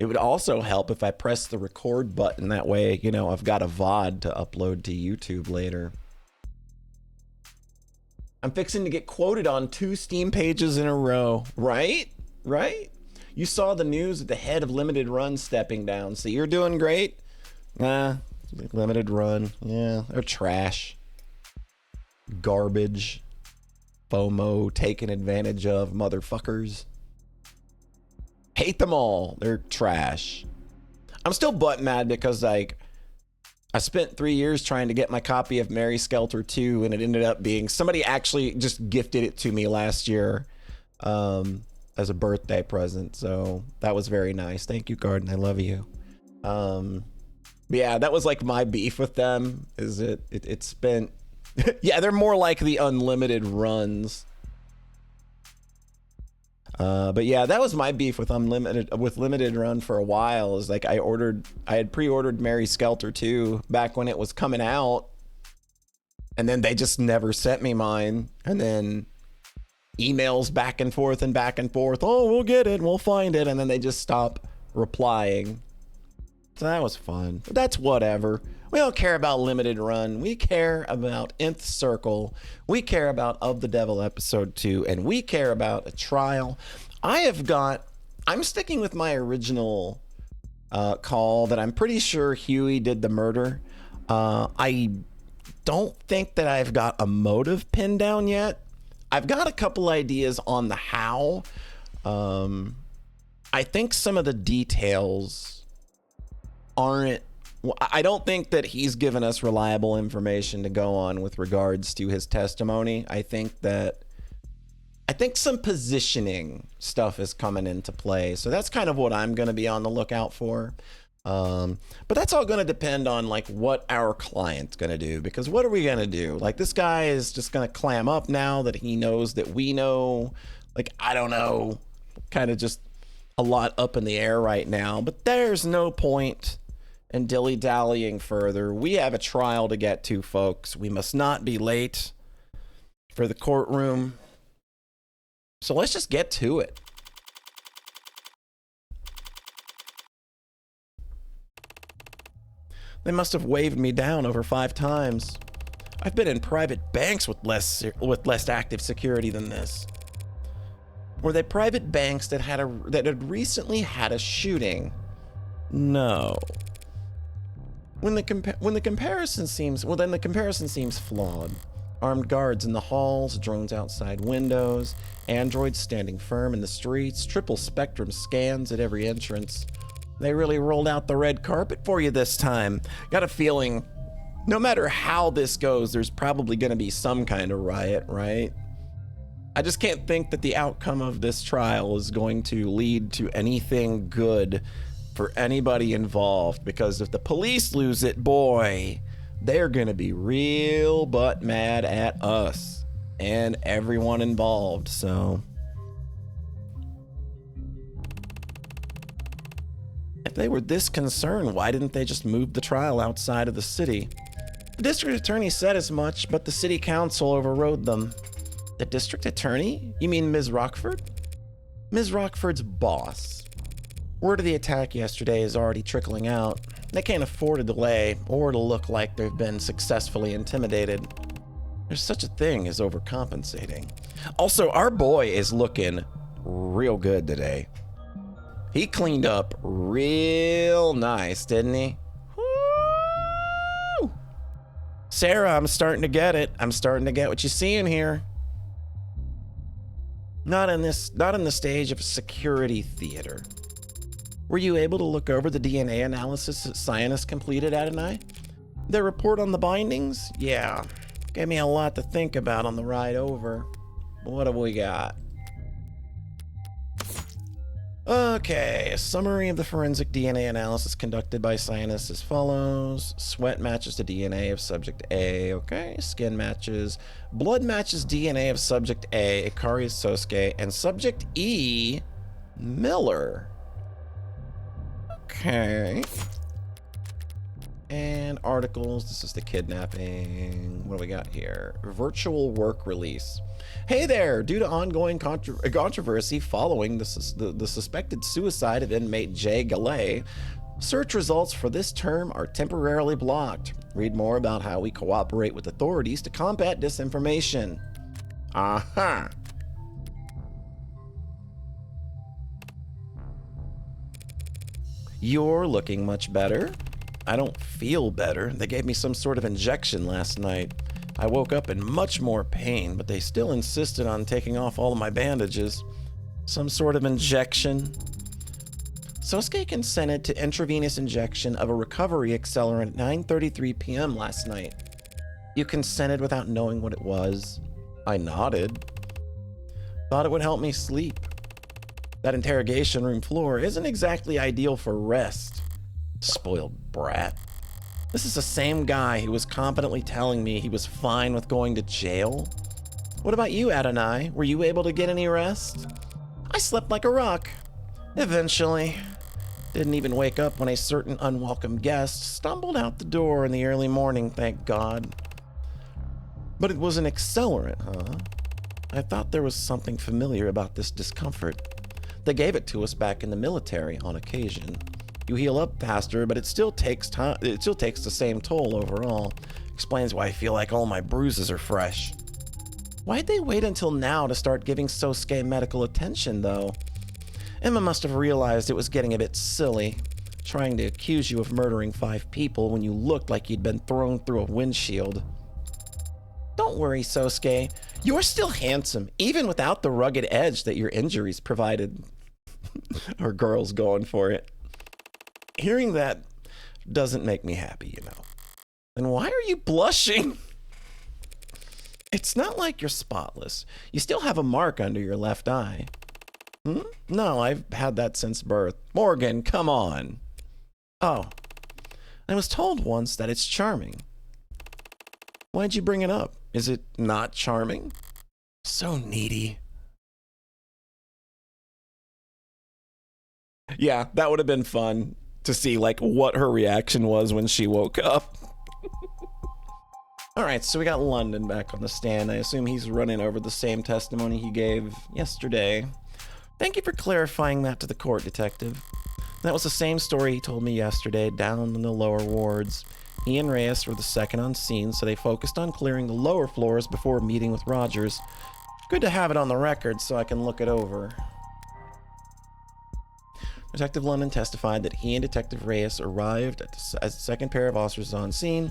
It would also help if I press the record button. That way, you know, I've got a VOD to upload to YouTube later. I'm fixing to get quoted on 2 Steam pages in a row, right? Right? You saw the news at the head of Limited Run stepping down, so you're doing great. Limited Run, yeah, they're trash. Garbage. FOMO, taken advantage of motherfuckers. Hate them all. They're trash. I'm still butt mad because, like, I spent 3 years trying to get my copy of Mary Skelter 2, and it ended up being somebody actually just gifted it to me last year as a birthday present. So that was very nice. Thank you, Garden. I love you. But yeah, that was like my beef with them. Is it spent? Yeah, they're more like the unlimited runs. But yeah, that was my beef with Limited Run for a while. Is like I had pre-ordered Mary Skelter 2 back when it was coming out, and then they just never sent me mine. And then emails back and forth. Oh, we'll get it, we'll find it, and then they just stop replying. So that was fun. But that's whatever. We don't care about Limited Run. We care about Nth Circle. We care about Of the Devil Episode 2. And we care about a trial. I'm sticking with my original call that I'm pretty sure Huey did the murder. I don't think that I've got a motive pinned down yet. I've got a couple ideas on the how. I think some of the details aren't. I don't think that he's given us reliable information to go on with regards to his testimony. I think some positioning stuff is coming into play. So that's kind of what I'm going to be on the lookout for. But that's all going to depend on like what our client's going to do, because what are we going to do? Like, this guy is just going to clam up now that he knows that we know. Like, I don't know, kind of just a lot up in the air right now, but there's no point and dilly-dallying further. We have a trial to get to, folks. We must not be late for the courtroom. So let's just get to it. They must have waved me down over 5 times. I've been in private banks with less active security than this. Were they private banks that had recently had a shooting? No. Then the comparison seems flawed. Armed guards in the halls, drones outside windows, androids standing firm in the streets, triple spectrum scans at every entrance. They really rolled out the red carpet for you this time. Got a feeling, no matter how this goes, there's probably going to be some kind of riot, right? I just can't think that the outcome of this trial is going to lead to anything good for anybody involved, because if the police lose it, boy, they're gonna be real butt mad at us and everyone involved. So if they were this concerned, why didn't they just move the trial outside of the city? The district attorney said as much, but the city council overrode them. The district attorney? You mean Ms. Rockford? Ms. Rockford's boss. Word of the attack yesterday is already trickling out. They can't afford a delay or to look like they've been successfully intimidated. There's such a thing as overcompensating. Also, our boy is looking real good today. He cleaned up real nice, didn't he? Woo! Sarah, I'm starting to get it. I'm starting to get what you see in here. Not in the stage of a security theater. Were you able to look over the DNA analysis that Cyanus completed, Adonai? Their report on the bindings? Yeah, gave me a lot to think about on the ride over. What have we got? Okay, a summary of the forensic DNA analysis conducted by Cyanus as follows. Sweat matches the DNA of subject A, okay. Skin matches. Blood matches DNA of subject A, Ikari Sosuke, and subject E, Miller. Okay. And articles. This is the kidnapping. What do we got here? Virtual work release. Hey there! Due to ongoing controversy following the suspected suicide of inmate Jay Gallet, search results for this term are temporarily blocked. Read more about how we cooperate with authorities to combat disinformation. Aha! You're looking much better. I don't feel better. They gave me some sort of injection last night. I woke up in much more pain, but they still insisted on taking off all of my bandages. Some sort of injection. Sosuke consented to intravenous injection of a recovery accelerant at 9:33 p.m. last night. You consented without knowing what it was. I nodded. Thought it would help me sleep. That interrogation room floor isn't exactly ideal for rest. Spoiled brat. This is the same guy who was confidently telling me he was fine with going to jail. What about you, Adonai? Were you able to get any rest? I slept like a rock. Eventually. Didn't even wake up when a certain unwelcome guest stumbled out the door in the early morning, thank God. But it was an accelerant, huh? I thought there was something familiar about this discomfort. They gave it to us back in the military on occasion. You heal up faster, but it still takes time. It still takes the same toll overall. Explains why I feel like all my bruises are fresh. Why'd they wait until now to start giving Sosuke medical attention, though? Emma must have realized it was getting a bit silly, trying to accuse you of murdering 5 people when you looked like you'd been thrown through a windshield. Don't worry, Sosuke. You're still handsome, even without the rugged edge that your injuries provided. Our girl's going for it. Hearing that doesn't make me happy, you know. Then why are you blushing? It's not like you're spotless. You still have a mark under your left eye. No, I've had that since birth. Morgan, come on. Oh, I was told once that it's charming. Why'd you bring it up? Is it not charming? So needy. Yeah, that would have been fun to see like what her reaction was when she woke up. All right, so we got London back on the stand. I assume he's running over the same testimony he gave yesterday. Thank you for clarifying that to the court, Detective. That was the same story he told me yesterday down in the lower wards. He and Reyes were the second on scene, so they focused on clearing the lower floors before meeting with Rogers. Good to have it on the record so I can look it over. Detective London testified that he and Detective Reyes arrived as the second pair of officers on scene.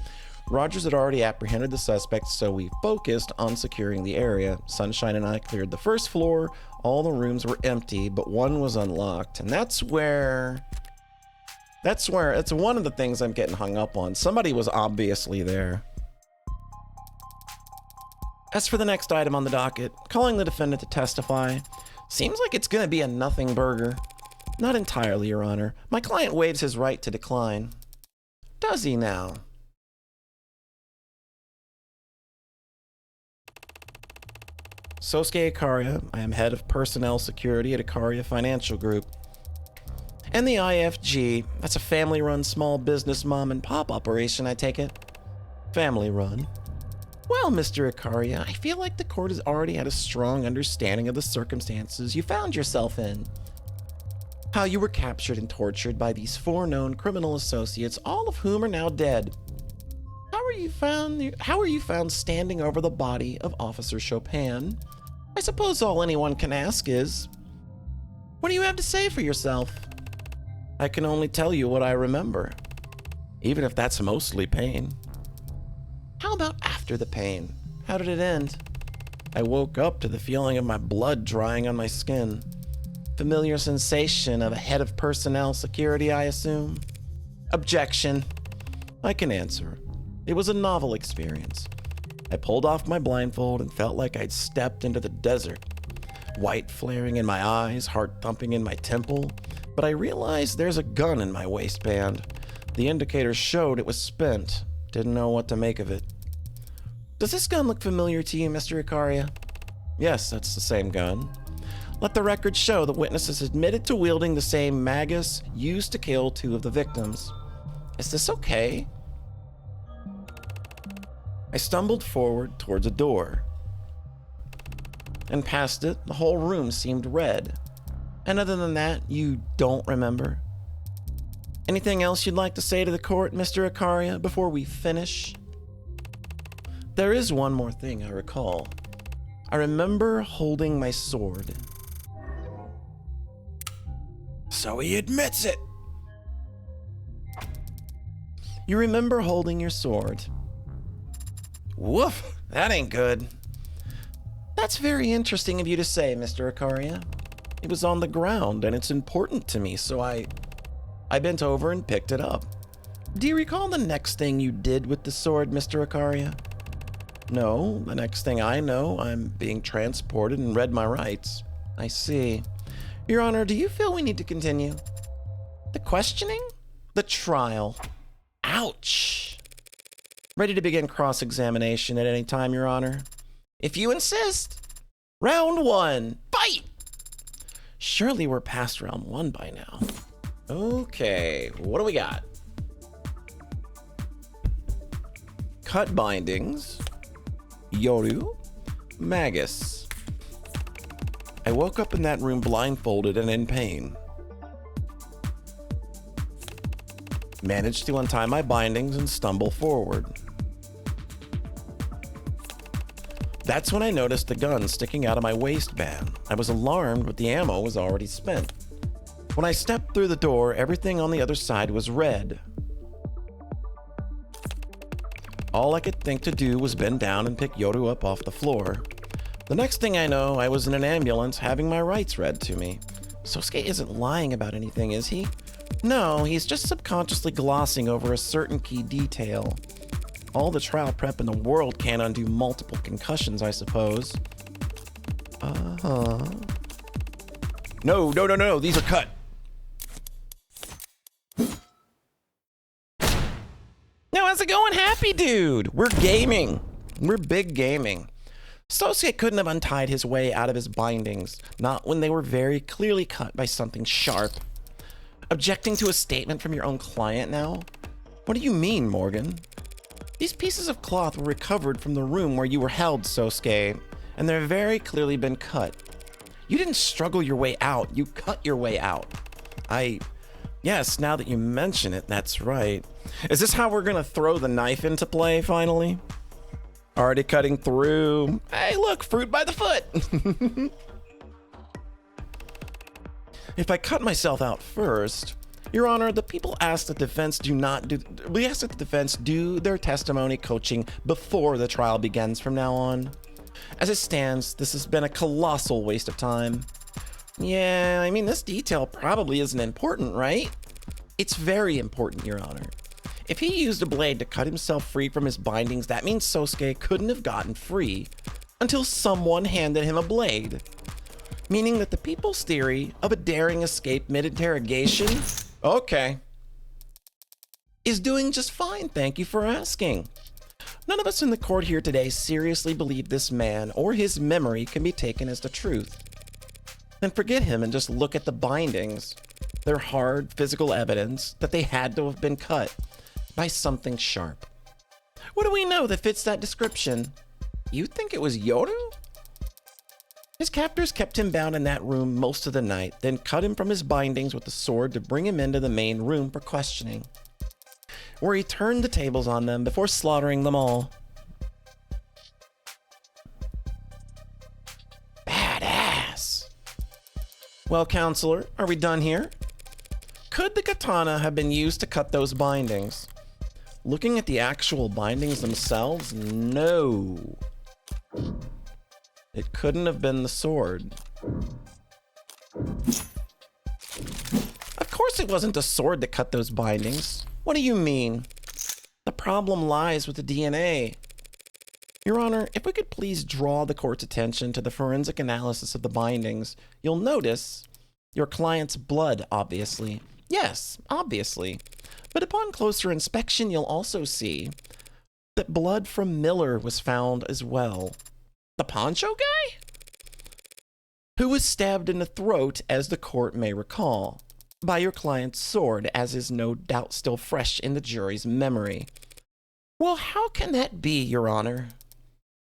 Rogers had already apprehended the suspects, so we focused on securing the area. Sunshine and I cleared the first floor. All the rooms were empty, but one was unlocked. And that's one of the things I'm getting hung up on. Somebody was obviously there. As for the next item on the docket, calling the defendant to testify, seems like it's going to be a nothing burger. Not entirely, Your Honor. My client waives his right to decline. Does he now? Sosuke Ikaria. I am head of personnel security at Ikaria Financial Group. And the IFG, that's a family-run small business mom and pop operation, I take it? Family-run. Well, Mr. Ikaria, I feel like the court has already had a strong understanding of the circumstances you found yourself in. How you were captured and tortured by these 4 known criminal associates, all of whom are now dead. How are you found standing over the body of Officer Chopin? I suppose all anyone can ask is, what do you have to say for yourself? I can only tell you what I remember, even if that's mostly pain. How about after the pain? How did it end? I woke up to the feeling of my blood drying on my skin. Familiar sensation of a head of personnel security, I assume? Objection. I can answer. It was a novel experience. I pulled off my blindfold and felt like I'd stepped into the desert. White flaring in my eyes, heart thumping in my temple, but I realized there's a gun in my waistband. The indicator showed it was spent. Didn't know what to make of it. Does this gun look familiar to you, Mr. Ikaria? Yes, that's the same gun. Let the record show that witnesses admitted to wielding the same magus used to kill 2 of the victims. Is this okay? I stumbled forward towards a door. And past it, the whole room seemed red. And other than that, you don't remember? Anything else you'd like to say to the court, Mr. Ikaria, before we finish? There is one more thing I recall. I remember holding my sword. So he admits it. You remember holding your sword. Woof, that ain't good. That's very interesting of you to say, Mr. Ikaria. It was on the ground and it's important to me, so I bent over and picked it up. Do you recall the next thing you did with the sword, Mr. Ikaria? No, the next thing I know, I'm being transported and read my rights. I see. Your Honor, do you feel we need to continue? The questioning? The trial. Ouch. Ready to begin cross-examination at any time, Your Honor? If you insist. Round 1, fight! Surely we're past round 1 by now. Okay, what do we got? Cut bindings. Yoru. Magus. I woke up in that room blindfolded and in pain. Managed to untie my bindings and stumble forward. That's when I noticed the gun sticking out of my waistband. I was alarmed, but the ammo was already spent. When I stepped through the door, everything on the other side was red. All I could think to do was bend down and pick Yoru up off the floor. The next thing I know, I was in an ambulance having my rights read to me. Sosuke isn't lying about anything, is he? No, he's just subconsciously glossing over a certain key detail. All the trial prep in the world can't undo multiple concussions, I suppose. No, these are cut. Now, how's it going, Happy Dude? We're gaming. We're big gaming. Sosuke couldn't have untied his way out of his bindings, not when they were very clearly cut by something sharp. Objecting to a statement from your own client now? What do you mean, Morgan? These pieces of cloth were recovered from the room where you were held, Sosuke, and they've very clearly been cut. You didn't struggle your way out, you cut your way out. Yes, now that you mention it, that's right. Is this how we're gonna throw the knife into play, finally? Already cutting through. Hey, look, fruit by the foot. If I cut myself out first, Your Honor, the people ask that the defense do their testimony coaching before the trial begins from now on. As it stands, this has been a colossal waste of time. Yeah, I mean, this detail probably isn't important, right? It's very important, Your Honor. If he used a blade to cut himself free from his bindings, that means Sosuke couldn't have gotten free until someone handed him a blade. Meaning that the people's theory of a daring escape mid-interrogation, okay, is doing just fine, thank you for asking. None of us in the court here today seriously believe this man or his memory can be taken as the truth. Then forget him and just look at the bindings. They're hard physical evidence that they had to have been cut by something sharp. What do we know that fits that description? You think it was Yoru? His captors kept him bound in that room most of the night, then cut him from his bindings with a sword to bring him into the main room for questioning, where he turned the tables on them before slaughtering them all. Badass. Well, counselor, are we done here? Could the katana have been used to cut those bindings? Looking at the actual bindings themselves, no. It couldn't have been the sword. Of course it wasn't a sword that cut those bindings. What do you mean? The problem lies with the DNA. Your Honor, if we could please draw the court's attention to the forensic analysis of the bindings, you'll notice your client's blood, obviously. Yes, obviously. But upon closer inspection, you'll also see that blood from Miller was found as well. The poncho guy? Who was stabbed in the throat, as the court may recall, by your client's sword, as is no doubt still fresh in the jury's memory. Well, how can that be, Your Honor?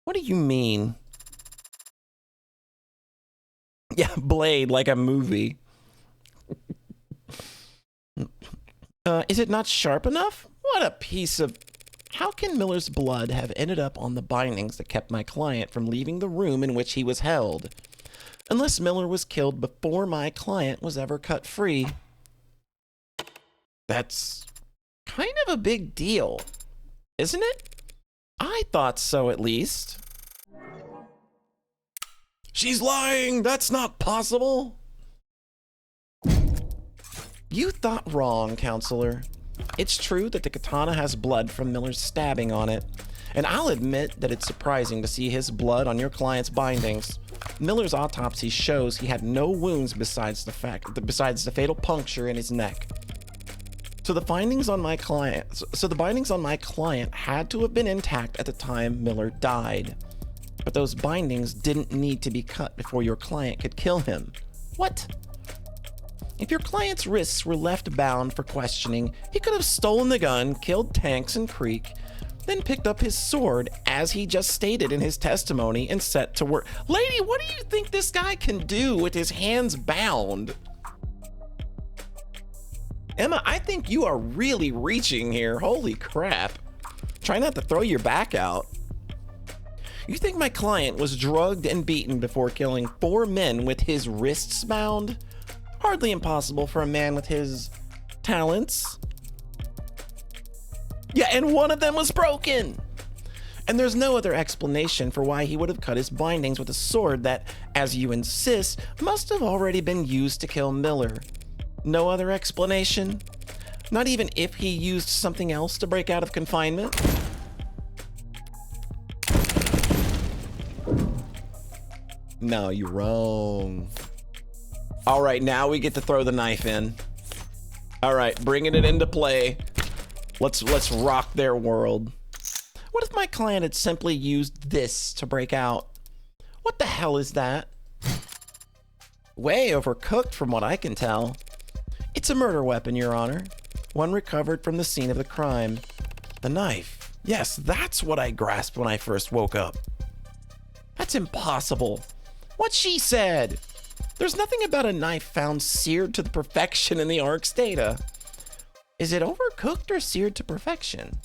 What do you mean? Yeah, Blade, like a movie. Is it not sharp enough? What a piece of... How can Miller's blood have ended up on the bindings that kept my client from leaving the room in which he was held? Unless Miller was killed before my client was ever cut free. That's kind of a big deal, isn't it? I thought so, at least. She's lying! That's not possible! You thought wrong, counselor. It's true that the katana has blood from Miller's stabbing on it, and I'll admit that it's surprising to see his blood on your client's bindings. Miller's autopsy shows he had no wounds besides the fatal puncture in his neck. So the bindings on my client had to have been intact at the time Miller died. But those bindings didn't need to be cut before your client could kill him. What? If your client's wrists were left bound for questioning, he could have stolen the gun, killed Tanks and Creek, then picked up his sword, as he just stated in his testimony, and set to work. Lady, what do you think this guy can do with his hands bound? Emma, I think you are really reaching here. Holy crap. Try not to throw your back out. You think my client was drugged and beaten before killing 4 men with his wrists bound? Hardly impossible for a man with his talents. Yeah, and one of them was broken. And there's no other explanation for why he would have cut his bindings with a sword that, as you insist, must have already been used to kill Miller. No other explanation? Not even if he used something else to break out of confinement? No, you're wrong. All right, now we get to throw the knife in. All right, bringing it into play. Let's rock their world. What if my client had simply used this to break out? What the hell is that? Way overcooked from what I can tell. It's a murder weapon, Your Honor. One recovered from the scene of the crime. The knife. Yes, that's what I grasped when I first woke up. That's impossible. What she said. There's nothing about a knife found seared to the perfection in the ARC's data. Is it overcooked or seared to perfection?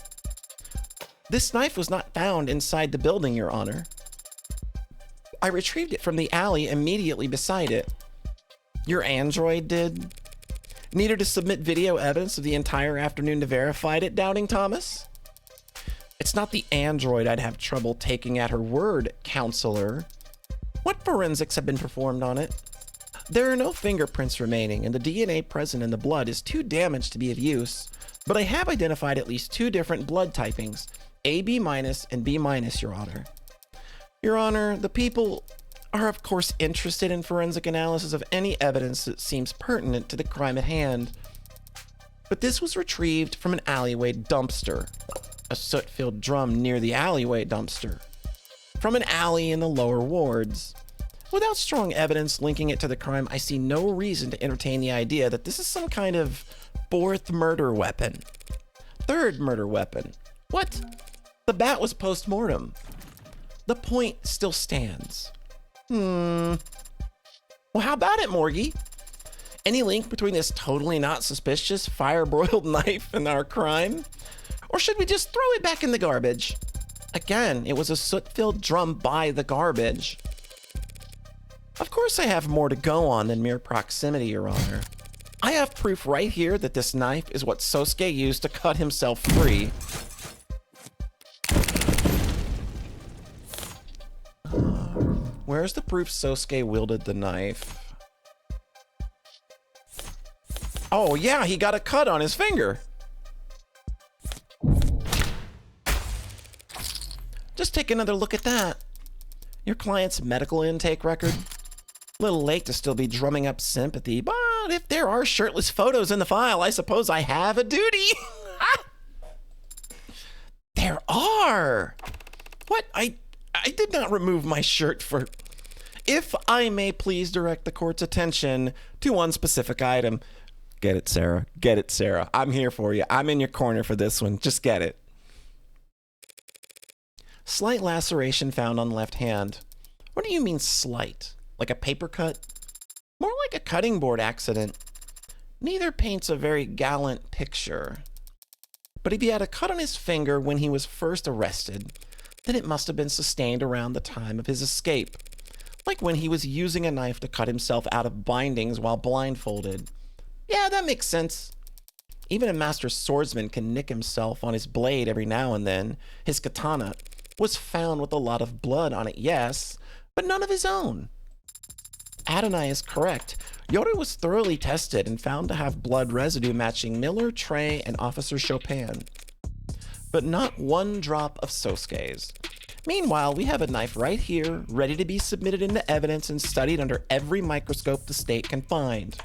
This knife was not found inside the building, Your Honor. I retrieved it from the alley immediately beside it. Your android did? Needed to submit video evidence of the entire afternoon to verify it, Doubting Thomas? It's not the android I'd have trouble taking at her word, counselor. What forensics have been performed on it? There are no fingerprints remaining, and the DNA present in the blood is too damaged to be of use, but I have identified at least 2 different blood typings, AB- and B-, Your Honor. Your Honor, the people are of course interested in forensic analysis of any evidence that seems pertinent to the crime at hand, but this was retrieved from an alleyway dumpster, a soot-filled drum near the alleyway dumpster, from an alley in the lower wards. Without strong evidence linking it to the crime, I see no reason to entertain the idea that this is some kind of 4th murder weapon. 3rd murder weapon. What? The bat was post-mortem. The point still stands. Well, how about it, Morgie? Any link between this totally not suspicious fire-broiled knife and our crime? Or should we just throw it back in the garbage? Again, it was a soot-filled drum by the garbage. Of course I have more to go on than mere proximity, Your Honor. I have proof right here that this knife is what Sosuke used to cut himself free. Where's the proof Sosuke wielded the knife? Oh yeah, he got a cut on his finger. Just take another look at that. Your client's medical intake record. A little late to still be drumming up sympathy, but if there are shirtless photos in the file, I suppose I have a duty. There are. What? I did not remove my shirt for... If I may please direct the court's attention to one specific item. Get it, Sarah. Get it, Sarah. I'm here for you. I'm in your corner for this one. Just get it. Slight laceration found on left hand. What do you mean slight? Like a paper cut? More like a cutting board accident. Neither paints a very gallant picture. But if he had a cut on his finger when he was first arrested, then it must have been sustained around the time of his escape. Like when he was using a knife to cut himself out of bindings while blindfolded. Yeah, that makes sense. Even a master swordsman can nick himself on his blade every now and then. His katana was found with a lot of blood on it, yes, but none of his own. Adonai is correct. Yoda was thoroughly tested and found to have blood residue matching Miller, Trey, and Officer Chopin. But not one drop of Sosuke's. Meanwhile, we have a knife right here, ready to be submitted into evidence and studied under every microscope the state can find.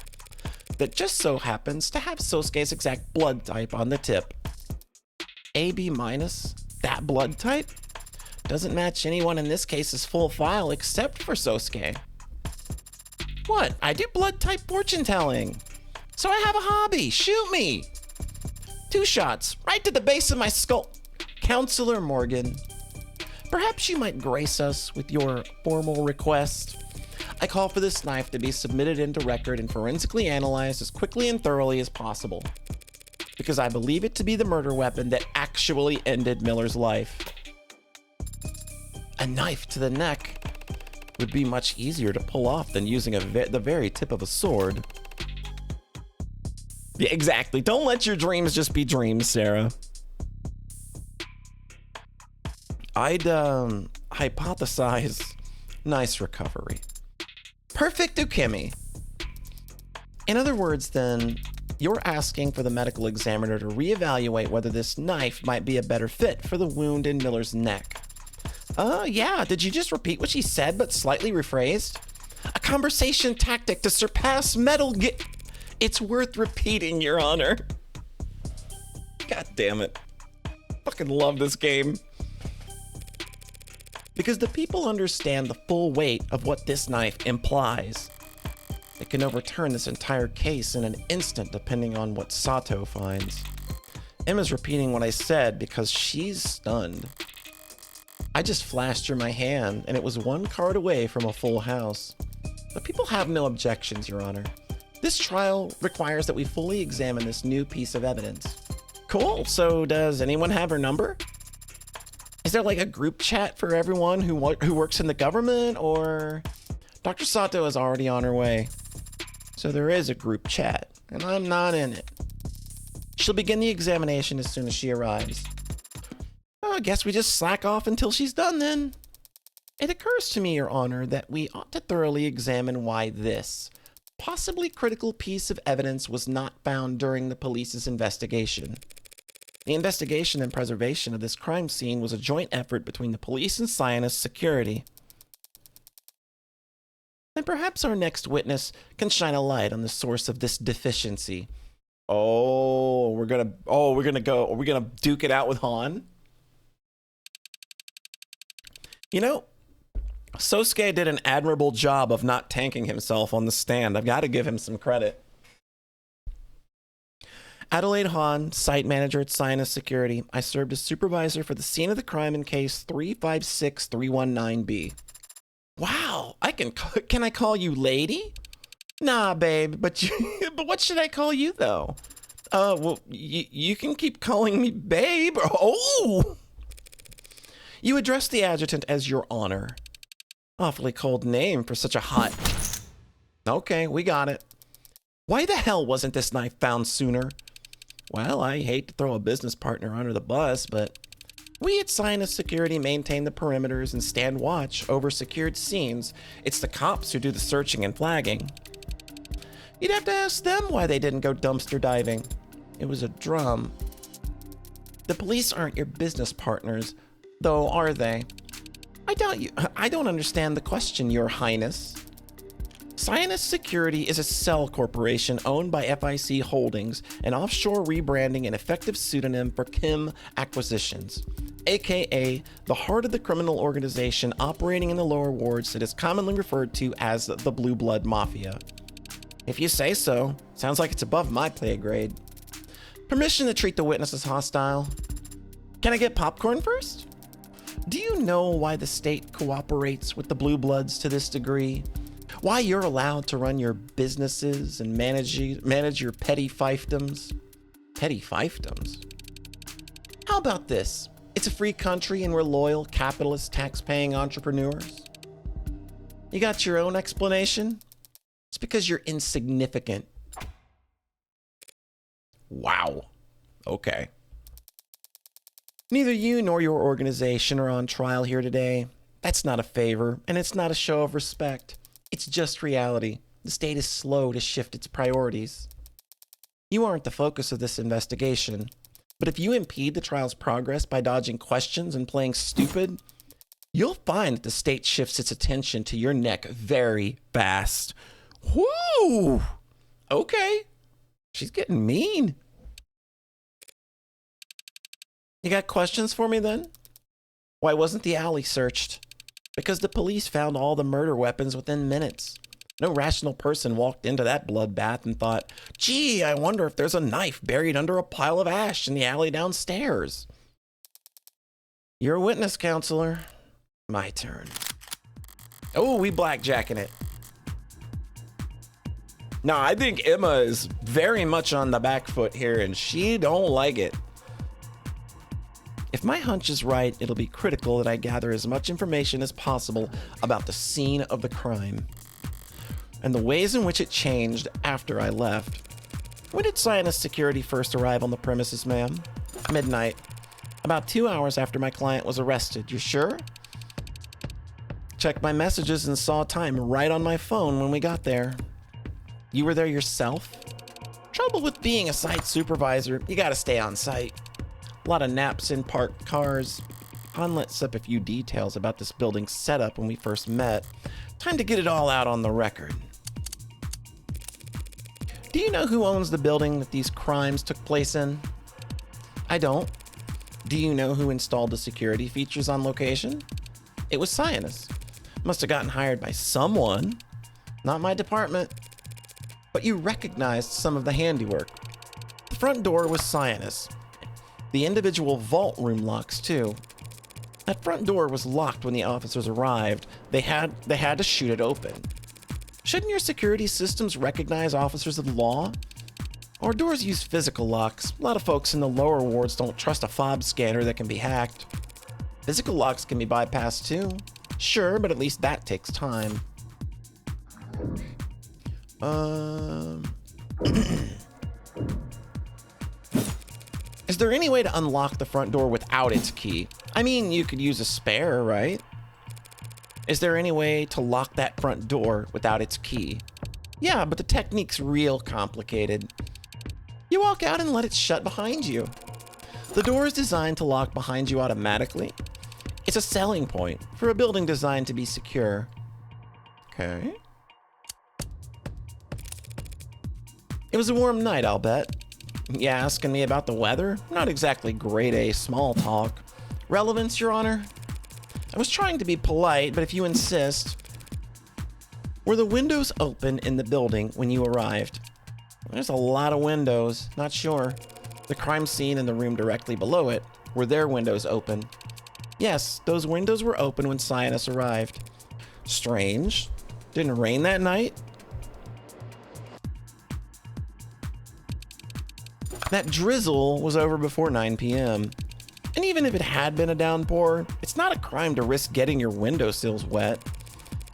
That just so happens to have Sosuke's exact blood type on the tip. AB-, that blood type? Doesn't match anyone in this case's full file except for Sosuke. What? I do blood type fortune telling. So I have a hobby. Shoot me. 2 shots, right to the base of my skull. Counselor Morgan, perhaps you might grace us with your formal request. I call for this knife to be submitted into record and forensically analyzed as quickly and thoroughly as possible, because I believe it to be the murder weapon that actually ended Miller's life. A knife to the neck would be much easier to pull off than using the very tip of a sword. Yeah, exactly. Don't let your dreams just be dreams, Sarah. I'd hypothesize nice recovery. Perfect Ukemi. In other words, then, you're asking for the medical examiner to reevaluate whether this knife might be a better fit for the wound in Miller's neck. Yeah, did you just repeat what she said but slightly rephrased? A conversation tactic to surpass It's worth repeating, Your Honor. God damn it. Fucking love this game. Because the people understand the full weight of what this knife implies. It can overturn this entire case in an instant depending on what Sato finds. Emma's repeating what I said because she's stunned. I just flashed her my hand and it was 1 card away from a full house. But people have no objections, Your Honor. This trial requires that we fully examine this new piece of evidence. Cool, so does anyone have her number? Is there like a group chat for everyone who works in the government, or? Dr. Sato is already on her way. So there is a group chat, and I'm not in it. She'll begin the examination as soon as she arrives. Oh, I guess we just slack off until she's done then. It occurs to me, Your Honor, that we ought to thoroughly examine why this possibly critical piece of evidence was not found during the police's investigation. The investigation and preservation of this crime scene was a joint effort between the police and Sionist security. And perhaps our next witness can shine a light on the source of this deficiency. Are we gonna duke it out with Han? You know, Sosuke did an admirable job of not tanking himself on the stand. I've got to give him some credit. Adelaide Hahn, site manager at Sionist Security. I served as supervisor for the scene of the crime in case 356319B. Wow, can I call you lady? Nah, babe, but what should I call you though? Well, you can keep calling me babe. Oh! You address the adjutant as Your Honor. Awfully cold name for such a hot... Okay, we got it. Why the hell wasn't this knife found sooner? Well, I hate to throw a business partner under the bus, but we at Sionist Security maintain the perimeters and stand watch over secured scenes. It's the cops who do the searching and flagging. You'd have to ask them why they didn't go dumpster diving. It was a drum. The police aren't your business partners, though, are they? I doubt you. I don't understand the question, Your Highness. Sionist Security is a cell corporation owned by FIC Holdings, an offshore rebranding and effective pseudonym for Kim Acquisitions, aka the heart of the criminal organization operating in the lower wards that is commonly referred to as the Blue Blood Mafia. If you say so, sounds like it's above my pay grade. Permission to treat the witness as hostile. Can I get popcorn first? Do you know why the state cooperates with the Blue Bloods to this degree? Why you're allowed to run your businesses and manage your petty fiefdoms? Petty fiefdoms? How about this? It's a free country and we're loyal, capitalist, tax-paying entrepreneurs. You got your own explanation? It's because you're insignificant. Wow. Okay. Neither you nor your organization are on trial here today. That's not a favor, and it's not a show of respect. It's just reality. The state is slow to shift its priorities. You aren't the focus of this investigation, but if you impede the trial's progress by dodging questions and playing stupid, you'll find that the state shifts its attention to your neck very fast. Whoo! Okay. She's getting mean. You got questions for me then? Why wasn't the alley searched? Because the police found all the murder weapons within minutes. No rational person walked into that bloodbath and thought, gee, I wonder if there's a knife buried under a pile of ash in the alley downstairs. You're a witness, counselor. My turn. Oh, we blackjacking it. No, I think Emma is very much on the back foot here, and she don't like it. If my hunch is right, it'll be critical that I gather as much information as possible about the scene of the crime and the ways in which it changed after I left. When did Sinus Security first arrive on the premises, ma'am? Midnight. About 2 hours after my client was arrested. You sure? Checked my messages and saw time right on my phone when we got there. You were there yourself? Trouble with being a site supervisor, you gotta stay on site. A lot of naps in parked cars. Han lets up a few details about this building's setup when we first met. Time to get it all out on the record. Do you know who owns the building that these crimes took place in? I don't. Do you know who installed the security features on location? It was Sinus. Must have gotten hired by someone. Not my department. But you recognized some of the handiwork. The front door was Sinus. The individual vault room locks too. That front door was locked when the officers arrived. They had to shoot it open. Shouldn't your security systems recognize officers of the law? Our doors use physical locks. A lot of folks in the lower wards don't trust a fob scanner that can be hacked. Physical locks can be bypassed too. Sure, but at least that takes time. Is there any way to unlock the front door without its key? I mean, you could use a spare, right? Is there any way to lock that front door without its key? Yeah, but the technique's real complicated. You walk out and let it shut behind you. The door is designed to lock behind you automatically. It's a selling point for a building designed to be secure. Okay. It was a warm night, I'll bet. You asking me about the weather? Not exactly grade A small talk. Relevance, Your Honor? I was trying to be polite, but if you insist. Were the windows open in the building when you arrived? There's a lot of windows, not sure. The crime scene and the room directly below it, were their windows open? Yes, those windows were open when Sinus arrived. Strange. Didn't rain that night? That drizzle was over before 9 p.m. And even if it had been a downpour, it's not a crime to risk getting your windowsills wet.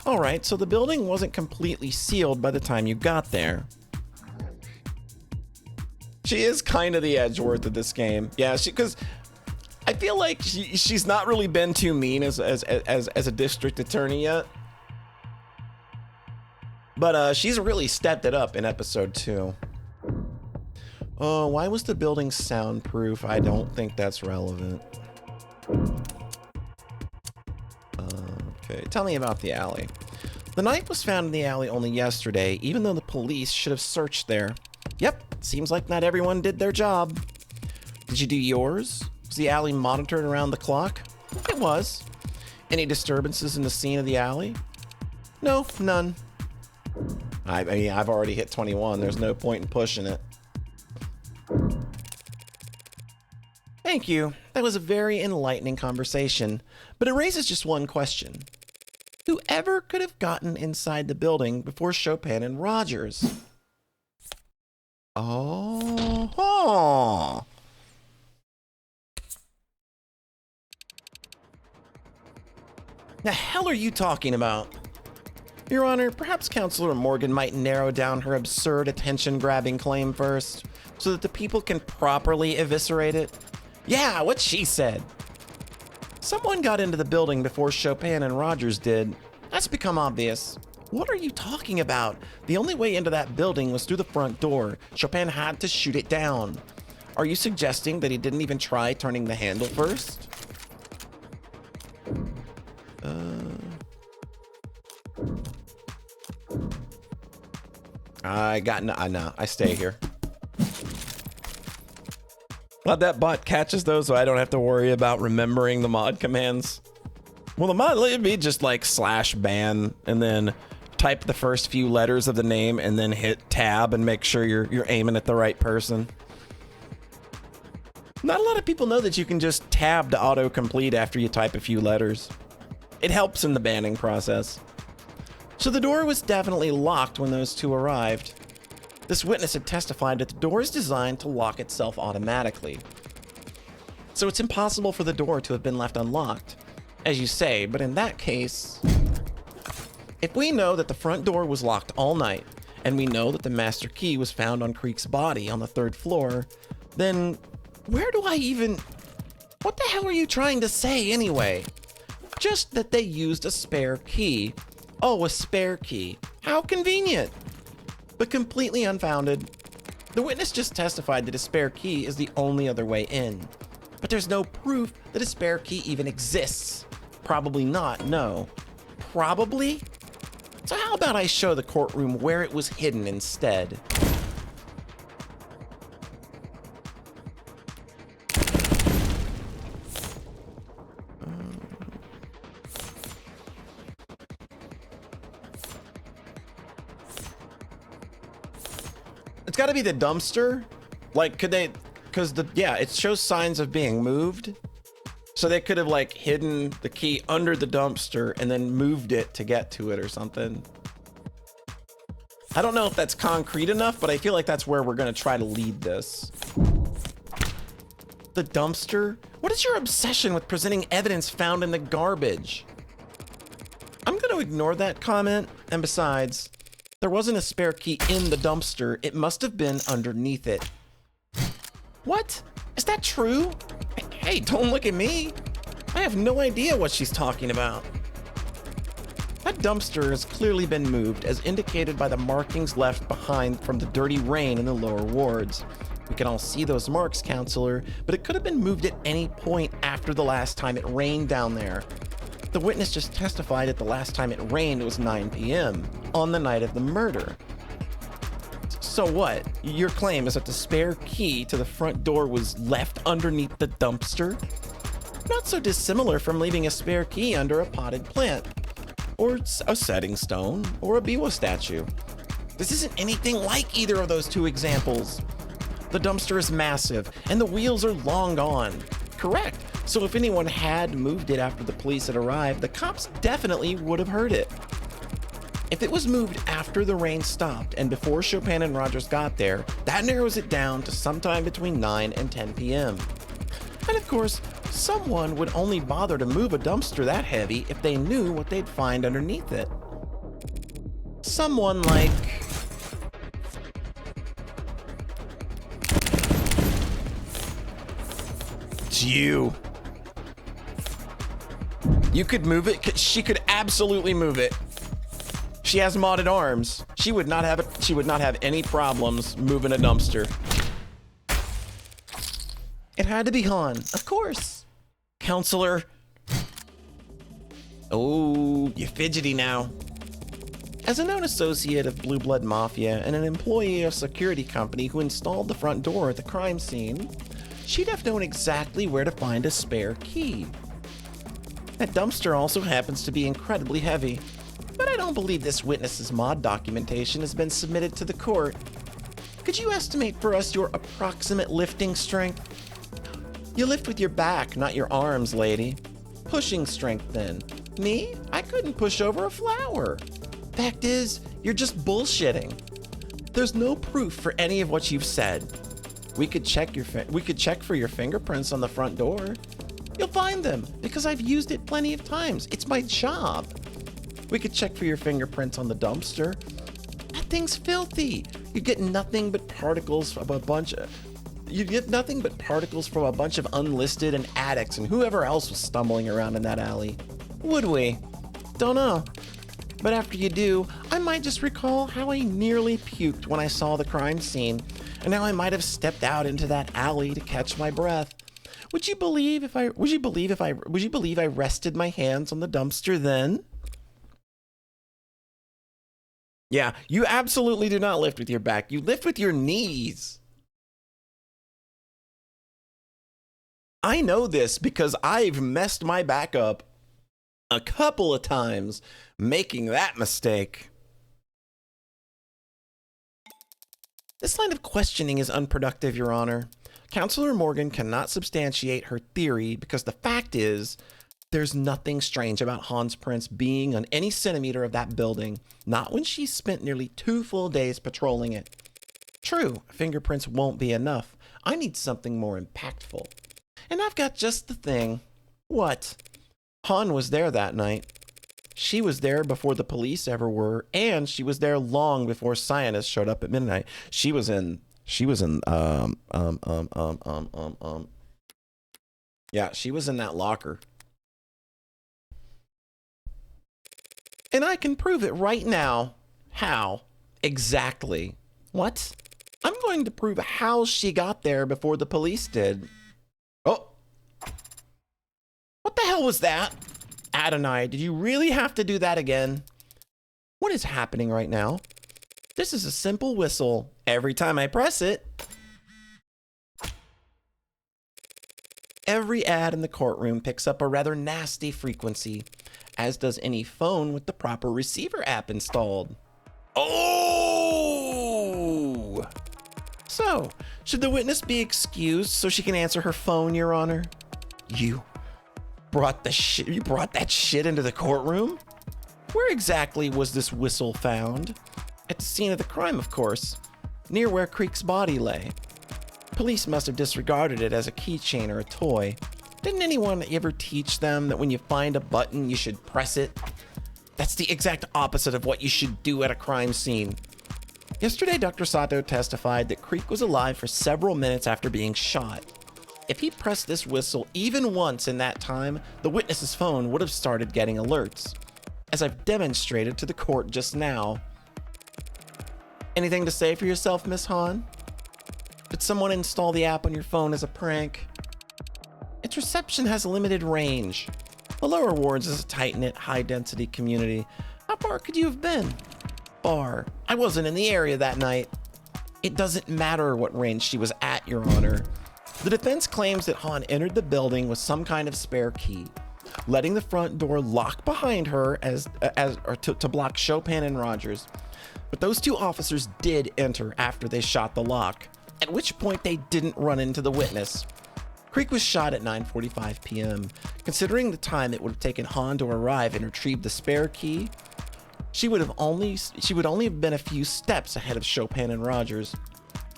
All right, so the building wasn't completely sealed by the time you got there. She is kind of the Edgeworth of this game. Yeah, because I feel like she's not really been too mean as a district attorney yet. But she's really stepped it up in episode 2. Why was the building soundproof? I don't think that's relevant. Okay, tell me about the alley. The knife was found in the alley only yesterday, even though the police should have searched there. Yep, seems like not everyone did their job. Did you do yours? Was the alley monitored around the clock? It was. Any disturbances in the scene of the alley? No, none. I mean, I've already hit 21. There's no point in pushing it. Thank you. That was a very enlightening conversation, but it raises just one question. Whoever could have gotten inside the building before Chopin and Rogers? Oh. The hell are you talking about? Your Honor, perhaps Counselor Morgan might narrow down her absurd attention-grabbing claim first, so that the people can properly eviscerate it. Yeah, what she said. Someone got into the building before Chopin and Rogers did. That's become obvious. What are you talking about? The only way into that building was through the front door. Chopin had to shoot it down. Are you suggesting that he didn't even try turning the handle first? I stay here. Glad that bot catches those so I don't have to worry about remembering the mod commands. Well, the mod would be just like /ban and then type the first few letters of the name and then hit tab and make sure you're aiming at the right person. Not a lot of people know that you can just tab to autocomplete after you type a few letters. It helps in the banning process. So the door was definitely locked when those two arrived. This witness had testified that the door is designed to lock itself automatically. So it's impossible for the door to have been left unlocked, as you say, but in that case, if we know that the front door was locked all night, and we know that the master key was found on Creek's body on the 3rd floor, then where do I even... What the hell are you trying to say anyway? Just that they used a spare key. Oh, a spare key. How convenient. But completely unfounded. The witness just testified that a spare key is the only other way in. But there's no proof that a spare key even exists. Probably not, no. Probably? So how about I show the courtroom where it was hidden instead? It's got to be the dumpster. Like, could they... Because it shows signs of being moved. So they could have like hidden the key under the dumpster and then moved it to get to it or something. I don't know if that's concrete enough, but I feel like that's where we're going to try to lead this. The dumpster? What is your obsession with presenting evidence found in the garbage? I'm going to ignore that comment. And besides, there wasn't a spare key in the dumpster. It must have been underneath it. What? Is that true? Hey, don't look at me. I have no idea what she's talking about. That dumpster has clearly been moved, as indicated by the markings left behind from the dirty rain in the lower wards. We can all see those marks, Counselor, but it could have been moved at any point after the last time it rained down there. The witness just testified that the last time it rained was 9 p.m. on the night of the murder. So what? Your claim is that the spare key to the front door was left underneath the dumpster? Not so dissimilar from leaving a spare key under a potted plant, or a setting stone, or a Biwa statue. This isn't anything like either of those two examples. The dumpster is massive, and the wheels are long gone. Correct. So if anyone had moved it after the police had arrived, the cops definitely would have heard it. If it was moved after the rain stopped and before Chopin and Rogers got there, that narrows it down to sometime between 9 and 10 p.m. And of course, someone would only bother to move a dumpster that heavy if they knew what they'd find underneath it. Someone like... It's you. You could move it. She could absolutely move it. She has modded arms. She would not have it. She would not have any problems moving a dumpster. It had to be Han, of course. Counselor. Oh, you're fidgety now. As a known associate of Blue Blood Mafia and an employee of a security company who installed the front door at the crime scene, she'd have known exactly where to find a spare key. That dumpster also happens to be incredibly heavy. But I don't believe this witness's mod documentation has been submitted to the court. Could you estimate for us your approximate lifting strength? You lift with your back, not your arms, lady. Pushing strength then. Me? I couldn't push over a flower. Fact is, you're just bullshitting. There's no proof for any of what you've said. We could check for your fingerprints on the front door. You'll find them because I've used it plenty of times. It's my job. We could check for your fingerprints on the dumpster. That thing's filthy. You get nothing but particles from a bunch of unlisted and addicts and whoever else was stumbling around in that alley. Would we? Don't know. But after you do, I might just recall how I nearly puked when I saw the crime scene, and how I might have stepped out into that alley to catch my breath. Would you believe I rested my hands on the dumpster then? Yeah, you absolutely do not lift with your back. You lift with your knees. I know this because I've messed my back up a couple of times making that mistake. This line of questioning is unproductive, Your Honor. Counselor Morgan cannot substantiate her theory because the fact is there's nothing strange about Hans Prince being on any centimeter of that building, not when she spent nearly 2 full days patrolling it. True, fingerprints won't be enough. I need something more impactful. And I've got just the thing. What? Han was there that night. She was there before the police ever were, and she was there long before Cyanus showed up at midnight. Yeah, she was in that locker. And I can prove it right now. How? Exactly. What? I'm going to prove how she got there before the police did. Oh. What the hell was that? Adonai, did you really have to do that again? What is happening right now? This is a simple whistle. Every time I press it, every ad in the courtroom picks up a rather nasty frequency, as does any phone with the proper receiver app installed. Oh! So, should the witness be excused so she can answer her phone, Your Honor? You brought that shit into the courtroom? Where exactly was this whistle found? At the scene of the crime, of course, near where Creek's body lay. Police must have disregarded it as a keychain or a toy. Didn't anyone ever teach them that when you find a button, you should press it? That's the exact opposite of what you should do at a crime scene. Yesterday, Dr. Sato testified that Creek was alive for several minutes after being shot. If he pressed this whistle even once in that time, the witness's phone would have started getting alerts, as I've demonstrated to the court just now. Anything to say for yourself, Miss Hahn? Did someone install the app on your phone as a prank? Its reception has limited range. The lower wards is a tight-knit, high-density community. How far could you have been? Far. I wasn't in the area that night. It doesn't matter what range she was at, Your Honor. The defense claims that Hahn entered the building with some kind of spare key, letting the front door lock behind her to block Chopin and Rogers. But those two officers did enter after they shot the lock, at which point they didn't run into the witness. Creek was shot at 9:45 p.m. Considering the time it would have taken Hahn to arrive and retrieve the spare key, she would only have been a few steps ahead of Chopin and Rogers.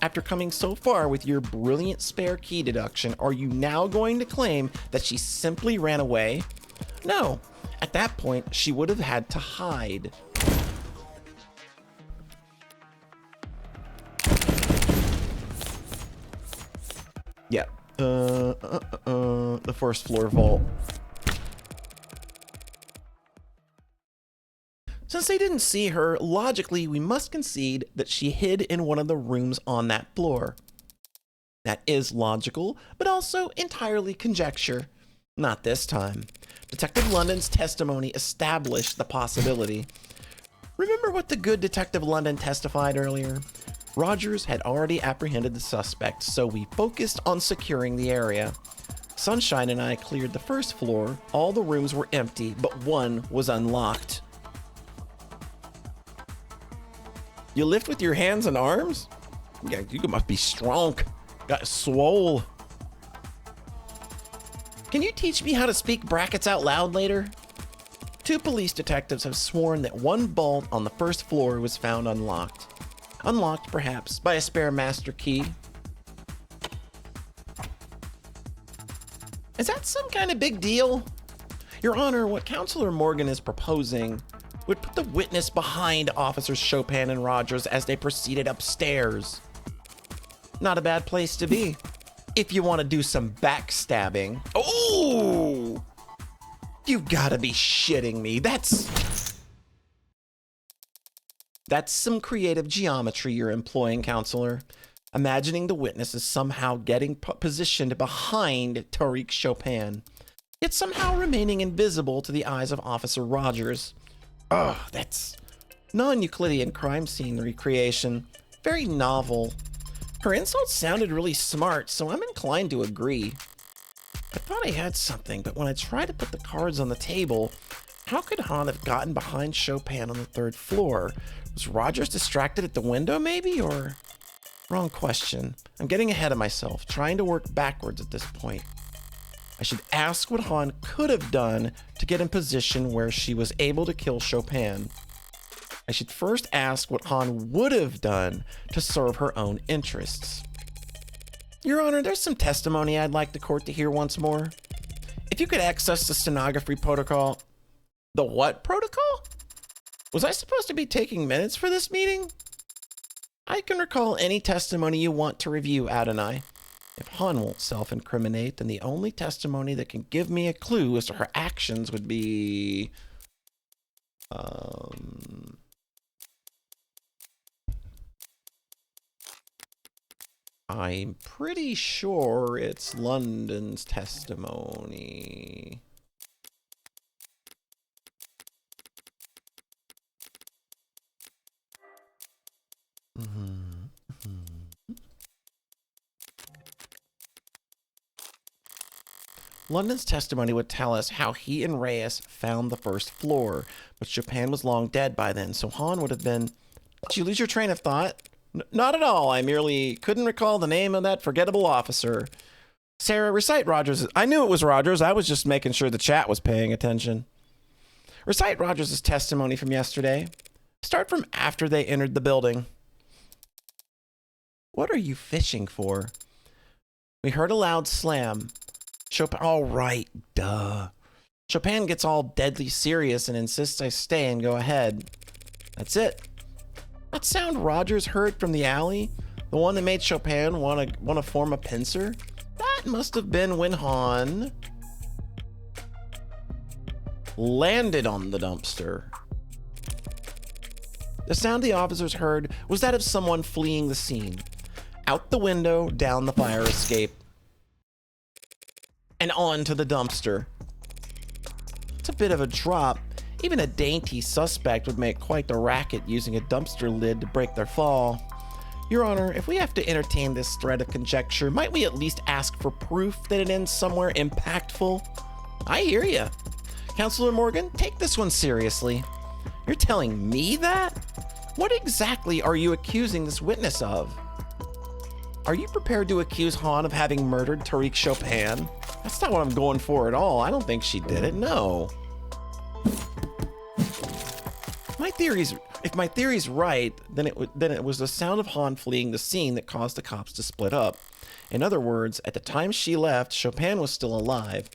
After coming so far with your brilliant spare key deduction, are you now going to claim that she simply ran away? No. At that point, she would have had to hide. Yeah. The first floor vault. Since they didn't see her, logically, we must concede that she hid in one of the rooms on that floor. That is logical, but also entirely conjecture. Not this time. Detective London's testimony established the possibility. Remember what the good Detective London testified earlier? Rogers had already apprehended the suspect, so we focused on securing the area. Sunshine and I cleared the first floor. All the rooms were empty, but one was unlocked. You lift with your hands and arms? Yeah, you must be strong. Got swole. Can you teach me how to speak brackets out loud later? 2 police detectives have sworn that one bolt on the first floor was found unlocked. Unlocked, perhaps, by a spare master key. Is that some kind of big deal? Your Honor, what Counselor Morgan is proposing would put the witness behind Officers Chopin and Rogers as they proceeded upstairs. Not a bad place to be, if you want to do some backstabbing. Oh! You gotta be shitting me. That's some creative geometry you're employing, Counselor. Imagining the witness is somehow getting positioned behind Tariq Chopin, yet somehow remaining invisible to the eyes of Officer Rogers. Ugh, that's non-Euclidean crime scene recreation. Very novel. Her insults sounded really smart, so I'm inclined to agree. I thought I had something, but when I tried to put the cards on the table, how could Han have gotten behind Chopin on the 3rd floor? Was Rogers distracted at the window, maybe, or... Wrong question. I'm getting ahead of myself, trying to work backwards at this point. I should ask what Han could have done to get in position where she was able to kill Chopin. I should first ask what Han would have done to serve her own interests. Your Honor, there's some testimony I'd like the court to hear once more. If you could access the stenography protocol... The what protocol? Was I supposed to be taking minutes for this meeting? I can recall any testimony you want to review, Adonai. If Han won't self-incriminate, then the only testimony that can give me a clue as to her actions would be... I'm pretty sure it's London's testimony. London's testimony would tell us how he and Reyes found the 1st floor, but Chopin was long dead by then, so Han would have been... Did you lose your train of thought? Not at all. I merely couldn't recall the name of that forgettable officer. Sarah, recite Rogers'... I knew it was Rogers. I was just making sure the chat was paying attention. Recite Rogers' testimony from yesterday. Start from after they entered the building. What are you fishing for? We heard a loud slam. Chopin... All right, duh. Chopin gets all deadly serious and insists I stay and go ahead. That's it. That sound Rogers heard from the alley, the one that made Chopin want to form a pincer, that must have been when Han landed on the dumpster. The sound the officers heard was that of someone fleeing the scene. Out the window, down the fire escape, and onto the dumpster. It's a bit of a drop. Even a dainty suspect would make quite the racket using a dumpster lid to break their fall. Your Honor, if we have to entertain this thread of conjecture, might we at least ask for proof that it ends somewhere impactful? I hear ya. Counselor Morgan, take this one seriously. You're telling me that? What exactly are you accusing this witness of? Are you prepared to accuse Han of having murdered Tariq Chopin? That's not what I'm going for at all. I don't think she did it, no. If my theory's right, then it was the sound of Han fleeing the scene that caused the cops to split up. In other words, at the time she left, Chopin was still alive.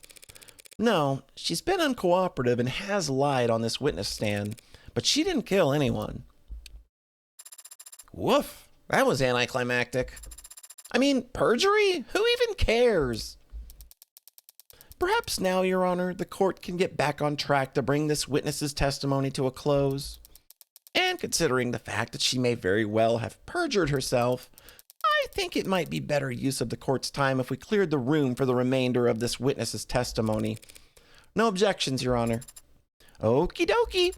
No, she's been uncooperative and has lied on this witness stand, but she didn't kill anyone. Woof, that was anticlimactic. I mean, perjury? Who even cares? Perhaps now, Your Honor, the court can get back on track to bring this witness's testimony to a close. And considering the fact that she may very well have perjured herself, I think it might be better use of the court's time if we cleared the room for the remainder of this witness's testimony. No objections, Your Honor. Okie dokie.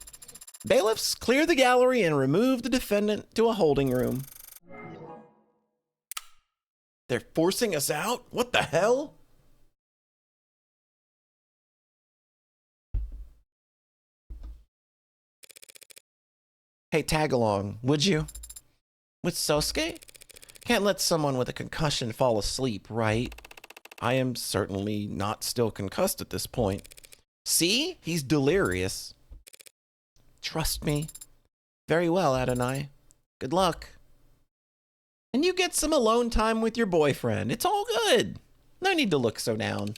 Bailiffs, clear the gallery and remove the defendant to a holding room. They're forcing us out? What the hell? Hey, tag along, would you? With Sosuke? Can't let someone with a concussion fall asleep, right? I am certainly not still concussed at this point. See? He's delirious. Trust me. Very well, Adonai. Good luck. And you get some alone time with your boyfriend. It's all good. No need to look so down.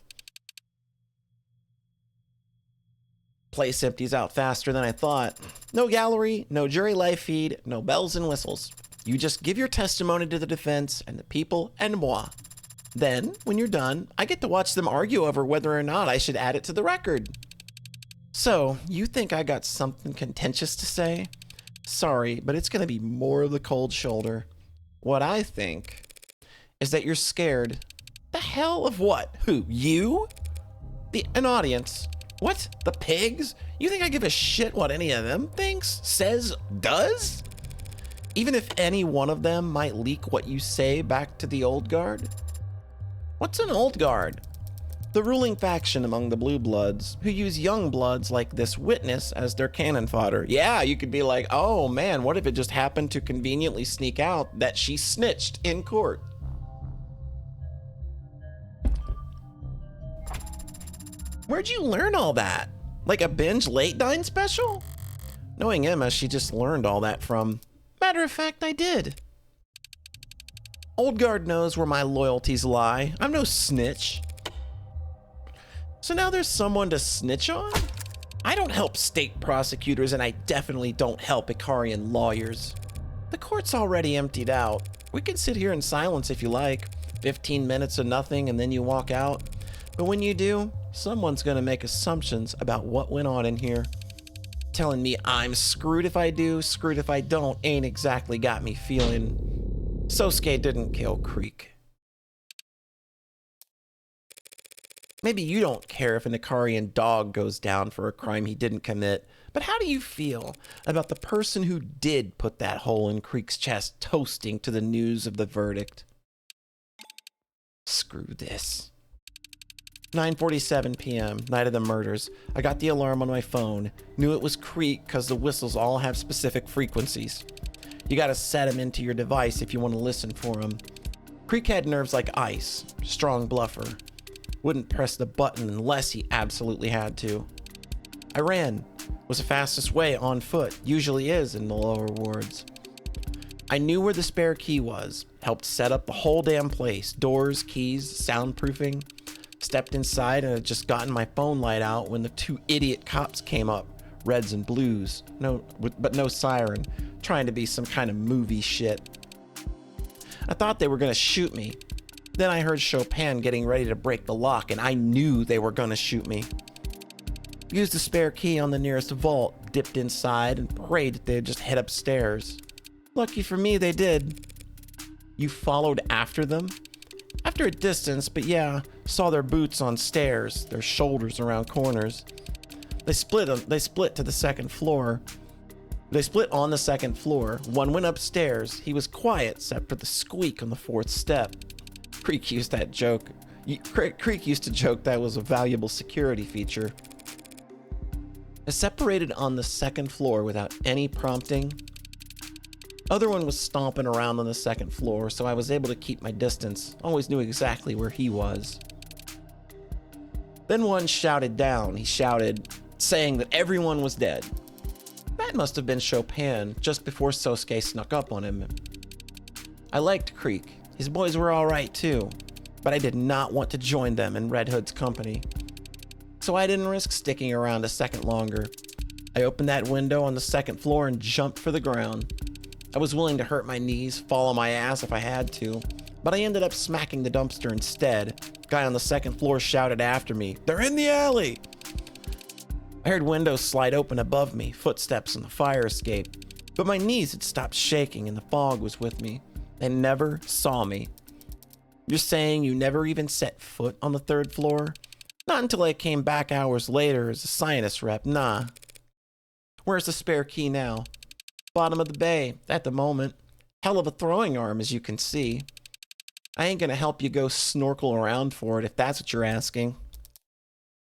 Place empties out faster than I thought. No gallery, no jury live feed, no bells and whistles. You just give your testimony to the defense and the people and moi. Then, when you're done, I get to watch them argue over whether or not I should add it to the record. So, you think I got something contentious to say? Sorry, but it's going to be more of the cold shoulder. What I think is that you're scared. The hell of what? Who? You? An audience. What? The pigs? You think I give a shit what any of them thinks, says, does? Even if any one of them might leak what you say back to the old guard? What's an old guard? The ruling faction among the Blue Bloods, who use young bloods like this witness as their cannon fodder. Yeah, you could be like, oh man, what if it just happened to conveniently sneak out that she snitched in court? Where'd you learn all that? Like a binge late night special? Knowing Emma, she just learned all that from... Matter of fact, I did. Old guard knows where my loyalties lie. I'm no snitch. So now there's someone to snitch on? I don't help state prosecutors, and I definitely don't help Ikarian lawyers. The court's already emptied out. We can sit here in silence if you like. 15 minutes of nothing, and then you walk out. But when you do, someone's gonna make assumptions about what went on in here. Telling me I'm screwed if I do, screwed if I don't, ain't exactly got me feeling. Sosuke didn't kill Creek. Maybe you don't care if an Ikarian dog goes down for a crime he didn't commit, but how do you feel about the person who did put that hole in Creek's chest toasting to the news of the verdict? Screw this. 9:47 p.m., night of the murders. I got the alarm on my phone. Knew it was Creek because the whistles all have specific frequencies. You gotta set them into your device if you want to listen for them. Creek had nerves like ice. Strong bluffer. Wouldn't press the button unless he absolutely had to. I ran. Was the fastest way on foot. Usually is in the lower wards. I knew where the spare key was. Helped set up the whole damn place. Doors, keys, soundproofing. Stepped inside and had just gotten my phone light out when the two idiot cops came up. Reds and blues. But no siren. Trying to be some kind of movie shit. I thought they were gonna shoot me. Then I heard Chopin getting ready to break the lock, and I knew they were gonna shoot me. Used the spare key on the nearest vault, dipped inside, and prayed that they'd just head upstairs. Lucky for me, they did. You followed after them? After a distance, but yeah, saw their boots on stairs, their shoulders around corners. They split to the second floor. They split on the second floor. One went upstairs. He was quiet, except for the squeak on the fourth step. Creek used that joke. Creek used to joke that was a valuable security feature. I separated on the second floor without any prompting. Other one was stomping around on the second floor, so I was able to keep my distance. Always knew exactly where he was. Then one shouted down. He shouted, saying that everyone was dead. That must have been Chopin, just before Sosuke snuck up on him. I liked Creek. His boys were alright too, but I did not want to join them in Red Hood's company. So I didn't risk sticking around a second longer. I opened that window on the second floor and jumped for the ground. I was willing to hurt my knees, fall on my ass if I had to, but I ended up smacking the dumpster instead. Guy on the second floor shouted after me, "They're in the alley!" I heard windows slide open above me, footsteps on the fire escape, but my knees had stopped shaking and the fog was with me. They never saw me. You're saying you never even set foot on the third floor? Not until I came back hours later as a scientist rep, nah. Where's the spare key now? Bottom of the bay, at the moment. Hell of a throwing arm, as you can see. I ain't gonna help you go snorkel around for it if that's what you're asking.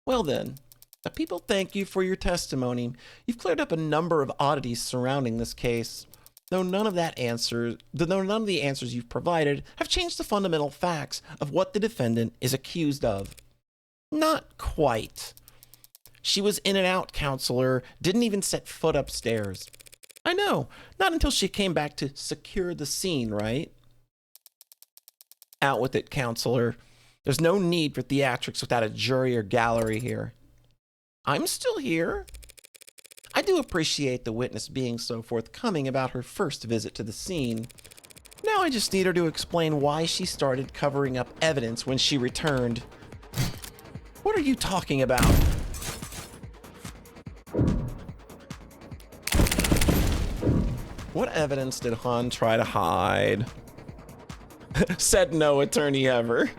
Well then, the people thank you for your testimony. You've cleared up a number of oddities surrounding this case. Though none of the answers you've provided have changed the fundamental facts of what the defendant is accused of. Not quite. She was in and out, counselor, didn't even set foot upstairs. I know, not until she came back to secure the scene, right? Out with it, counselor. There's no need for theatrics without a jury or gallery here. I'm still here. I do appreciate the witness being so forthcoming about her first visit to the scene. Now I just need her to explain why she started covering up evidence when she returned. What are you talking about? What evidence did Han try to hide? Said no attorney ever.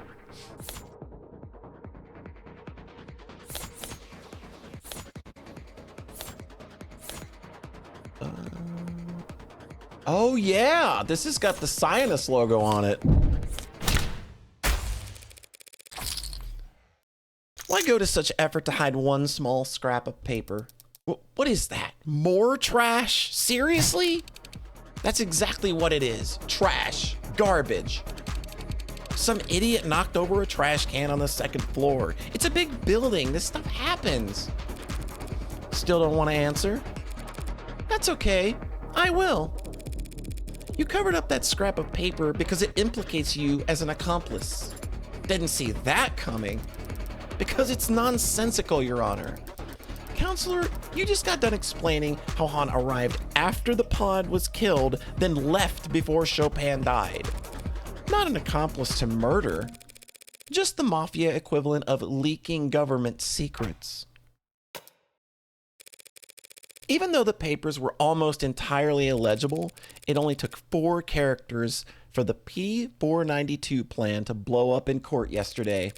Oh yeah, this has got the Sionist logo on it. Why go to such effort to hide one small scrap of paper? What is that? More trash? Seriously? That's exactly what it is. Trash. Garbage. Some idiot knocked over a trash can on the second floor. It's a big building. This stuff happens. Still don't want to answer? That's okay. I will. You covered up that scrap of paper because it implicates you as an accomplice. Didn't see that coming. Because it's nonsensical, Your Honor. Counselor, you just got done explaining how Han arrived after the pod was killed, then left before Chopin died. Not an accomplice to murder. Just the mafia equivalent of leaking government secrets. Even though the papers were almost entirely illegible, it only took 4 characters for the P-492 plan to blow up in court yesterday.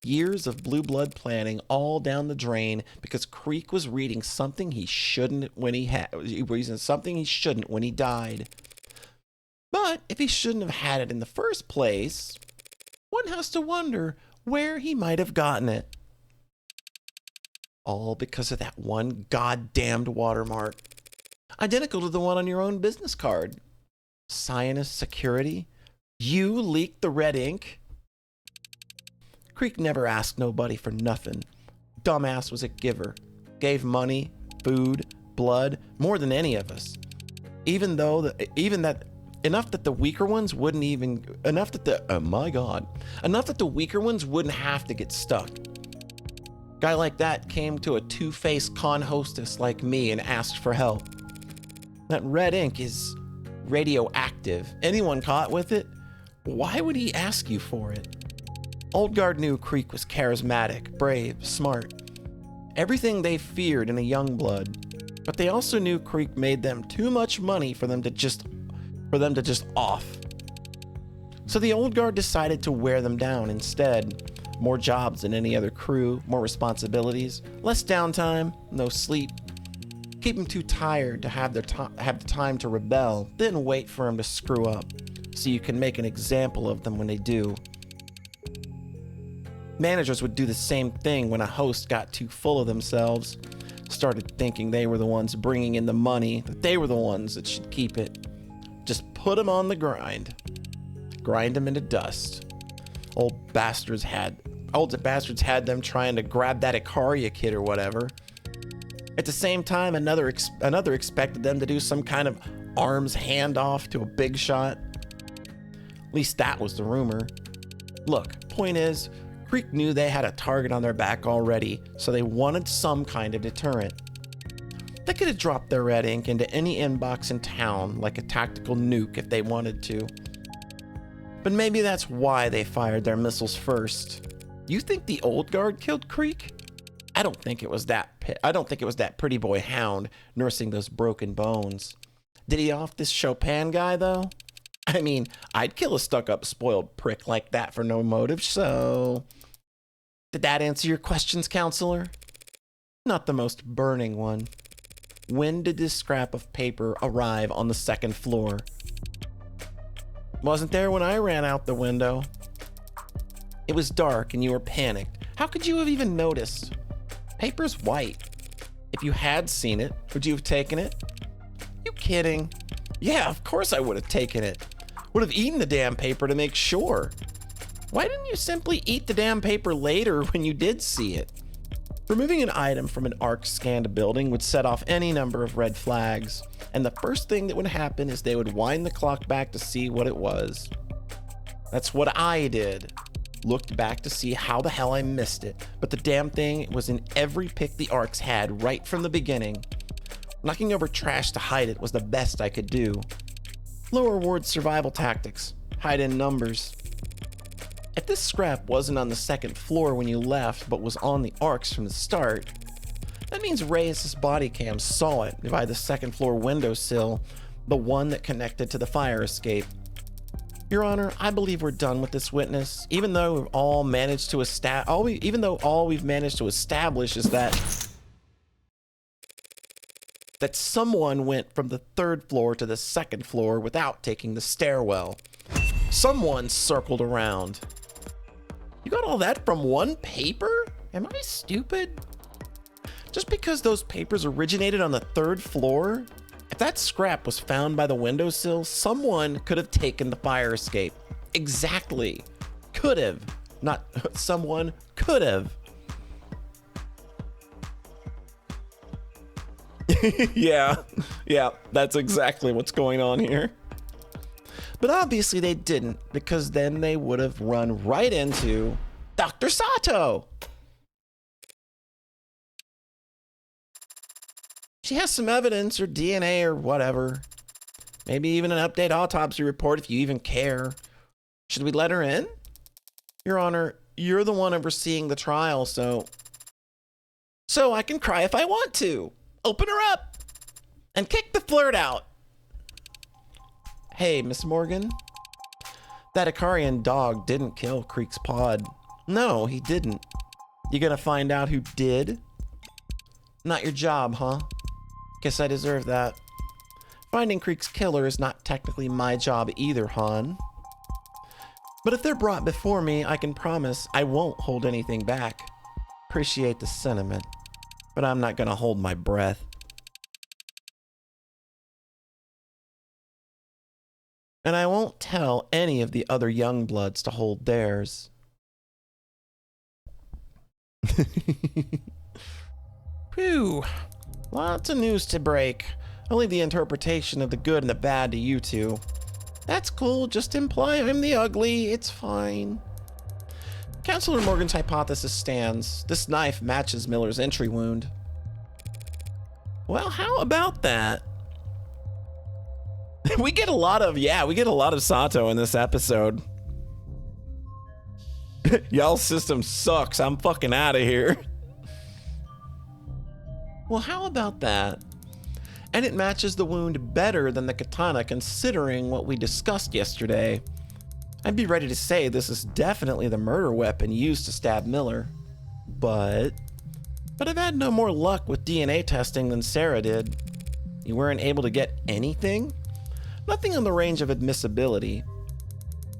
Years of blue blood planning all down the drain because Creek was reading something he shouldn't when he died. But if he shouldn't have had it in the first place, one has to wonder where he might have gotten it. All because of that one goddamned watermark. Identical to the one on your own business card. Sionist Security? You leaked the red ink? Creek never asked nobody for nothing. Dumbass was a giver. Gave money, food, blood, more than any of us. Enough that the weaker ones wouldn't have to get stuck. Guy like that came to a two-faced con hostess like me and asked for help. That red ink is radioactive. Anyone caught with it? Why would he ask you for it? Old Guard knew Creek was charismatic, brave, smart. Everything they feared in a young blood. But they also knew Creek made them too much money for them to just off. So the Old Guard decided to wear them down instead. More jobs than any other crew, more responsibilities, less downtime, no sleep. Keep them too tired to have the time to rebel, then wait for them to screw up, so you can make an example of them when they do. Managers would do the same thing when a host got too full of themselves, started thinking they were the ones bringing in the money, that they were the ones that should keep it. Just put them on the grind. Grind them into dust. Old bastards had them trying to grab that Icaria kid or whatever. At the same time, another expected them to do some kind of arms handoff to a big shot. At least that was the rumor. Look, point is, Creek knew they had a target on their back already, so they wanted some kind of deterrent. They could have dropped their red ink into any inbox in town like a tactical nuke if they wanted to. But maybe that's why they fired their missiles first. You think the Old Guard killed Creek? I don't think it was that pretty boy Hound nursing those broken bones. Did he off this Chopin guy though? I mean, I'd kill a stuck-up spoiled prick like that for no motive, so... Did that answer your questions, counselor? Not the most burning one. When did this scrap of paper arrive on the second floor? Wasn't there when I ran out the window. It was dark and you were panicked. How could you have even noticed? Paper's white. If you had seen it, would you have taken it? You kidding? Yeah, of course I would have taken it. Would have eaten the damn paper to make sure. Why didn't you simply eat the damn paper later when you did see it? Removing an item from an ARC scanned building would set off any number of red flags, and the first thing that would happen is they would wind the clock back to see what it was. That's what I did. Looked back to see how the hell I missed it, but the damn thing was in every pick the ARCs had right from the beginning. Knocking over trash to hide it was the best I could do. Low reward survival tactics. Hide in numbers. If this scrap wasn't on the second floor when you left, but was on the ARCs from the start, that means Reyes' body cam saw it by the second floor windowsill, the one that connected to the fire escape. Your Honor, I believe we're done with this witness, even though we've all managed to all we've managed to establish is that someone went from the third floor to the second floor without taking the stairwell. Someone circled around. You got all that from one paper? Am I stupid? Just because those papers originated on the third floor? If that scrap was found by the windowsill, someone could have taken the fire escape. Exactly. Could have. Not someone could have. Yeah, that's exactly what's going on here. But obviously they didn't, because then they would have run right into Dr. Sato. She has some evidence or DNA or whatever. Maybe even an update autopsy report if you even care. Should we let her in? Your Honor, you're the one overseeing the trial, so I can cry if I want to. Open her up and kick the flirt out. Hey, Miss Morgan. That Ikarian dog didn't kill Creek's pod. No, he didn't. You gonna find out who did? Not your job, huh? Guess I deserve that. Finding Creek's killer is not technically my job either, Han. But if they're brought before me, I can promise I won't hold anything back. Appreciate the sentiment, but I'm not gonna hold my breath. And I won't tell any of the other young bloods to hold theirs. Phew. Lots of news to break. I'll leave the interpretation of the good and the bad to you two. That's cool, just imply I'm the ugly, it's fine. Counselor Morgan's hypothesis stands. This knife matches Miller's entry wound. Well, how about that? we get a lot of Sato in this episode. Y'all's system sucks. I'm fucking out of here. Well, how about that? And it matches the wound better than the katana considering what we discussed yesterday. I'd be ready to say this is definitely the murder weapon used to stab Miller. But I've had no more luck with DNA testing than Sarah did. You weren't able to get anything? Nothing on the range of admissibility.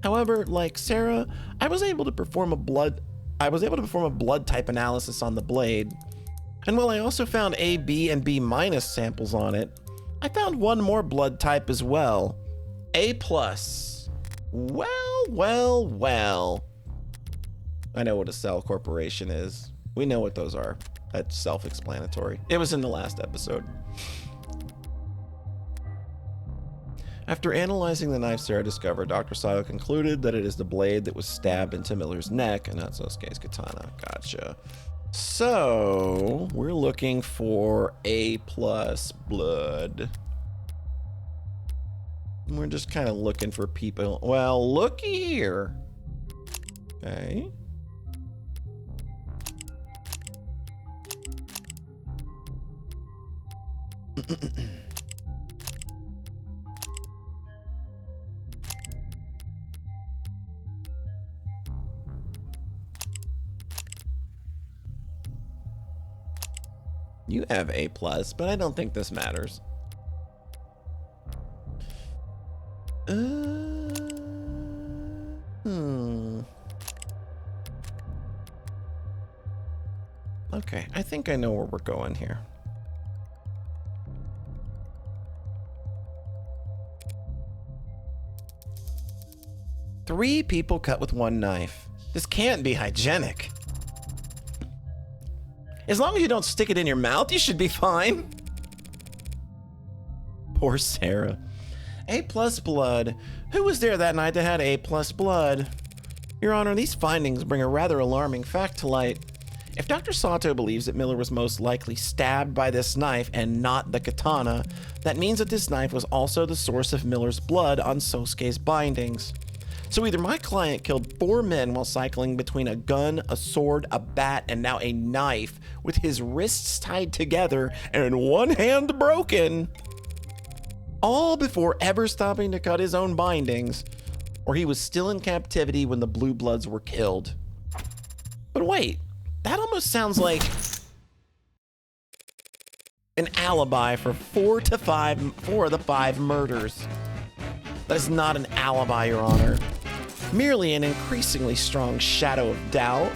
However, like Sarah, I was able to perform a blood type analysis on the blade. And while I also found A, B, and B- samples on it, I found one more blood type as well. A+. Well. I know what a cell corporation is. We know what those are. That's self-explanatory. It was in the last episode. After analyzing the knife Sarah discovered, Dr. Sato concluded that it is the blade that was stabbed into Miller's neck and not Sosuke's katana. Gotcha. So, we're looking for A+ blood. We're just kind of looking for people. Well, looky here. Okay. You have A+, but I don't think this matters. Okay, I think I know where we're going here. 3 people cut with 1 knife. This can't be hygienic. As long as you don't stick it in your mouth, you should be fine. Poor Sarah. A+ blood. Who was there that night that had A+ blood? Your Honor, these findings bring a rather alarming fact to light. If Dr. Sato believes that Miller was most likely stabbed by this knife and not the katana, that means that this knife was also the source of Miller's blood on Sosuke's bindings. So either my client killed 4 men while cycling between a gun, a sword, a bat, and now a knife with his wrists tied together and 1 hand broken, all before ever stopping to cut his own bindings, or he was still in captivity when the Blue Bloods were killed. But wait, that almost sounds like an alibi for 4 of the 5 murders. That is not an alibi, Your Honor. Merely an increasingly strong shadow of doubt.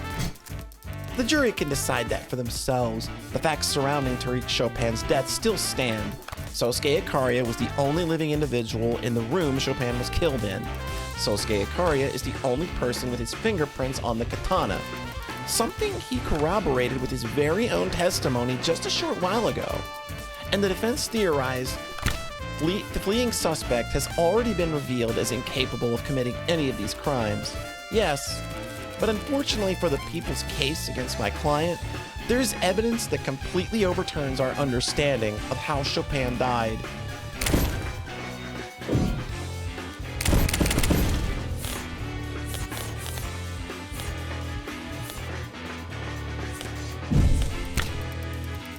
The jury can decide that for themselves. The facts surrounding Tariq Chopin's death still stand. Sosuke Ikaria was the only living individual in the room Chopin was killed in. Sosuke Ikaria is the only person with his fingerprints on the katana, something he corroborated with his very own testimony just a short while ago. And the defense theorized the fleeing suspect has already been revealed as incapable of committing any of these crimes. Yes, but unfortunately for the people's case against my client, there is evidence that completely overturns our understanding of how Chopin died.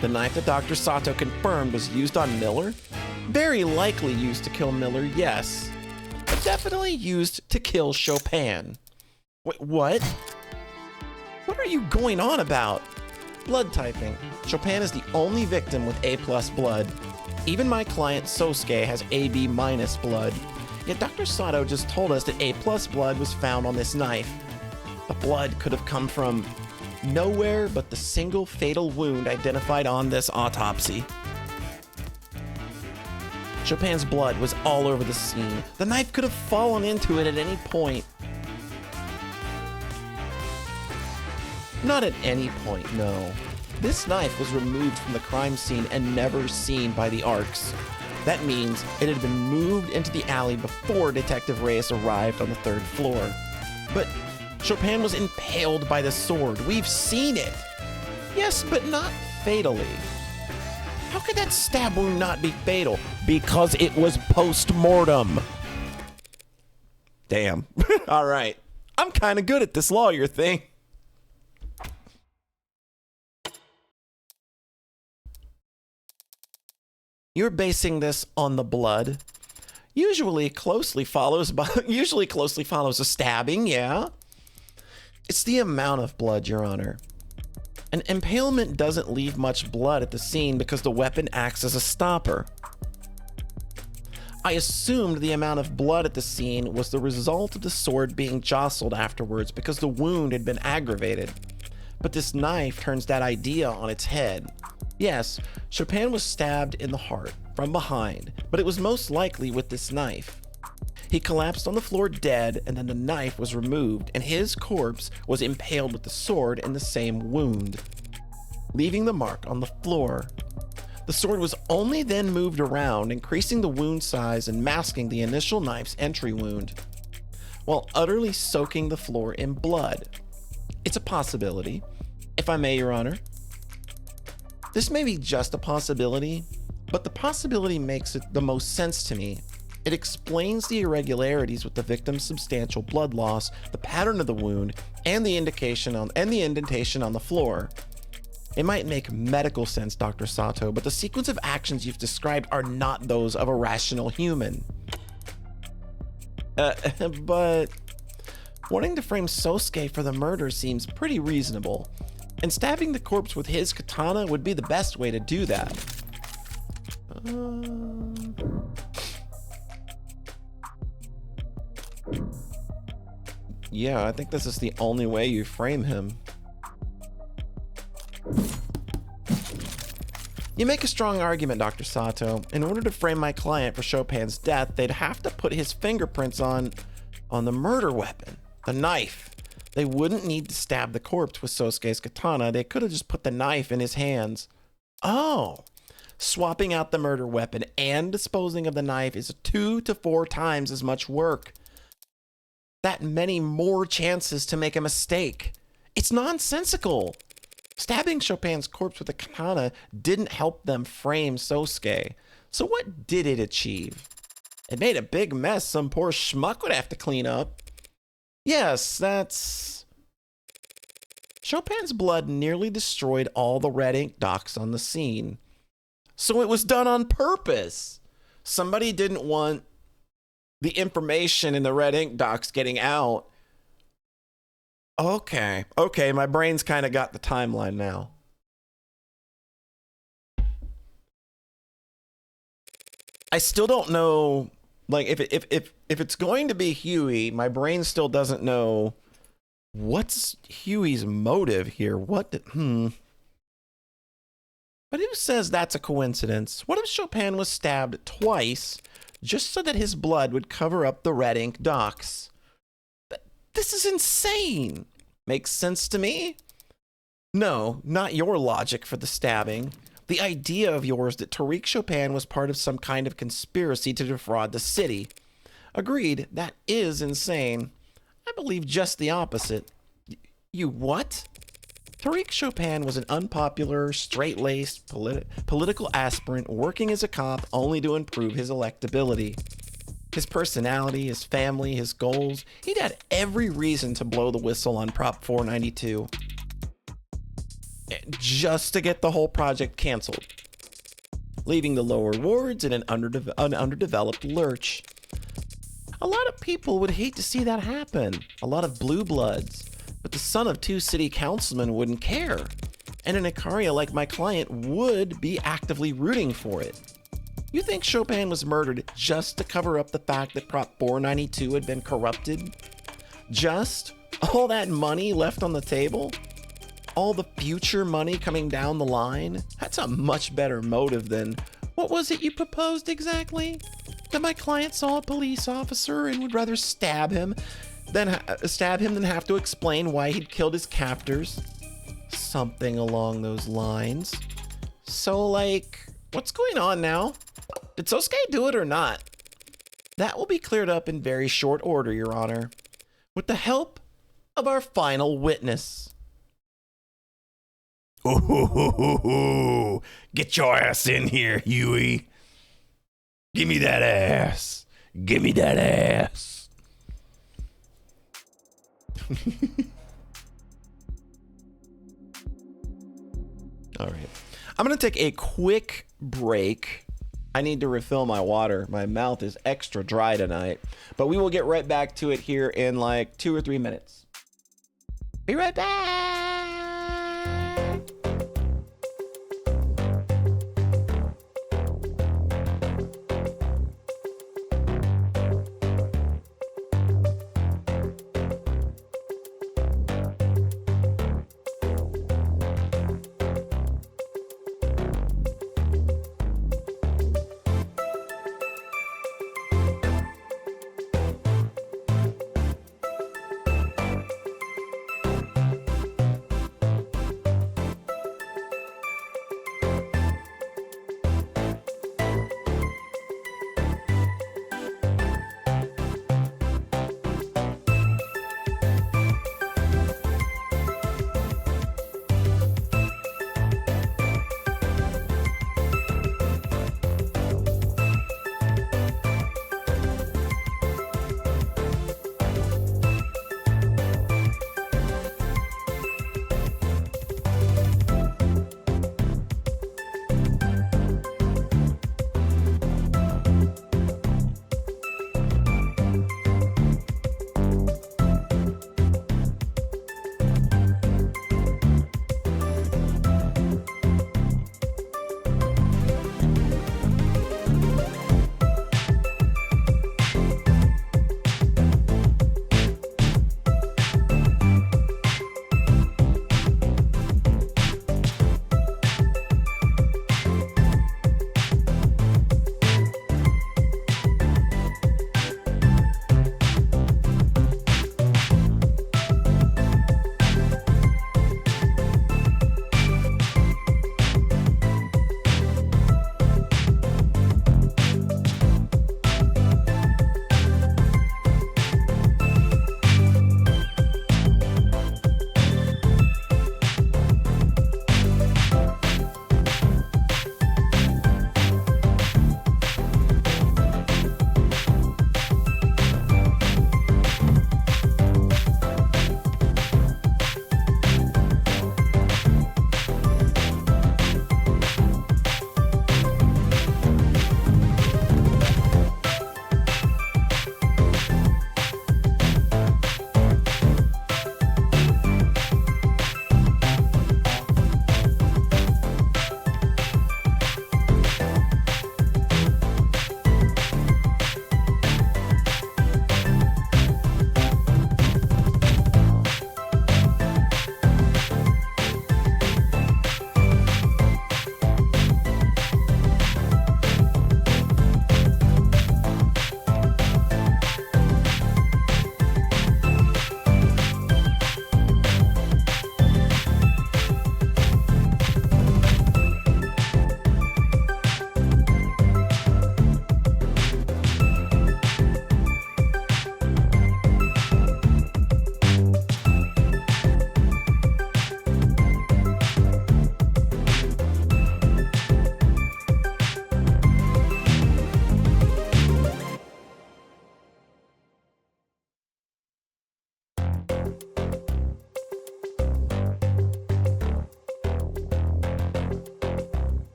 The knife that Dr. Sato confirmed was used on Miller? Very likely used to kill Miller, yes, but definitely used to kill Chopin. Wait, what? What are you going on about? Blood typing. Chopin is the only victim with A+ blood. Even my client Sosuke has AB- blood. Yet Dr. Sato just told us that A+ blood was found on this knife. The blood could have come from nowhere but the single fatal wound identified on this autopsy. Chopin's blood was all over the scene. The knife could have fallen into it at any point. Not at any point, no. This knife was removed from the crime scene and never seen by the ARCs. That means it had been moved into the alley before Detective Reyes arrived on the 3rd floor. But Chopin was impaled by the sword. We've seen it. Yes, but not fatally. How could that stab wound not be fatal? Because it was post-mortem. Damn. All right. I'm kind of good at this lawyer thing. You're basing this on the blood. Usually closely follows a stabbing, yeah. It's the amount of blood, Your Honor. An impalement doesn't leave much blood at the scene because the weapon acts as a stopper. I assumed the amount of blood at the scene was the result of the sword being jostled afterwards because the wound had been aggravated. But this knife turns that idea on its head. Yes, Chopin was stabbed in the heart from behind, but it was most likely with this knife. He collapsed on the floor dead, and then the knife was removed, and his corpse was impaled with the sword in the same wound, leaving the mark on the floor. The sword was only then moved around, increasing the wound size and masking the initial knife's entry wound, while utterly soaking the floor in blood. It's a possibility, if I may, Your Honor. This may be just a possibility, but the possibility makes it the most sense to me. It explains the irregularities with the victim's substantial blood loss, the pattern of the wound, and the indentation on the floor. It might make medical sense, Dr. Sato, but the sequence of actions you've described are not those of a rational human. But wanting to frame Sosuke for the murder seems pretty reasonable, and stabbing the corpse with his katana would be the best way to do that. Yeah, I think this is the only way you frame him. You make a strong argument, Dr. Sato. In order to frame my client for Chopin's death, they'd have to put his fingerprints on... on the murder weapon, the knife. They wouldn't need to stab the corpse with Sosuke's katana. They could have just put the knife in his hands. Oh, swapping out the murder weapon and disposing of the knife is 2 to 4 times as much work. That many more chances to make a mistake. It's nonsensical. Stabbing Chopin's corpse with a katana didn't help them frame Sosuke. So what did it achieve? It made a big mess some poor schmuck would have to clean up. Yes, that's... Chopin's blood nearly destroyed all the red ink docs on the scene. So it was done on purpose. Somebody didn't want the information in the red ink docs getting out. Okay, my brain's kind of got the timeline now. I still don't know, like, if it's going to be Huey, my brain still doesn't know what's Huey's motive here. But who says that's a coincidence? What if Chopin was stabbed twice just so that his blood would cover up the red ink docs? This is insane. Makes sense to me? No, not your logic for the stabbing. The idea of yours that Tariq Chopin was part of some kind of conspiracy to defraud the city. Agreed, that is insane. I believe just the opposite. You what? Tariq Chopin was an unpopular, straight-laced political aspirant working as a cop only to improve his electability. His personality, his family, his goals, he'd had every reason to blow the whistle on Prop 492. Just to get the whole project canceled, leaving the lower wards in an underdeveloped lurch. A lot of people would hate to see that happen, a lot of blue bloods, but the son of 2 city councilmen wouldn't care, and an Icaria like my client would be actively rooting for it. You think Chopin was murdered just to cover up the fact that Prop 492 had been corrupted? Just all that money left on the table? All the future money coming down the line? That's a much better motive than, what was it you proposed exactly? That my client saw a police officer and would rather stab him than have to explain why he'd killed his captors. Something along those lines. So, like, what's going on now? Did Sosuke do it or not? That will be cleared up in very short order, Your Honor, with the help of our final witness. Oh, get your ass in here, Huey. Give me that ass. Give me that ass. All right. I'm going to take a quick break. I need to refill my water. My mouth is extra dry tonight, but we will get right back to it here in like 2 or 3 minutes. Be right back.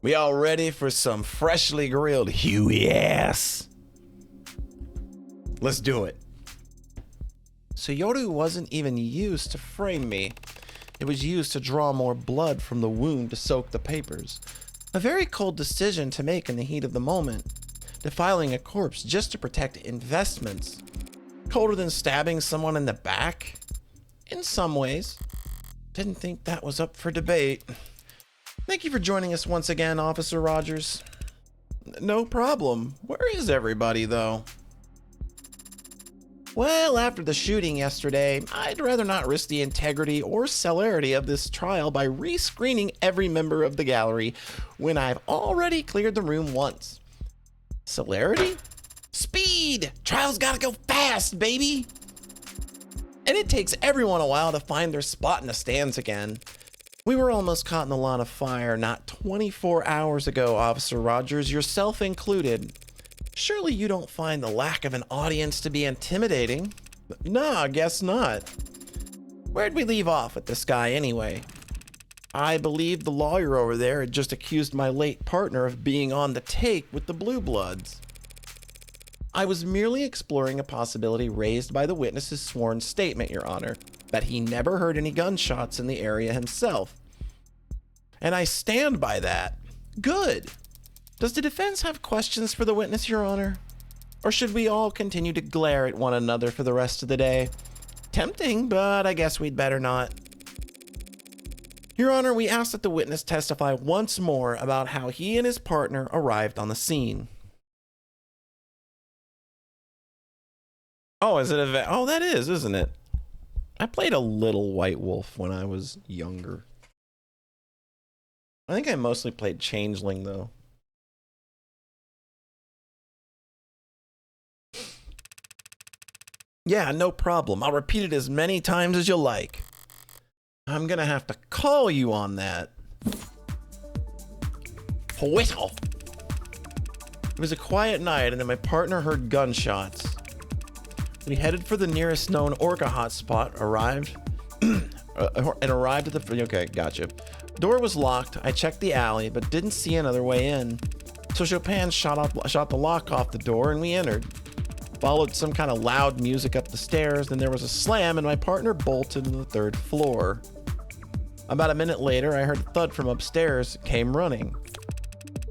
We all ready for some freshly grilled Huey ass. Let's do it. So Yoru wasn't even used to frame me. It was used to draw more blood from the wound to soak the papers. A very cold decision to make in the heat of the moment. Defiling a corpse just to protect investments. Colder than stabbing someone in the back? In some ways. Didn't think that was up for debate. Thank you for joining us once again, Officer Rogers. No problem. Where is everybody, though? Well, after the shooting yesterday, I'd rather not risk the integrity or celerity of this trial by re-screening every member of the gallery when I've already cleared the room once. Celerity? Speed! Trial's gotta go fast, baby! And it takes everyone a while to find their spot in the stands again. We were almost caught in the line of fire not 24 hours ago, Officer Rogers, yourself included. Surely you don't find the lack of an audience to be intimidating? Nah, guess not. Where'd we leave off with this guy anyway? I believe the lawyer over there had just accused my late partner of being on the take with the Blue Bloods. I was merely exploring a possibility raised by the witness's sworn statement, Your Honor, that he never heard any gunshots in the area himself. And I stand by that. Good. Does the defense have questions for the witness, Your Honor? Or should we all continue to glare at one another for the rest of the day? Tempting, but I guess we'd better not. Your Honor, we ask that the witness testify once more about how he and his partner arrived on the scene. Oh, is it oh, that is, isn't it? I played a little White Wolf when I was younger. I think I mostly played Changeling, though. Yeah, no problem. I'll repeat it as many times as you like. I'm gonna have to call you on that. Whittle. It was a quiet night, and then my partner heard gunshots. We headed for the nearest known Orca hotspot, arrived at the... Okay, gotcha. Door was locked. I checked the alley, but didn't see another way in. So Chopin shot the lock off the door, and we entered. Followed some kind of loud music up the stairs, then there was a slam, and my partner bolted to the third floor. About a minute later, I heard a thud from upstairs, came running.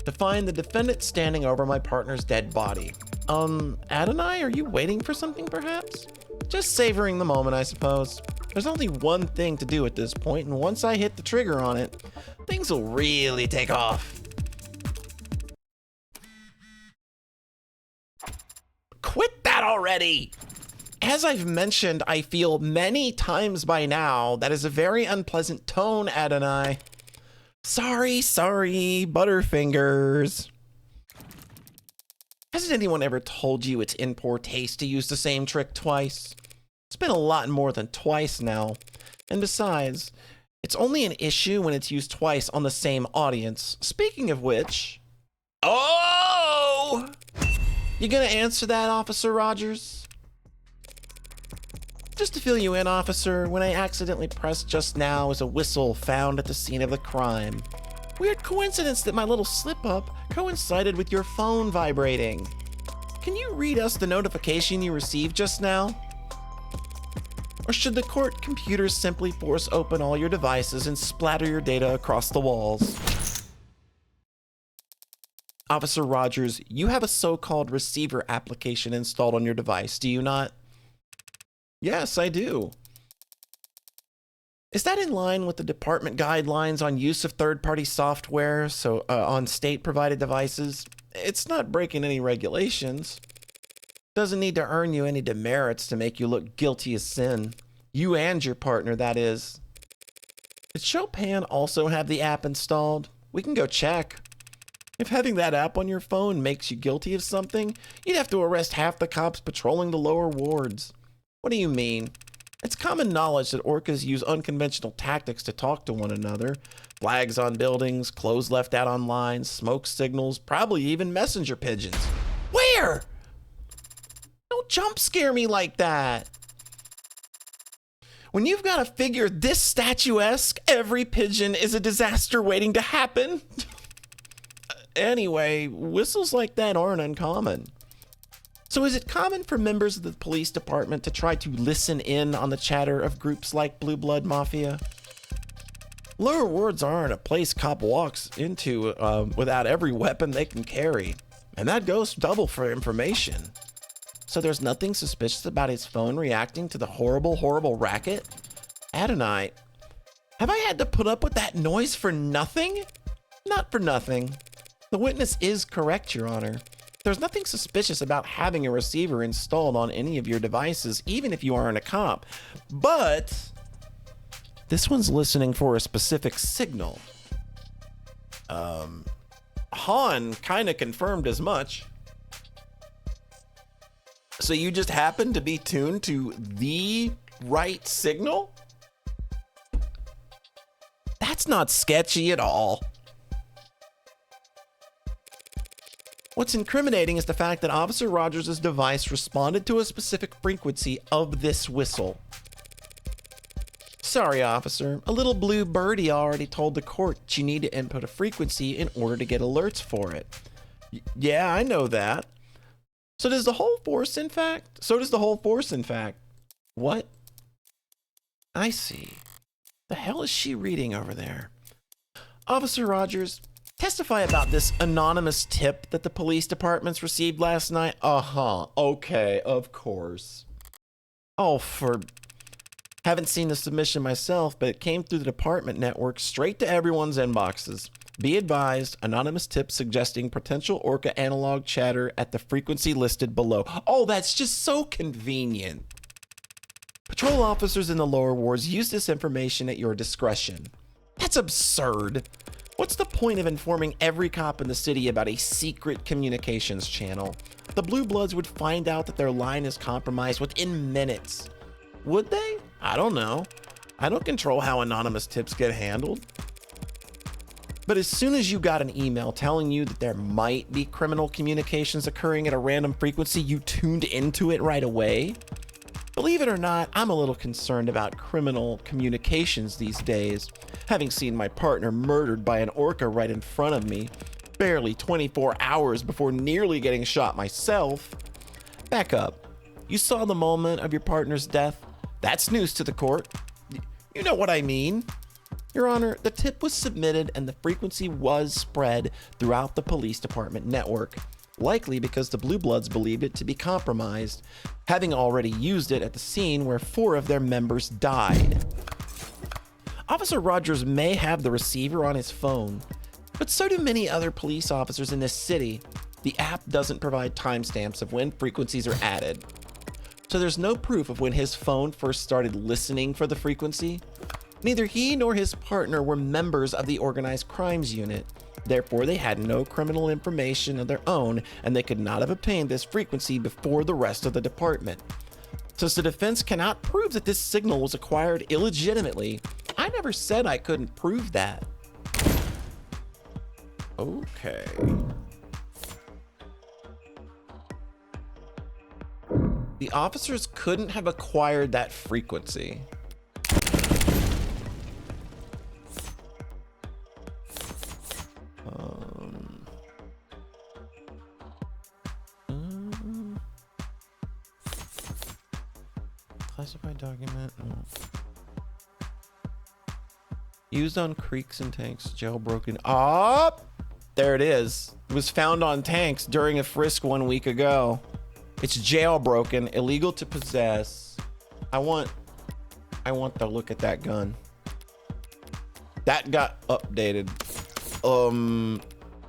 To find the defendant standing over my partner's dead body. Adonai, are you waiting for something, perhaps? Just savoring the moment, I suppose. There's only one thing to do at this point, and once I hit the trigger on it, things will really take off. Quit that already! As I've mentioned, I feel many times by now, that is a very unpleasant tone, Adonai. Sorry, Butterfingers. Hasn't anyone ever told you it's in poor taste to use the same trick twice? It's been a lot more than twice now. And besides, it's only an issue when it's used twice on the same audience. Speaking of which... Oh! You gonna answer that, Officer Rogers? Just to fill you in, officer, when I accidentally pressed just now is a whistle found at the scene of the crime. Weird coincidence that my little slip-up coincided with your phone vibrating. Can you read us the notification you received just now? Or should the court computers simply force open all your devices and splatter your data across the walls? Officer Rogers, you have a so-called receiver application installed on your device, do you not? Yes, I do. Is that in line with the department guidelines on use of third-party software on state-provided devices? It's not breaking any regulations. Doesn't need to earn you any demerits to make you look guilty as sin. You and your partner, that is. Did Chopin also have the app installed? We can go check. If having that app on your phone makes you guilty of something, you'd have to arrest half the cops patrolling the lower wards. What do you mean? It's common knowledge that orcas use unconventional tactics to talk to one another. Flags on buildings, clothes left out on lines, smoke signals, probably even messenger pigeons. Where? Don't jump scare me like that. When you've got a figure this statuesque, every pigeon is a disaster waiting to happen. Anyway, whistles like that aren't uncommon. So is it common for members of the police department to try to listen in on the chatter of groups like Blue Blood Mafia? Lower wards aren't a place cop walks into without every weapon they can carry, and that goes double for information. So there's nothing suspicious about his phone reacting to the horrible, horrible racket? Adonai, have I had to put up with that noise for nothing? Not for nothing. The witness is correct, Your Honor. There's nothing suspicious about having a receiver installed on any of your devices, even if you aren't a cop. But this one's listening for a specific signal. Han kind of confirmed as much. So you just happen to be tuned to the right signal? That's not sketchy at all. What's incriminating is the fact that Officer Rogers' device responded to a specific frequency of this whistle. Sorry, officer. A little blue birdie already told the court that you need to input a frequency in order to get alerts for it. Yeah, I know that. So does the whole force, in fact? What? I see. The hell is she reading over there? Officer Rogers, testify about this anonymous tip that the police departments received last night. Okay, of course. Haven't seen the submission myself, but it came through the department network straight to everyone's inboxes. Be advised, anonymous tip suggesting potential Orca analog chatter at the frequency listed below. Oh, that's just so convenient. Patrol officers in the lower wards use this information at your discretion. That's absurd. What's the point of informing every cop in the city about a secret communications channel? The Blue Bloods would find out that their line is compromised within minutes. Would they? I don't know. I don't control how anonymous tips get handled. But as soon as you got an email telling you that there might be criminal communications occurring at a random frequency, you tuned into it right away? Believe it or not, I'm a little concerned about criminal communications these days, having seen my partner murdered by an Orca right in front of me, barely 24 hours before nearly getting shot myself. Back up. You saw the moment of your partner's death? That's news to the court. You know what I mean. Your Honor, the tip was submitted and the frequency was spread throughout the police department network, likely because the Blue Bloods believed it to be compromised, having already used it at the scene where 4 of their members died. Officer Rogers may have the receiver on his phone, but so do many other police officers in this city. The app doesn't provide timestamps of when frequencies are added, so there's no proof of when his phone first started listening for the frequency. Neither he nor his partner were members of the organized crimes unit. Therefore, they had no criminal information of their own, and they could not have obtained this frequency before the rest of the department. Since the defense cannot prove that this signal was acquired illegitimately, I never said I couldn't prove that. Okay. The officers couldn't have acquired that frequency. Classified document. Oh. Used on creeks and tanks. Jailbroken. There it is. It was found on tanks during a frisk 1 week ago. It's jailbroken, illegal to possess. I want to look at that gun. That got updated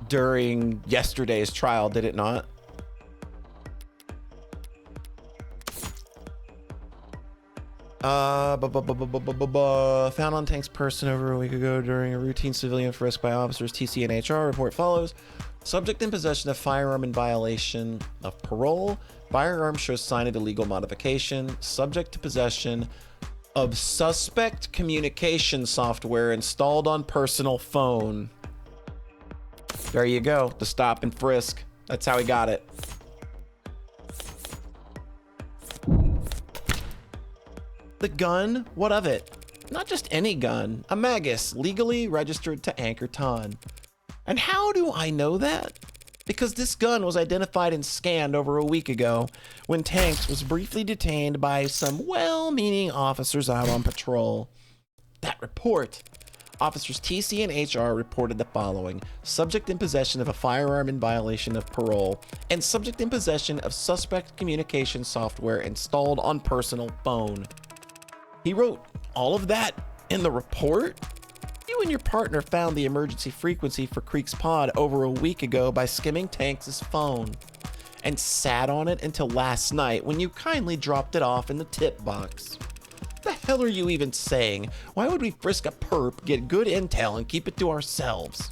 during yesterday's trial, did it not? Found on tank's person over a week ago during a routine civilian frisk by officers. TC and HR report follows. Subject in possession of firearm in violation of parole. Firearm shows sign of illegal modification. Subject to possession of suspect communication software installed on personal phone. There you go. The stop and frisk. That's how he got it. The gun, what of it? Not just any gun, a Magus, legally registered to Anchor Ton. And how do I know that? Because this gun was identified and scanned over a week ago when Tanks was briefly detained by some well-meaning officers out on patrol. That report. Officers TC and HR reported the following: subject in possession of a firearm in violation of parole, and subject in possession of suspect communication software installed on personal phone. He wrote all of that in the report? You and your partner found the emergency frequency for Creek's Pod over a week ago by skimming Tanks' phone, and sat on it until last night when you kindly dropped it off in the tip box. What the hell are you even saying? Why would we frisk a perp, get good intel, and keep it to ourselves?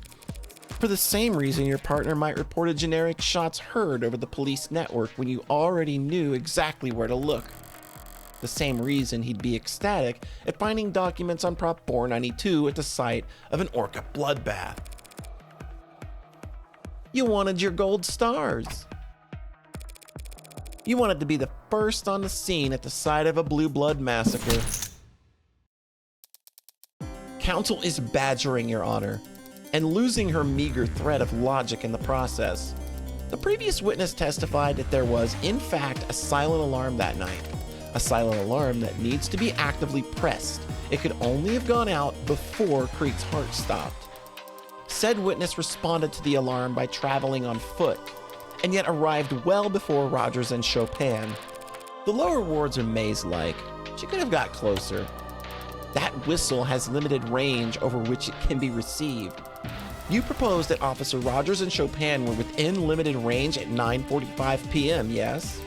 For the same reason your partner might report a generic shots heard over the police network when you already knew exactly where to look. The same reason he'd be ecstatic at finding documents on Prop 492 at the site of an Orca bloodbath. You wanted your gold stars. You wanted to be the first on the scene at the site of a blue blood massacre. Counsel is badgering your honor and losing her meager thread of logic in the process. The previous witness testified that there was, in fact, a silent alarm that night. A silent alarm that needs to be actively pressed. It could only have gone out before Creek's heart stopped. Said witness responded to the alarm by traveling on foot, and yet arrived well before Rogers and Chopin. The lower wards are maze-like. She could have got closer. That whistle has limited range over which it can be received. You propose that Officer Rogers and Chopin were within limited range at 9:45 p.m., yes?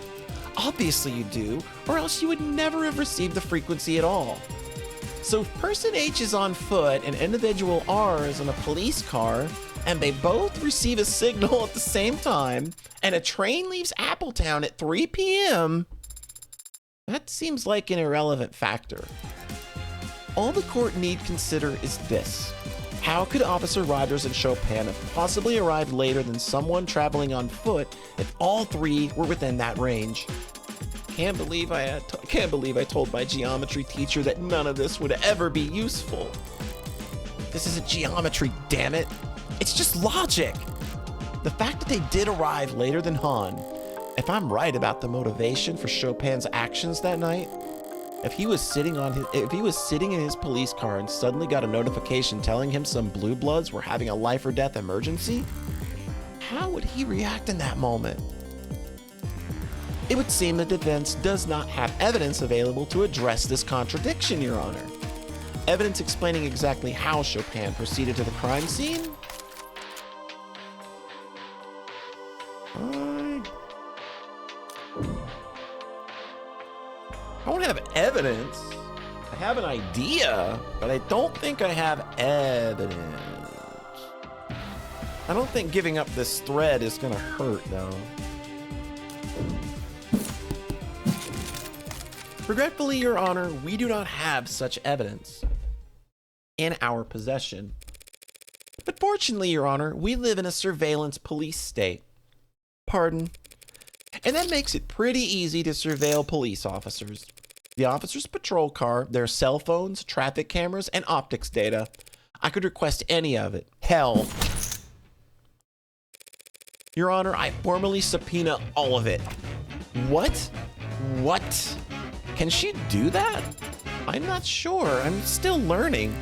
Obviously you do, or else you would never have received the frequency at all. So if person H is on foot and individual R is in a police car, and they both receive a signal at the same time, and a train leaves Appletown at 3 p.m., that seems like an irrelevant factor. All the court need consider is this: how could Officer Rogers and Chopin have possibly arrived later than someone traveling on foot if all three were within that range? Can't believe I told my geometry teacher that none of this would ever be useful. This isn't geometry, damn it. It's just logic. The fact that they did arrive later than Han, if I'm right about the motivation for Chopin's actions that night, if he was sitting in his police car and suddenly got a notification telling him some blue bloods were having a life or death emergency, how would he react in that moment? It would seem the defense does not have evidence available to address this contradiction, Your Honor. Evidence explaining exactly how Chopin proceeded to the crime scene? I don't have evidence. I have an idea, but I don't think I have evidence. I don't think giving up this thread is gonna hurt, though. Regretfully, Your Honor, we do not have such evidence in our possession. But fortunately, Your Honor, we live in a surveillance police state. Pardon? And that makes it pretty easy to surveil police officers. The officer's patrol car, their cell phones, traffic cameras, and optics data. I could request any of it. Hell. Your Honor, I formally subpoena all of it. What? What? Can she do that? I'm not sure. I'm still learning.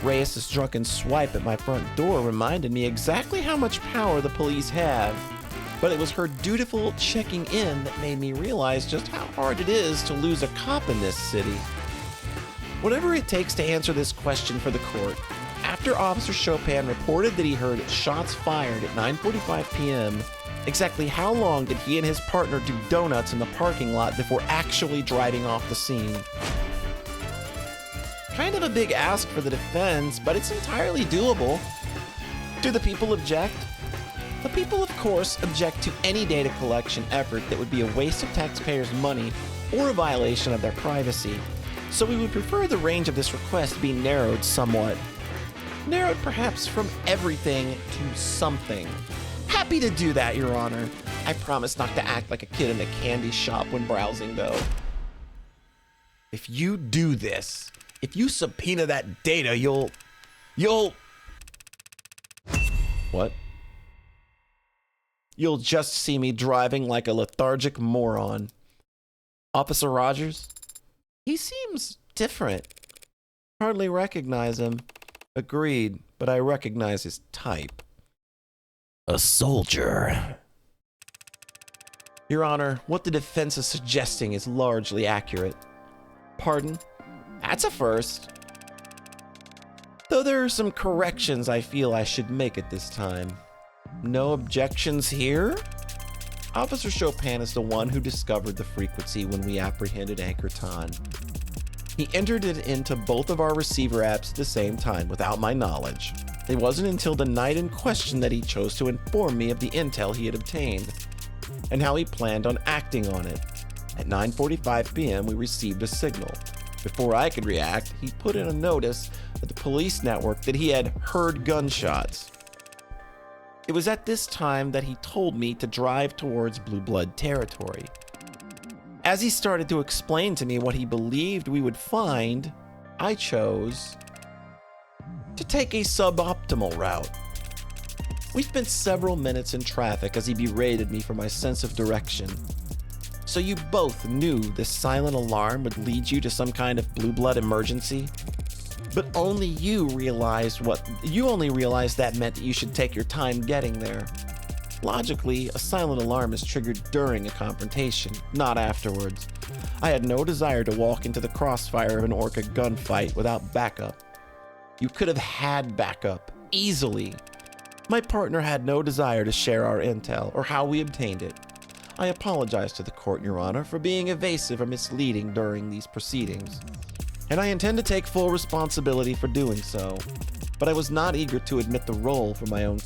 Reyes' drunken swipe at my front door reminded me exactly how much power the police have. But it was her dutiful checking in that made me realize just how hard it is to lose a cop in this city. Whatever it takes to answer this question for the court, after Officer Chopin reported that he heard shots fired at 9:45 p.m., exactly how long did he and his partner do donuts in the parking lot before actually driving off the scene? Kind of a big ask for the defense, but it's entirely doable. Do the people object? The people, of course, object to any data collection effort that would be a waste of taxpayers' money or a violation of their privacy. So we would prefer the range of this request be narrowed somewhat. Narrowed perhaps from everything to something. Happy to do that, Your Honor. I promise not to act like a kid in a candy shop when browsing, though. If you do this, if you subpoena that data, you'll... What? You'll just see me driving like a lethargic moron. Officer Rogers? He seems different. Hardly recognize him. Agreed, but I recognize his type. A soldier. Your Honor, what the defense is suggesting is largely accurate. Pardon? That's a first. Though there are some corrections I feel I should make at this time. No objections here? Officer Chopin is the one who discovered the frequency when we apprehended Anchorton. He entered it into both of our receiver apps at the same time without my knowledge. It wasn't until the night in question that he chose to inform me of the intel he had obtained and how he planned on acting on it. At 9:45 p.m., we received a signal. Before I could react, he put in a notice at the police network that he had heard gunshots. It was at this time that he told me to drive towards Blue Blood territory. As he started to explain to me what he believed we would find, I chose to take a suboptimal route. We spent several minutes in traffic as he berated me for my sense of direction. So you both knew this silent alarm would lead you to some kind of Blue Blood emergency? But only you only realized that meant that you should take your time getting there. Logically, a silent alarm is triggered during a confrontation, not afterwards. I had no desire to walk into the crossfire of an Orca gunfight without backup. You could have had backup, easily. My partner had no desire to share our intel or how we obtained it. I apologize to the court, Your Honor, for being evasive or misleading during these proceedings, and I intend to take full responsibility for doing so. But I was not eager to admit the role for my own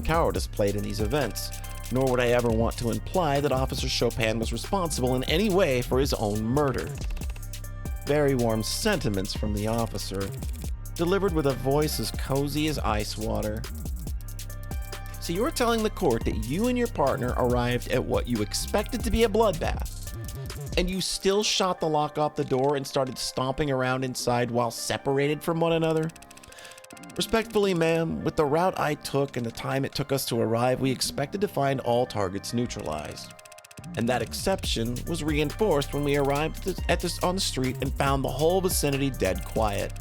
cowardice played in these events, nor would I ever want to imply that Officer Chopin was responsible in any way for his own murder. Very warm sentiments from the officer, delivered with a voice as cozy as ice water. So you're telling the court that you and your partner arrived at what you expected to be a bloodbath, and you still shot the lock off the door and started stomping around inside while separated from one another? Respectfully, ma'am, with the route I took and the time it took us to arrive, we expected to find all targets neutralized. And that exception was reinforced when we arrived on the street and found the whole vicinity dead quiet.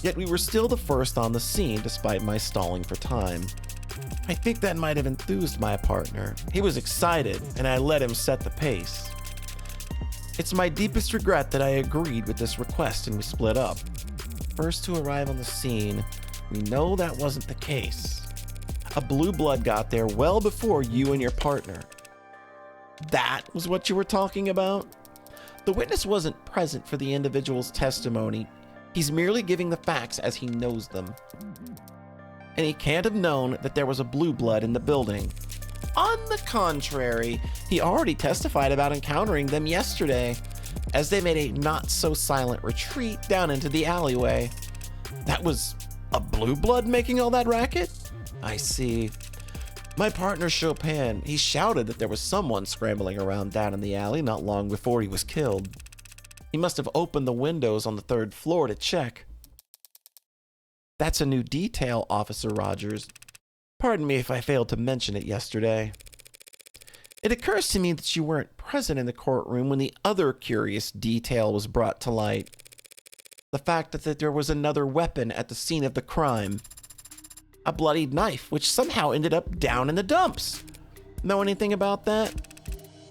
Yet we were still the first on the scene despite my stalling for time. I think that might have enthused my partner. He was excited, and I let him set the pace. It's my deepest regret that I agreed with this request and we split up. First to arrive on the scene, we know that wasn't the case. A Blue Blood got there well before you and your partner. That was what you were talking about? The witness wasn't present for the individual's testimony. He's merely giving the facts as he knows them. And he can't have known that there was a Blue Blood in the building. On the contrary, he already testified about encountering them yesterday, as they made a not-so-silent retreat down into the alleyway. That was a Blue Blood making all that racket? I see. My partner Chopin, he shouted that there was someone scrambling around down in the alley not long before he was killed. He must have opened the windows on the 3rd floor to check. That's a new detail, Officer Rogers. Pardon me if I failed to mention it yesterday. It occurs to me that you weren't present in the courtroom when the other curious detail was brought to light. The fact that there was another weapon at the scene of the crime. A bloodied knife, which somehow ended up down in the dumps. Know anything about that?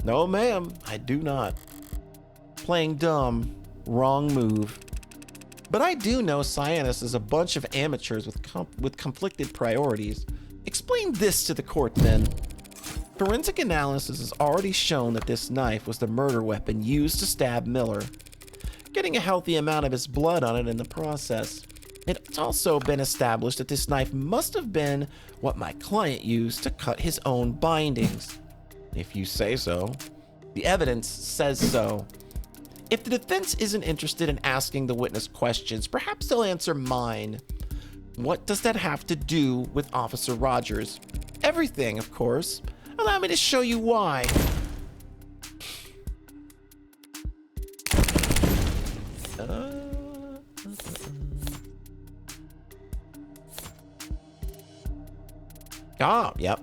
No, ma'am, I do not. Playing dumb. Wrong move. But I do know Cyanus is a bunch of amateurs with conflicted priorities. Explain this to the court, then. Forensic analysis has already shown that this knife was the murder weapon used to stab Miller, getting a healthy amount of his blood on it in the process. It's also been established that this knife must have been what my client used to cut his own bindings. If you say so. The evidence says so. If the defense isn't interested in asking the witness questions, perhaps they'll answer mine. What does that have to do with Officer Rogers? Everything, of course. Allow me to show you why. Ah, yep.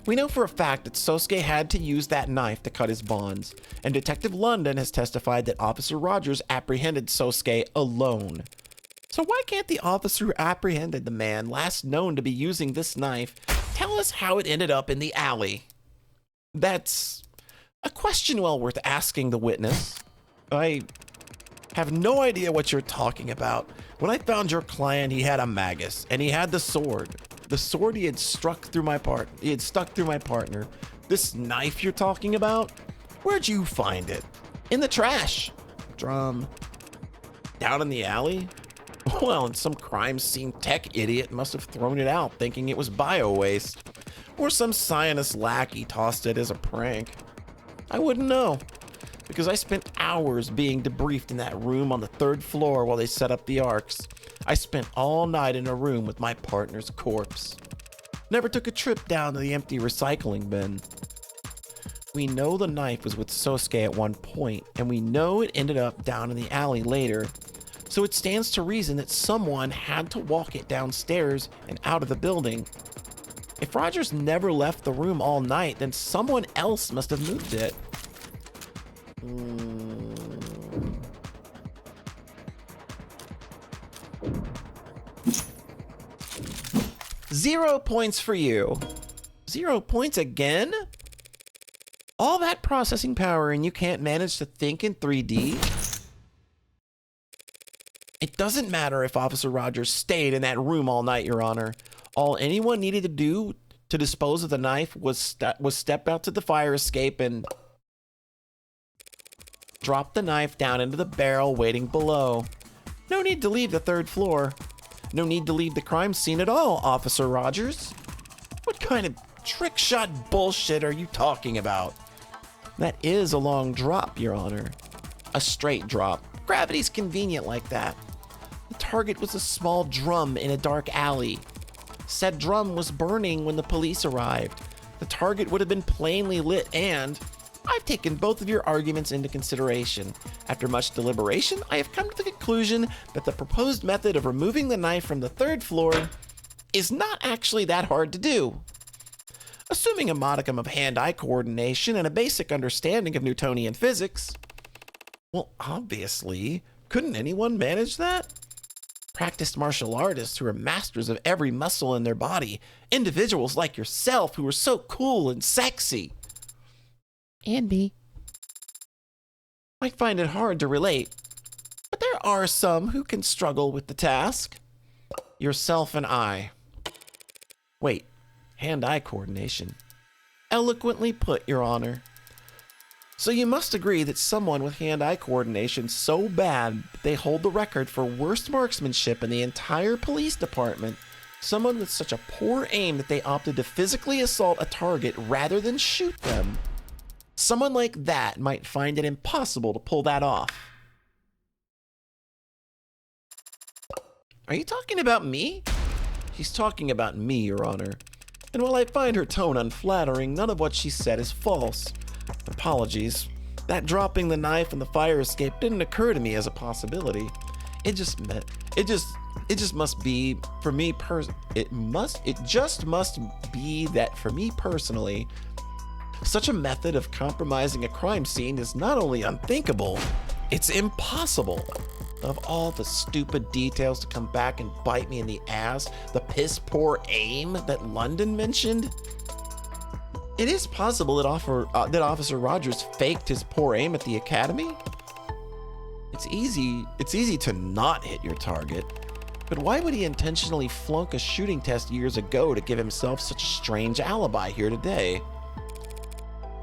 We know for a fact that Sosuke had to use that knife to cut his bonds, and Detective London has testified that Officer Rogers apprehended Sosuke alone. So why can't the officer who apprehended the man last known to be using this knife tell us how it ended up in the alley? That's a question well worth asking the witness. I have no idea what you're talking about. When I found your client, he had a magus, and he had the sword. The sword he had stuck through my partner. This knife you're talking about? Where'd you find it? In the trash. Drum. Down in the alley? Well, and some crime scene tech idiot must have thrown it out thinking it was bio waste. Or some scientist lackey tossed it as a prank. I wouldn't know, because I spent hours being debriefed in that room on the 3rd floor while they set up the arcs. I spent all night in a room with my partner's corpse. Never took a trip down to the empty recycling bin. We know the knife was with Sosuke at one point, and we know it ended up down in the alley later. So it stands to reason that someone had to walk it downstairs and out of the building. If Rogers never left the room all night, then someone else must have moved it. 0 points for you. 0 points again? All that processing power and you can't manage to think in 3D? It doesn't matter if Officer Rogers stayed in that room all night, Your Honor. All anyone needed to do to dispose of the knife was step out to the fire escape and drop the knife down into the barrel waiting below. No need to leave the 3rd floor. No need to leave the crime scene at all, Officer Rogers. What kind of trick shot bullshit are you talking about? That is a long drop, Your Honor. A straight drop. Gravity's convenient like that. The target was a small drum in a dark alley. Said drum was burning when the police arrived. The target would have been plainly lit, and I've taken both of your arguments into consideration. After much deliberation, I have come to the conclusion that the proposed method of removing the knife from the 3rd floor is not actually that hard to do. Assuming a modicum of hand-eye coordination and a basic understanding of Newtonian physics. Well, obviously, couldn't anyone manage that? Practiced martial artists who are masters of every muscle in their body. Individuals like yourself who are so cool and sexy. And me. Might find it hard to relate, but there are some who can struggle with the task. Yourself and I. Wait, hand-eye coordination. Eloquently put, Your Honor. So you must agree that someone with hand-eye coordination so bad that they hold the record for worst marksmanship in the entire police department, someone with such a poor aim that they opted to physically assault a target rather than shoot them. Someone like that might find it impossible to pull that off. Are you talking about me? She's talking about me, Your Honor. And while I find her tone unflattering, none of what she said is false. Apologies. That dropping the knife in the fire escape didn't occur to me as a possibility. It just must be for me it just must be that for me personally, such a method of compromising a crime scene is not only unthinkable, it's impossible. Of all the stupid details to come back and bite me in the ass, the piss poor aim that London mentioned. It is possible that Officer Rogers faked his poor aim at the academy. It's easy to not hit your target, but why would he intentionally flunk a shooting test years ago to give himself such a strange alibi here today?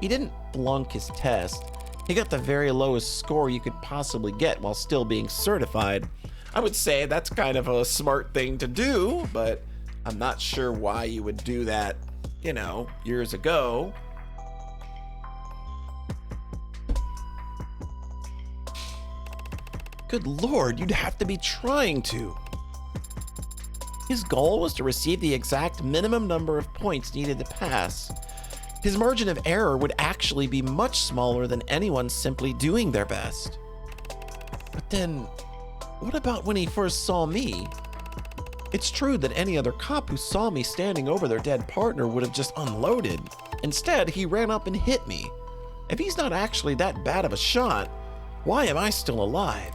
He didn't flunk his test. He got the very lowest score you could possibly get while still being certified. I would say that's kind of a smart thing to do, but I'm not sure why you would do that, years ago. Good Lord, you'd have to be trying to. His goal was to receive the exact minimum number of points needed to pass. His margin of error would actually be much smaller than anyone simply doing their best. But then, what about when he first saw me? It's true that any other cop who saw me standing over their dead partner would have just unloaded. Instead, he ran up and hit me. If he's not actually that bad of a shot, why am I still alive?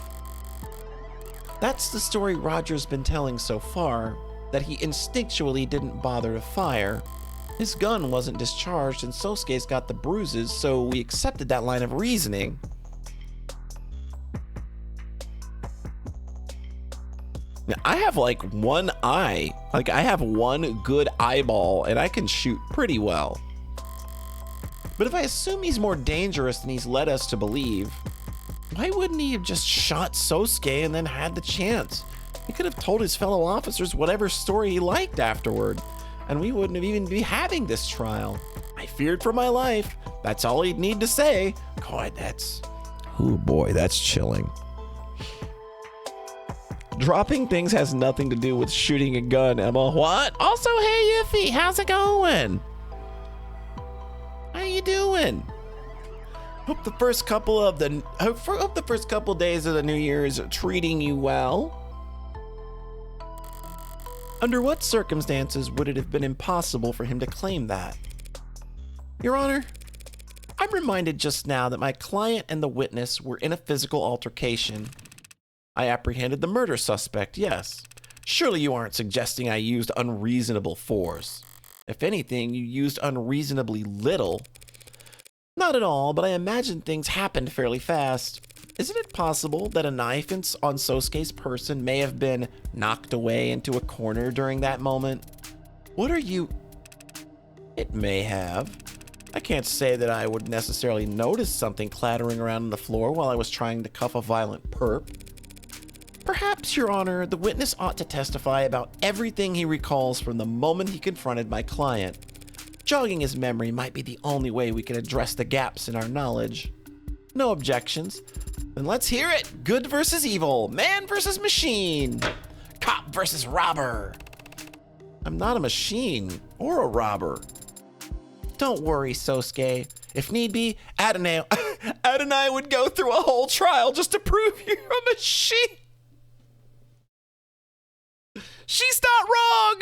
That's the story Roger's been telling so far, that he instinctually didn't bother to fire. His gun wasn't discharged and Sosuke's got the bruises, so we accepted that line of reasoning. Now, I have like one eye, like I have one good eyeball and I can shoot pretty well. But if I assume he's more dangerous than he's led us to believe, why wouldn't he have just shot Sosuke and then had the chance? He could have told his fellow officers whatever story he liked afterward, and we wouldn't have even be having this trial. I feared for my life. That's all he'd need to say. God, oh boy, that's chilling. Dropping things has nothing to do with shooting a gun, Emma. What? Also, hey, Iffy, how's it going? How you doing? Hope the first couple days of the new year is treating you well. Under what circumstances would it have been impossible for him to claim that? Your Honor, I'm reminded just now that my client and the witness were in a physical altercation. I apprehended the murder suspect, yes. Surely you aren't suggesting I used unreasonable force. If anything, you used unreasonably little. Not at all, but I imagine things happened fairly fast. Isn't it possible that a knife on Sosuke's person may have been knocked away into a corner during that moment? What are you... It may have. I can't say that I would necessarily notice something clattering around on the floor while I was trying to cuff a violent perp. Perhaps, Your Honor, the witness ought to testify about everything he recalls from the moment he confronted my client. Jogging his memory might be the only way we can address the gaps in our knowledge. No objections. Then let's hear it. Good versus evil. Man versus machine. Cop versus robber. I'm not a machine or a robber. Don't worry, Sosuke. If need be, Ad and I would go through a whole trial just to prove you're a machine. She's not wrong.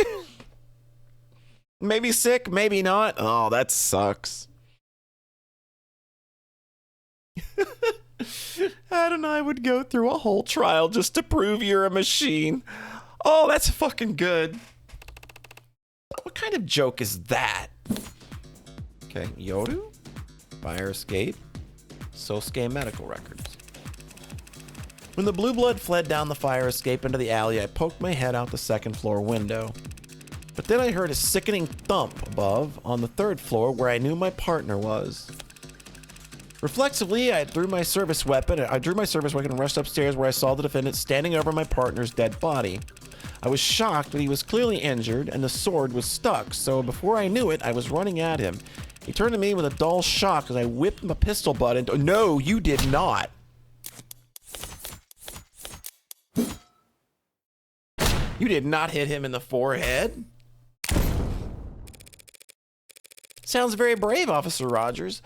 Maybe sick, maybe not. Oh, that sucks. Ad and I would go through a whole trial just to prove you're a machine. Oh, that's fucking good. What kind of joke is that? Okay, Yoru, fire escape, Sosuke medical records. When the blue blood fled down the fire escape into the alley, I poked my head out the second floor window. But then I heard a sickening thump above on the third floor where I knew my partner was. Reflexively, I drew my service weapon and rushed upstairs where I saw the defendant standing over my partner's dead body. I was shocked that he was clearly injured and the sword was stuck, so before I knew it, I was running at him. He turned to me with a dull shock as I whipped my pistol butt into— No, you did not. You did not hit him in the forehead. Sounds very brave, Officer Rogers,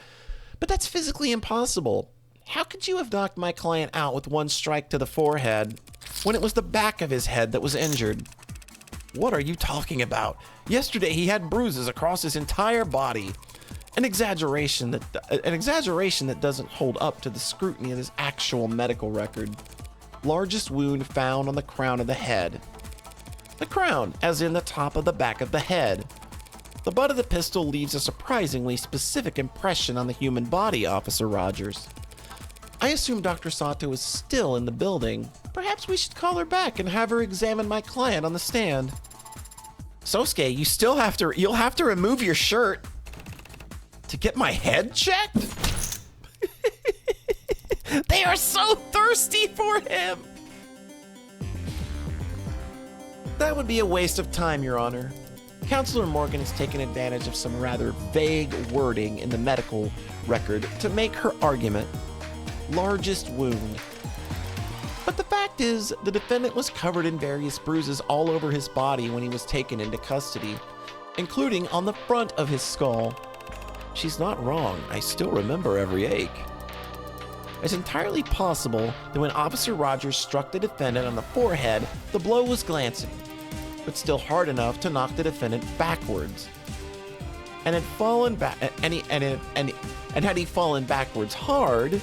but that's physically impossible. How could you have knocked my client out with one strike to the forehead when it was the back of his head that was injured? What are you talking about? Yesterday he had bruises across his entire body. An exaggeration that doesn't hold up to the scrutiny of his actual medical record. Largest wound found on the crown of the head. The crown, as in the top of the back of the head. The butt of the pistol leaves a surprisingly specific impression on the human body, Officer Rogers. I assume Dr. Sato is still in the building. Perhaps we should call her back and have her examine my client on the stand. Sosuke, you'll have to remove your shirt to get my head checked? They are so thirsty for him. That would be a waste of time, Your Honor. Counselor Morgan has taken advantage of some rather vague wording in the medical record to make her argument. Largest wound. But the fact is, the defendant was covered in various bruises all over his body when he was taken into custody, including on the front of his skull. She's not wrong. I still remember every ache. It's entirely possible that when Officer Rogers struck the defendant on the forehead, the blow was glancing. but still hard enough to knock the defendant backwards. And had fallen back, and had he fallen backwards hard,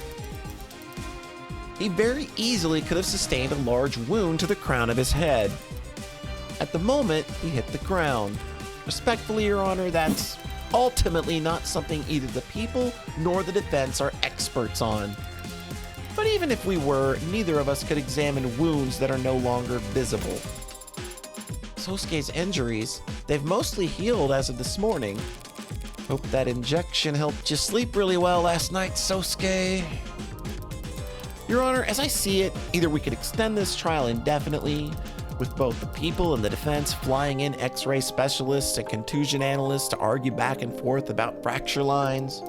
he very easily could have sustained a large wound to the crown of his head. At the moment, he hit the ground. Respectfully, Your Honor, that's ultimately not something either the people nor the defense are experts on. But even if we were, neither of us could examine wounds that are no longer visible. Sosuke's injuries, they've mostly healed as of this morning. Hope that injection helped you sleep really well last night, Sosuke. Your Honor, as I see it, either we could extend this trial indefinitely, with both the people and the defense flying in X-ray specialists and contusion analysts to argue back and forth about fracture lines,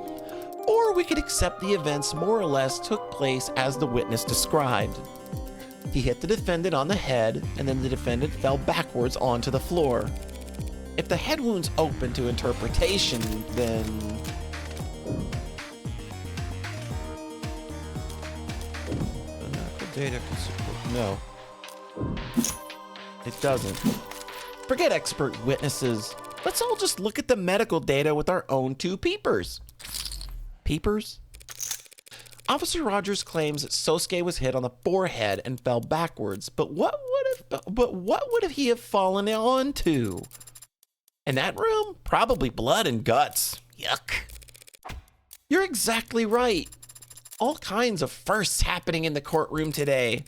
or we could accept the events more or less took place as the witness described. He hit the defendant on the head, and then the defendant fell backwards onto the floor. If the head wound's open to interpretation, then... data can support... No. It doesn't. Forget expert witnesses. Let's all just look at the medical data with our own two peepers. Peepers? Officer Rogers claims that Sosuke was hit on the forehead and fell backwards, but what would he have fallen onto? In that room? Probably blood and guts. Yuck. You're exactly right. All kinds of firsts happening in the courtroom today.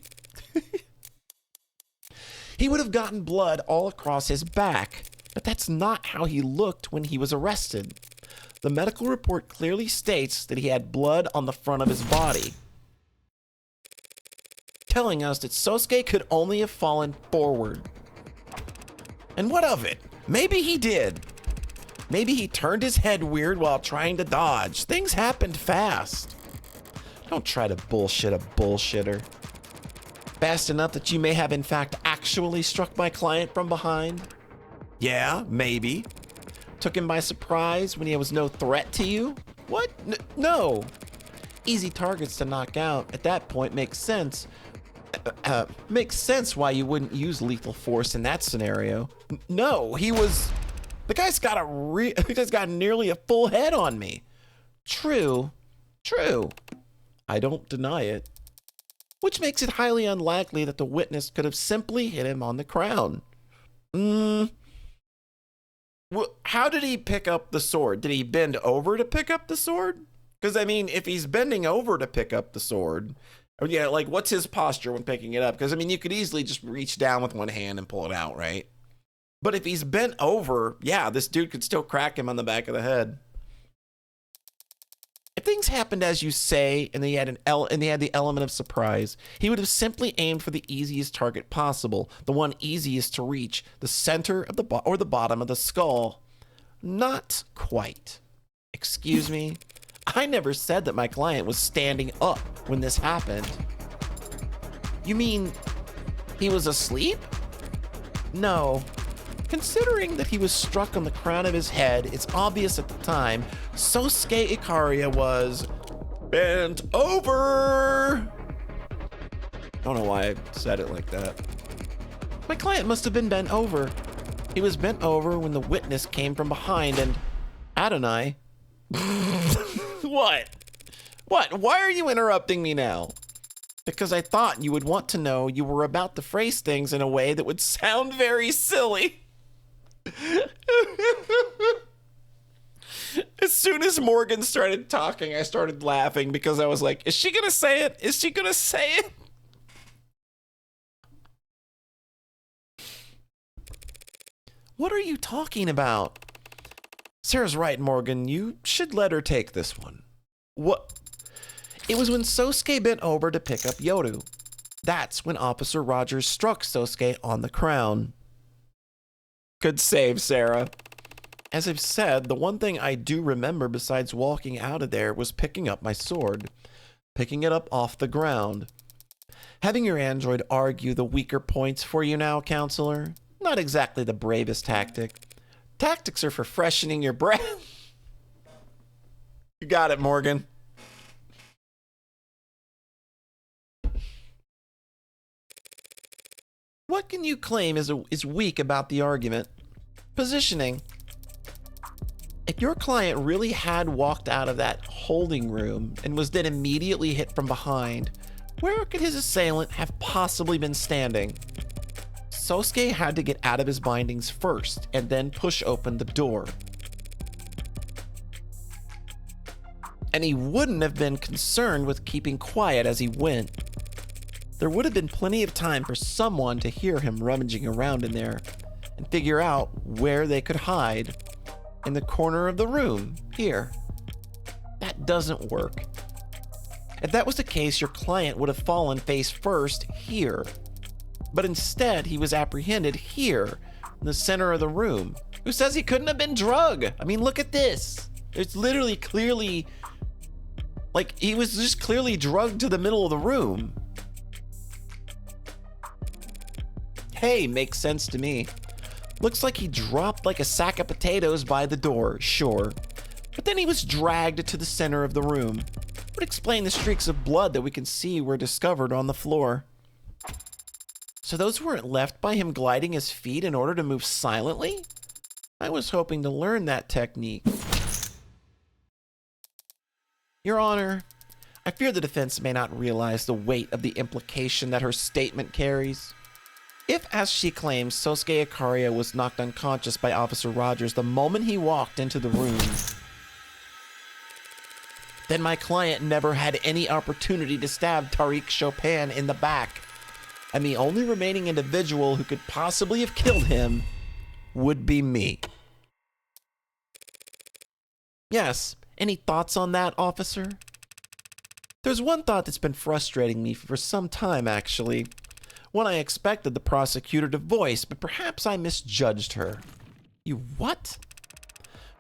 He would have gotten blood all across his back, but that's not how he looked when he was arrested. The medical report clearly states that he had blood on the front of his body, telling us that Sosuke could only have fallen forward. And what of it? Maybe he did. Maybe he turned his head weird while trying to dodge. Things happened fast. Don't try to bullshit a bullshitter. Fast enough that you may have in fact actually struck my client from behind? Yeah, maybe. Took him by surprise when he was no threat to you? What? No. Easy targets to knock out. At that point makes sense. Makes sense why you wouldn't use lethal force in that scenario. No, the guy's got nearly a full head on me. True. I don't deny it. Which makes it highly unlikely that the witness could have simply hit him on the crown. How did he pick up the sword? Did he bend over to pick up the sword? Because, I mean, if he's bending over to pick up the sword, yeah, like, what's his posture when picking it up? Because, I mean, you could easily just reach down with one hand and pull it out, right? But if he's bent over, yeah, this dude could still crack him on the back of the head. If things happened as you say, and they had the element of surprise, he would have simply aimed for the easiest target possible, the one easiest to reach, the center of the bottom of the skull. Not quite. Excuse me? I never said that my client was standing up when this happened. You mean he was asleep? No. Considering that he was struck on the crown of his head, it's obvious at the time Sosuke Ikaria was bent over. I don't know why I said it like that. My client must have been bent over. He was bent over when the witness came from behind and Adonai. What? Why are you interrupting me now? Because I thought you would want to know you were about to phrase things in a way that would sound very silly. As soon as Morgan started talking, I started laughing because I was like, is she gonna say it? Is she gonna say it? What are you talking about? Sarah's right, Morgan. You should let her take this one. What? It was when Sosuke bent over to pick up Yoru. That's when Officer Rogers struck Sosuke on the crown. Good save, Sarah. As I've said, the one thing I do remember besides walking out of there was picking up my sword. Picking it up off the ground. Having your android argue the weaker points for you now, counselor? Not exactly the bravest tactic. Tactics are for freshening your breath. You got it, Morgan. What can you claim is weak about the argument? Positioning. If your client really had walked out of that holding room and was then immediately hit from behind, where could his assailant have possibly been standing? Sosuke had to get out of his bindings first and then push open the door. And he wouldn't have been concerned with keeping quiet as he went. There would have been plenty of time for someone to hear him rummaging around in there and figure out where they could hide. In the corner of the room, here. That doesn't work. If that was the case, your client would have fallen face first here. But instead, he was apprehended here, in the center of the room. Who says he couldn't have been drugged? I mean, look at this. It's literally clearly, like, he was just clearly drugged to the middle of the room. Hey, makes sense to me. Looks like he dropped like a sack of potatoes by the door, sure. But then he was dragged to the center of the room. Would explain the streaks of blood that we can see were discovered on the floor. So those weren't left by him gliding his feet in order to move silently? I was hoping to learn that technique. Your Honor, I fear the defense may not realize the weight of the implication that her statement carries. If, as she claims, Sosuke Ikaria was knocked unconscious by Officer Rogers the moment he walked into the room, then my client never had any opportunity to stab Tariq Chopin in the back, and the only remaining individual who could possibly have killed him would be me. Yes, any thoughts on that, officer? There's one thought that's been frustrating me for some time, actually. One I expected the prosecutor to voice, but perhaps I misjudged her. You what?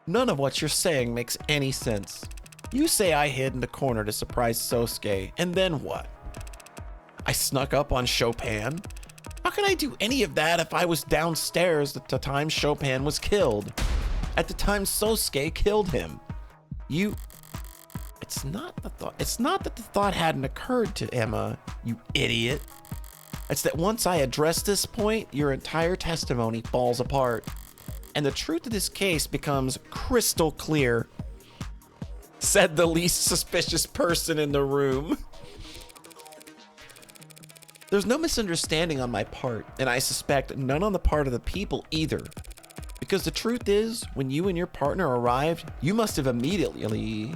None of what you're saying makes any sense. You say I hid in the corner to surprise Sosuke, and then what? I snuck up on Chopin? How can I do any of that if I was downstairs at the time Chopin was killed? At the time Sosuke killed him? It's not that the thought hadn't occurred to Emma, you idiot. It's that once I address this point, your entire testimony falls apart, and the truth of this case becomes crystal clear. Said the least suspicious person in the room. There's no misunderstanding on my part, and I suspect none on the part of the people either. Because the truth is, when you and your partner arrived, you must have immediately...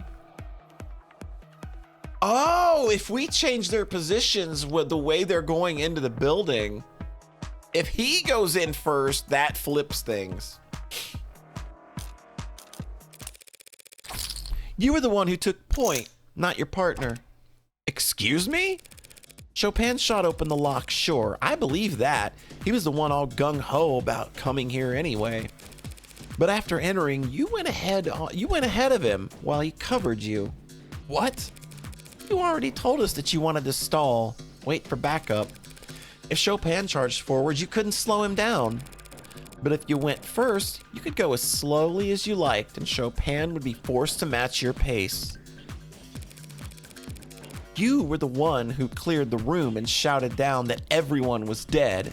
Oh, if we change their positions with the way they're going into the building, if he goes in first, that flips things. You were the one who took point, not your partner. Excuse me? Chopin shot open the lock, sure. I believe that. He was the one all gung-ho about coming here anyway. But after entering, you went ahead of him while he covered you. What? You already told us that you wanted to stall, wait for backup. If Chopin charged forward, you couldn't slow him down. But if you went first, you could go as slowly as you liked, and Chopin would be forced to match your pace. You were the one who cleared the room and shouted down that everyone was dead.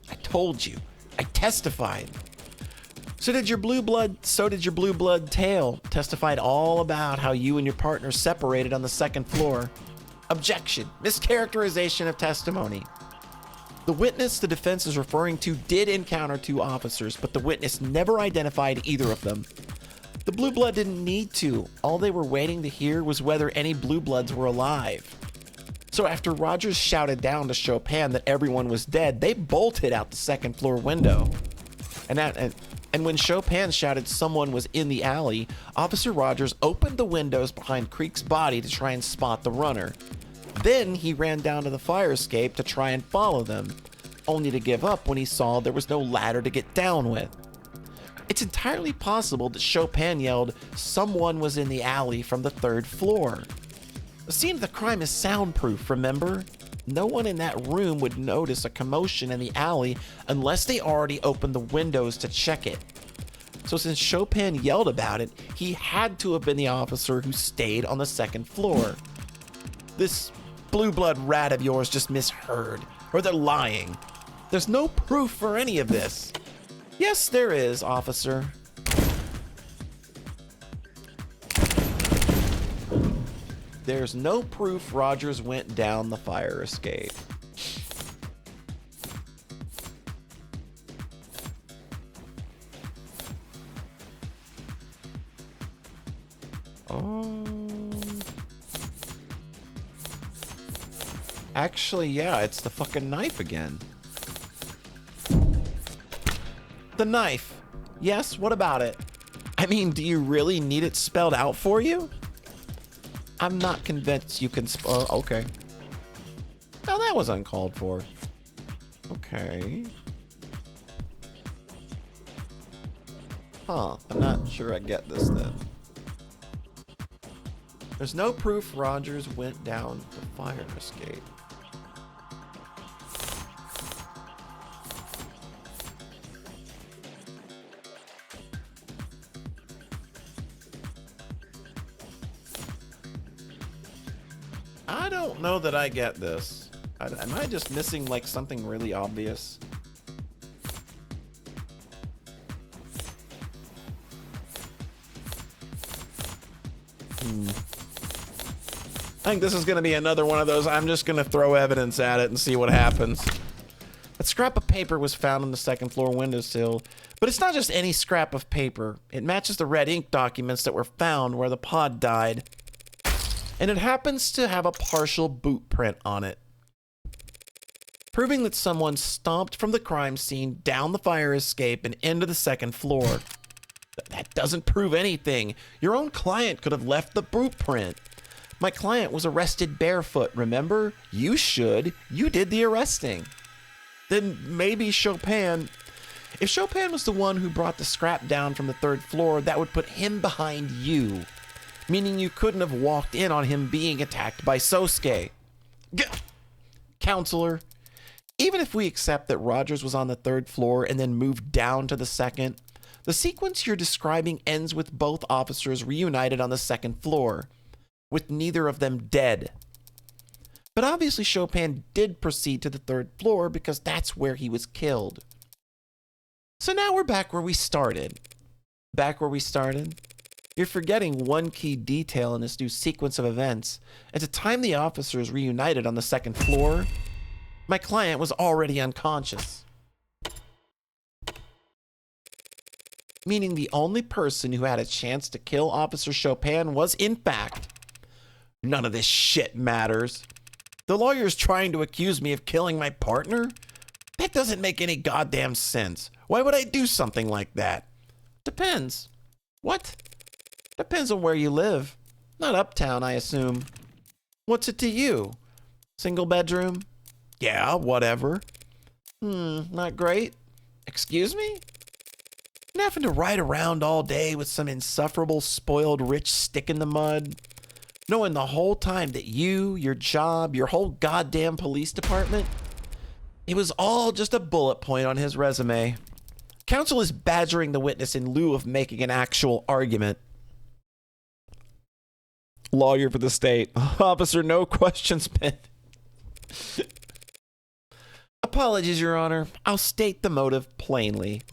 I told you. I testified. So did your blue blood tail. Testified all about how you and your partner separated on the second floor. Objection. Mischaracterization of testimony. The witness the defense is referring to did encounter two officers, but the witness never identified either of them. The blue blood didn't need to. All they were waiting to hear was whether any blue bloods were alive. So after Rogers shouted down to Chopin that everyone was dead, they bolted out the second floor window. And when Chopin shouted someone was in the alley, Officer Rogers opened the windows behind Creek's body to try and spot the runner. Then he ran down to the fire escape to try and follow them, only to give up when he saw there was no ladder to get down with. It's entirely possible that Chopin yelled, "Someone was in the alley" from the third floor. The scene of the crime is soundproof, remember? No one in that room would notice a commotion in the alley unless they already opened the windows to check it. So since Chopin yelled about it, he had to have been the officer who stayed on the second floor. This blue blood rat of yours just misheard, or they're lying. There's no proof for any of this. Yes, there is, officer. There's no proof Rogers went down the fire escape. Oh. Actually, yeah, it's the fucking knife again. The knife. Yes, what about it? I mean, do you really need it spelled out for you? I'm not convinced you can okay. Now that was uncalled for. Okay. Huh, I'm not sure I get this then. There's no proof Rogers went down the fire escape. I don't know that I get this. Am I just missing like something really obvious? I think this is going to be another one of those, I'm just going to throw evidence at it and see what happens. A scrap of paper was found on the second floor windowsill, but it's not just any scrap of paper. It matches the red ink documents that were found where the pod died. And it happens to have a partial boot print on it, proving that someone stomped from the crime scene down the fire escape and into the second floor. That doesn't prove anything. Your own client could have left the boot print. My client was arrested barefoot, remember? You should. You did the arresting. Then maybe Chopin... If Chopin was the one who brought the scrap down from the third floor, that would put him behind you. Meaning you couldn't have walked in on him being attacked by Sosuke. Counselor, even if we accept that Rogers was on the third floor and then moved down to the second, the sequence you're describing ends with both officers reunited on the second floor, with neither of them dead. But obviously Chopin did proceed to the third floor because that's where he was killed. So now we're back where we started. Back where we started? You're forgetting one key detail in this new sequence of events. At the time the officers reunited on the second floor, my client was already unconscious. Meaning the only person who had a chance to kill Officer Chopin was, in fact, none of this shit matters. The lawyer's trying to accuse me of killing my partner? That doesn't make any goddamn sense. Why would I do something like that? Depends. What? Depends on where you live. Not uptown, I assume. What's it to you? Single bedroom? Yeah, whatever. Not great. Excuse me? And having to ride around all day with some insufferable, spoiled, rich stick in the mud, knowing the whole time that you, your job, your whole goddamn police department, it was all just a bullet point on his resume. Counsel is badgering the witness in lieu of making an actual argument. Lawyer for the state. Officer, no questions, man. Apologies, Your Honor. I'll state the motive plainly.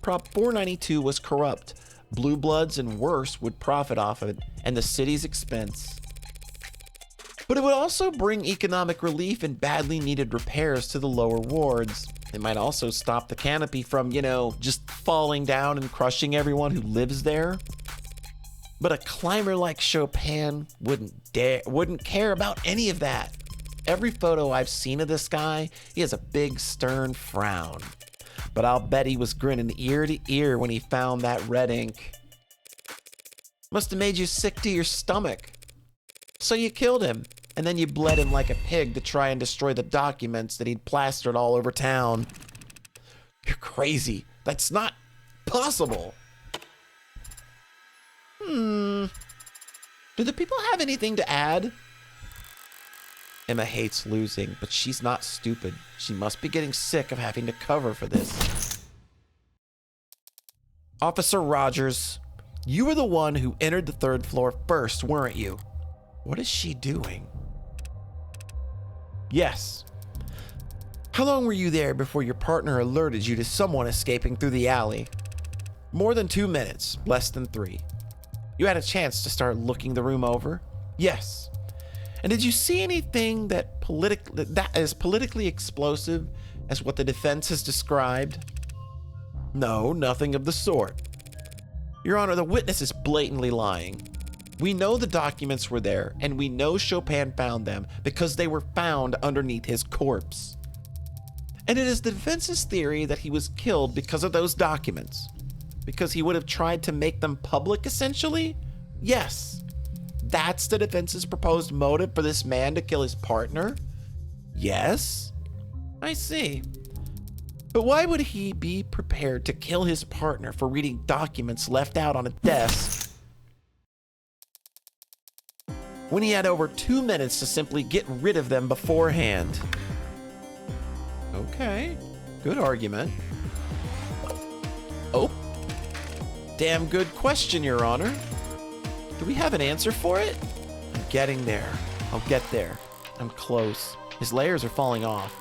Prop 492 was corrupt. Blue Bloods and worse would profit off of it and the city's expense. But it would also bring economic relief and badly needed repairs to the lower wards. It might also stop the canopy from, just falling down and crushing everyone who lives there. But a climber like Chopin wouldn't care about any of that. Every photo I've seen of this guy, he has a big stern frown. But I'll bet he was grinning ear to ear when he found that red ink. Must have made you sick to your stomach. So you killed him, and then you bled him like a pig to try and destroy the documents that he'd plastered all over town. You're crazy. That's not possible. Do the people have anything to add? Emma hates losing, but she's not stupid. She must be getting sick of having to cover for this. Officer Rogers, you were the one who entered the third floor first, weren't you? What is she doing? Yes. How long were you there before your partner alerted you to someone escaping through the alley? More than 2 minutes, less than 3. You had a chance to start looking the room over? Yes. And did you see anything that is politically explosive as what the defense has described? No, nothing of the sort. Your Honor, the witness is blatantly lying. We know the documents were there, and we know Chopin found them because they were found underneath his corpse. And it is the defense's theory that he was killed because of those documents. Because he would have tried to make them public, essentially? Yes. That's the defense's proposed motive for this man to kill his partner? Yes. I see. But why would he be prepared to kill his partner for reading documents left out on a desk when he had over 2 minutes to simply get rid of them beforehand? Okay, good argument. Oh, damn good question, Your Honor. Do we have an answer for it? I'm getting there. I'll get there. I'm close. His layers are falling off.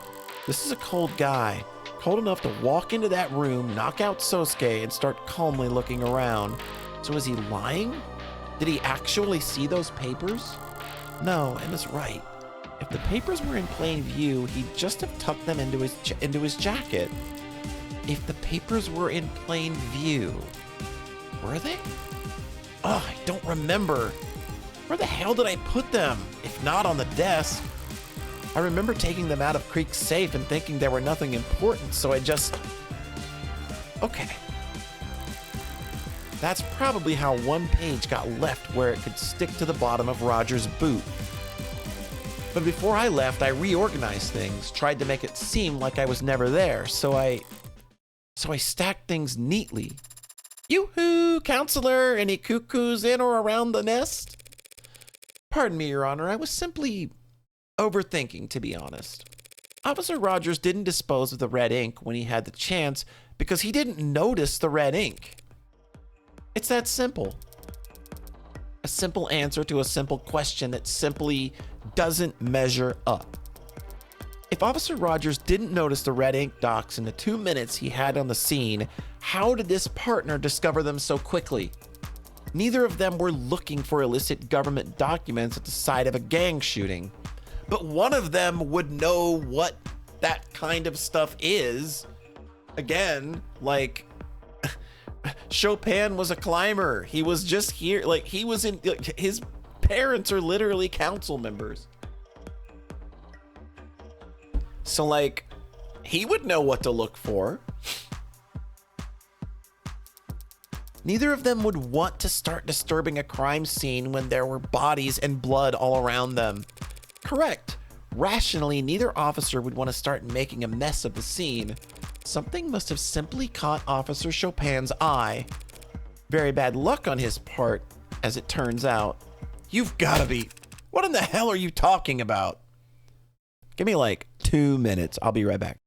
This is a cold guy. Cold enough to walk into that room, knock out Sosuke, and start calmly looking around. So is he lying? Did he actually see those papers? No, Emma's right. If the papers were in plain view, he'd just have tucked them into his jacket. If the papers were in plain view, were they? Oh, I don't remember. Where the hell did I put them? If not on the desk. I remember taking them out of Creek's safe and thinking they were nothing important, so I just... Okay. That's probably how one page got left where it could stick to the bottom of Roger's boot. But before I left, I reorganized things, tried to make it seem like I was never there, so I stacked things neatly. Yoo-hoo, counselor, any cuckoos in or around the nest? Pardon me, Your Honor, I was simply overthinking, to be honest. Officer Rogers didn't dispose of the red ink when he had the chance because he didn't notice the red ink. It's that simple. A simple answer to a simple question that simply doesn't measure up. If Officer Rogers didn't notice the red ink docs in the 2 minutes he had on the scene, how did this partner discover them so quickly? Neither of them were looking for illicit government documents at the site of a gang shooting. But one of them would know what that kind of stuff is. Again, like, Chopin was a climber. He was just here, like, he was in, his parents are literally council members. So, like, he would know what to look for. Neither of them would want to start disturbing a crime scene when there were bodies and blood all around them. Correct. Rationally, neither officer would want to start making a mess of the scene. Something must have simply caught Officer Chopin's eye. Very bad luck on his part, as it turns out. You've gotta be... What in the hell are you talking about? Give me like 2 minutes. I'll be right back.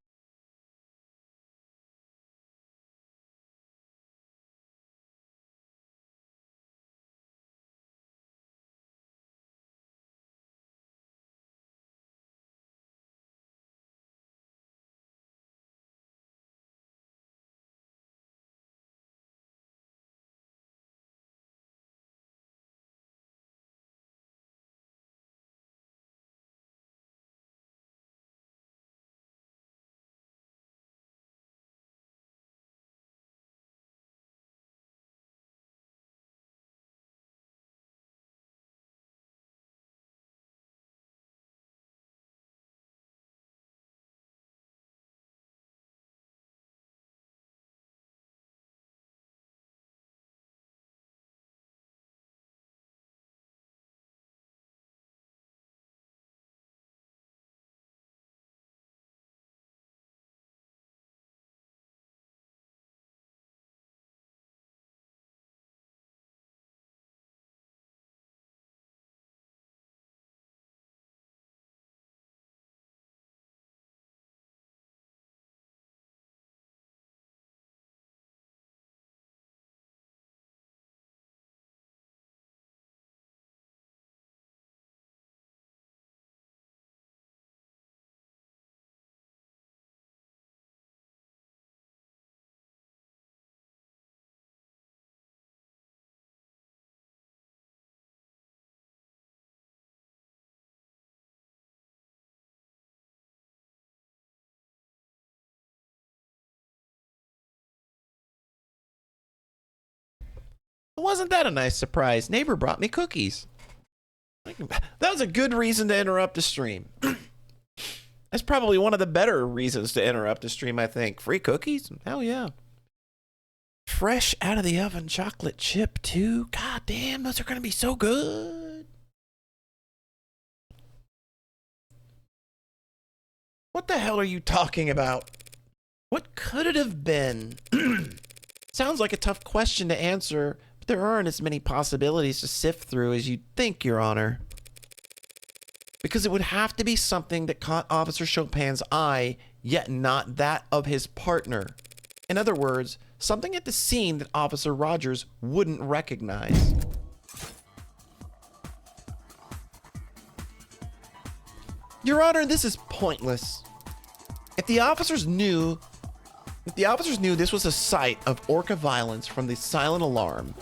wasn't that a nice surprise? Neighbor brought me cookies. That was a good reason to interrupt the stream. That's probably one of the better reasons to interrupt the stream, I think. Free cookies? Hell yeah. Fresh out of the oven chocolate chip, too. God damn, those are going to be so good. What the hell are you talking about? What could it have been? Sounds like a tough question to answer, but there aren't as many possibilities to sift through as you'd think, Your Honor. Because it would have to be something that caught Officer Chopin's eye, yet not that of his partner. In other words, something at the scene that Officer Rogers wouldn't recognize. Your Honor, this is pointless. If the officers knew this was a site of orca violence from the silent alarm,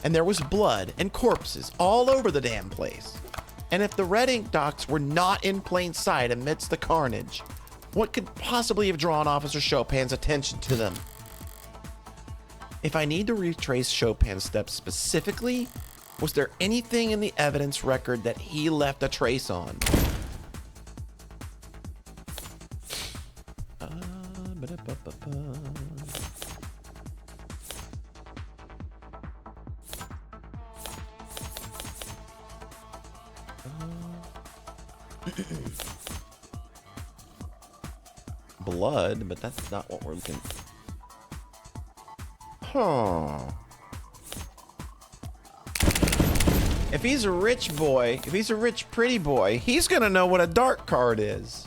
and there was blood and corpses all over the damn place, and if the red ink docs were not in plain sight amidst the carnage, what could possibly have drawn Officer Chopin's attention to them? If I need to retrace Chopin's steps specifically, was there anything in the evidence record that he left a trace on? Blood, but that's not what we're looking for. Huh. If he's a rich boy, if he's a rich pretty boy, he's gonna know what a dark card is.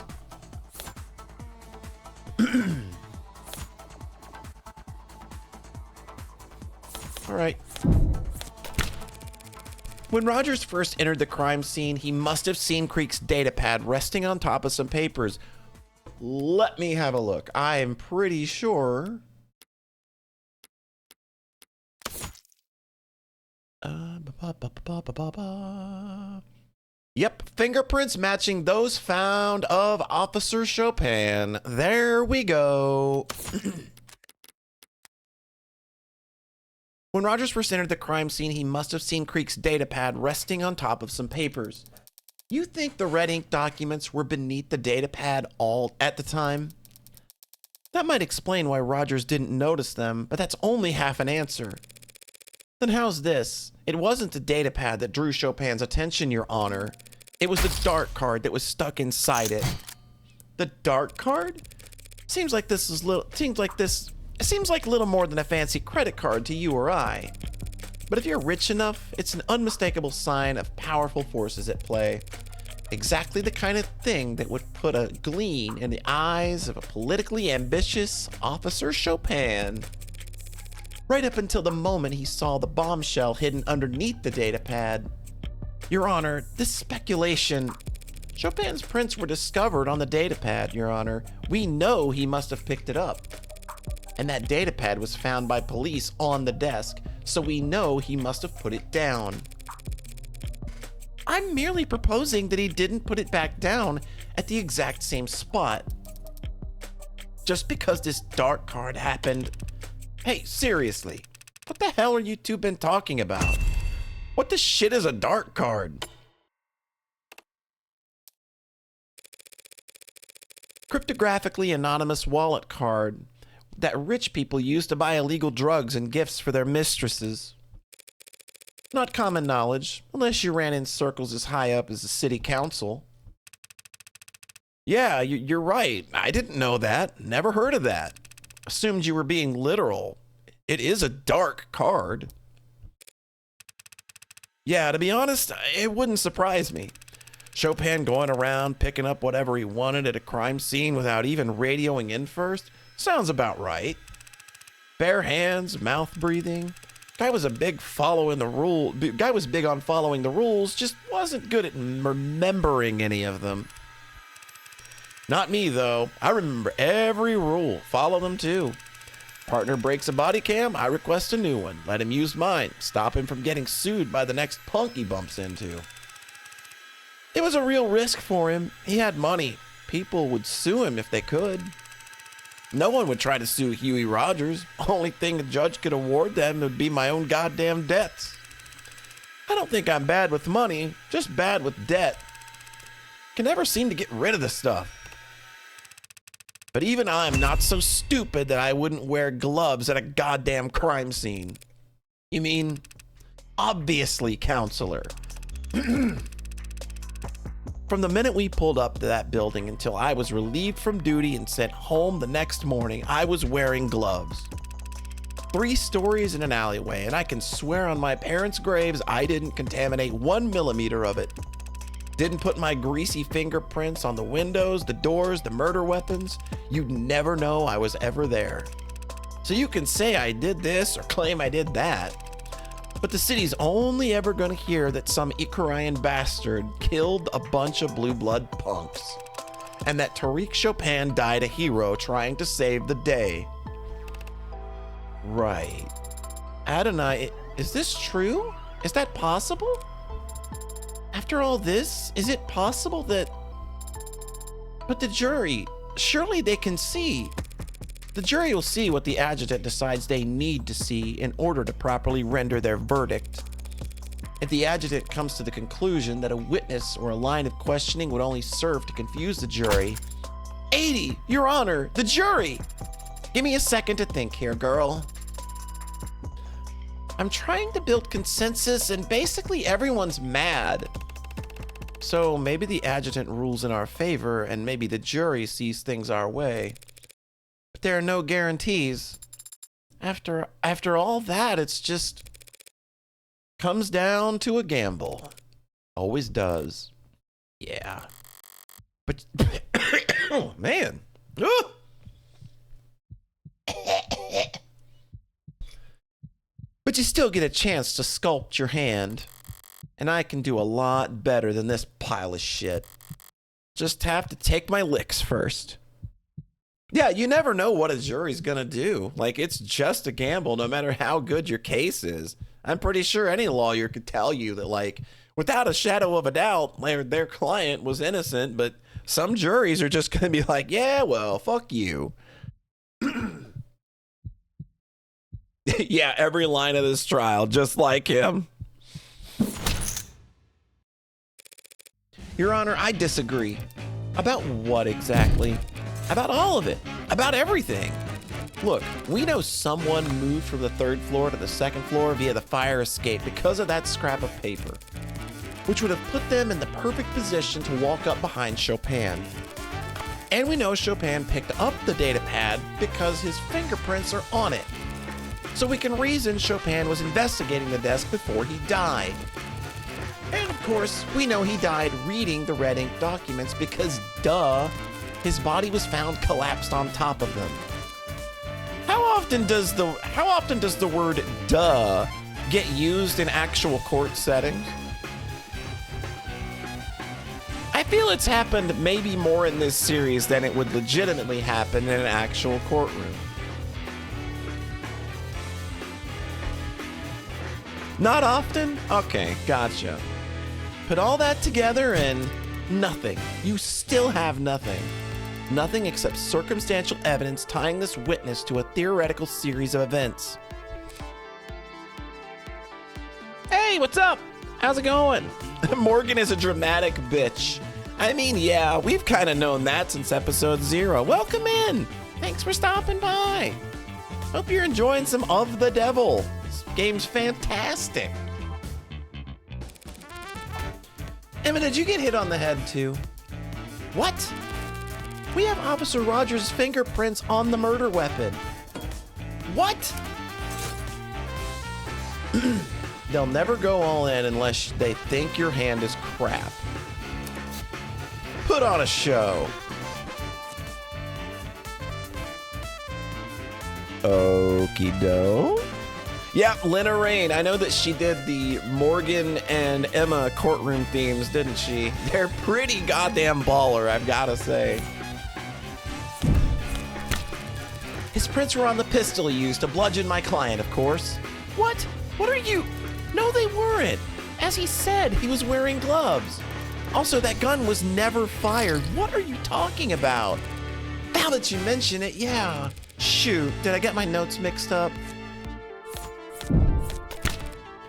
All right. When Rogers first entered the crime scene, he must have seen Creek's datapad resting on top of some papers. Let me have a look. I am pretty sure. Yep, fingerprints matching those found of Officer Chopin. There we go. When Rogers first entered the crime scene, he must have seen Creek's datapad resting on top of some papers. You think the red ink documents were beneath the datapad all at the time? That might explain why Rogers didn't notice them, but that's only half an answer. Then how's this? It wasn't the datapad that drew Chopin's attention, Your Honor. It was the dark card that was stuck inside it. The dark card? Seems like little more than a fancy credit card to you or I. But if you're rich enough, it's an unmistakable sign of powerful forces at play. Exactly the kind of thing that would put a gleam in the eyes of a politically ambitious Officer Chopin. Right up until the moment he saw the bombshell hidden underneath the datapad. Your Honor, this speculation... Chopin's prints were discovered on the datapad, Your Honor. We know he must have picked it up. And that datapad was found by police on the desk, so we know he must have put it down. I'm merely proposing that he didn't put it back down at the exact same spot. Just because this dark card happened... Hey, seriously, what the hell are you two been talking about? What the shit is a dark card? Cryptographically anonymous wallet card that rich people use to buy illegal drugs and gifts for their mistresses. Not common knowledge, unless you ran in circles as high up as the city council. Yeah, you're right. I didn't know that. Never heard of that. Assumed you were being literal. It is a dark card. Yeah, to be honest, it wouldn't surprise me. Chopin going around picking up whatever he wanted at a crime scene without even radioing in first? Sounds about right. Bare hands, mouth breathing. Guy was big on following the rules, just wasn't good at remembering any of them. Not me, though. I remember every rule. Follow them, too. Partner breaks a body cam, I request a new one. Let him use mine. Stop him from getting sued by the next punk he bumps into. It was a real risk for him. He had money. People would sue him if they could. No one would try to sue Huey Rogers. Only thing a judge could award them would be my own goddamn debts. I don't think I'm bad with money, just bad with debt. Can never seem to get rid of the stuff. But even I'm not so stupid that I wouldn't wear gloves at a goddamn crime scene. You mean, obviously, counselor. From the minute we pulled up to that building until I was relieved from duty and sent home the next morning, I was wearing gloves. 3 stories in an alleyway, and I can swear on my parents' graves I didn't contaminate 1 millimeter of it. Didn't put my greasy fingerprints on the windows, the doors, the murder weapons. You'd never know I was ever there. So you can say I did this or claim I did that, but the city's only ever gonna hear that some Icarian bastard killed a bunch of blue blood punks, and that Tariq Chopin died a hero trying to save the day. Right. Adonai, is this true? Is that possible? After all this, is it possible that... But the jury, surely they can see. The jury will see what the adjutant decides they need to see in order to properly render their verdict. If the adjutant comes to the conclusion that a witness or a line of questioning would only serve to confuse the jury... 80, Your Honor, the jury! Give me a second to think here, girl. I'm trying to build consensus and basically everyone's mad. So maybe the adjutant rules in our favor and maybe the jury sees things our way. But there are no guarantees. After all that, it's just... comes down to a gamble. Always does. Yeah. But... oh, man. But you still get a chance to sculpt your hand. And I can do a lot better than this pile of shit. Just have to take my licks first. Yeah, you never know what a jury's gonna do. Like, it's just a gamble no matter how good your case is. I'm pretty sure any lawyer could tell you that, like, without a shadow of a doubt, their client was innocent, but some juries are just gonna be like, yeah, well, fuck you. Yeah, every line of this trial, just like him. Your Honor, I disagree. About what exactly? About all of it. About everything. Look, we know someone moved from the 3rd floor to the 2nd floor via the fire escape because of that scrap of paper, which would have put them in the perfect position to walk up behind Chopin. And we know Chopin picked up the data pad because his fingerprints are on it. So we can reason Chopin was investigating the desk before he died. And of course, we know he died reading the red ink documents because, duh, his body was found collapsed on top of them. How often does the word duh get used in actual court settings? I feel it's happened maybe more in this series than it would legitimately happen in an actual courtroom. Not often? Okay, gotcha. Put all that together and nothing. You still have nothing. Nothing except circumstantial evidence tying this witness to a theoretical series of events. Hey, what's up? How's it going? Morgan is a dramatic bitch. I mean, yeah, we've kind of known that since episode 0. Welcome in. Thanks for stopping by. Hope you're enjoying some Of the Devil. This game's fantastic. Emma, did you get hit on the head too? What? We have Officer Rogers' fingerprints on the murder weapon. What? They'll never go all in unless they think your hand is crap. Put on a show. Okie doke. Yeah, Lena Raine. I know that she did the Morgan and Emma courtroom themes, didn't she? They're pretty goddamn baller, I've gotta say. His prints were on the pistol he used to bludgeon my client, of course. What? What are you? No, they weren't. As he said, he was wearing gloves. Also, that gun was never fired. What are you talking about? Now that you mention it, yeah. Shoot, did I get my notes mixed up?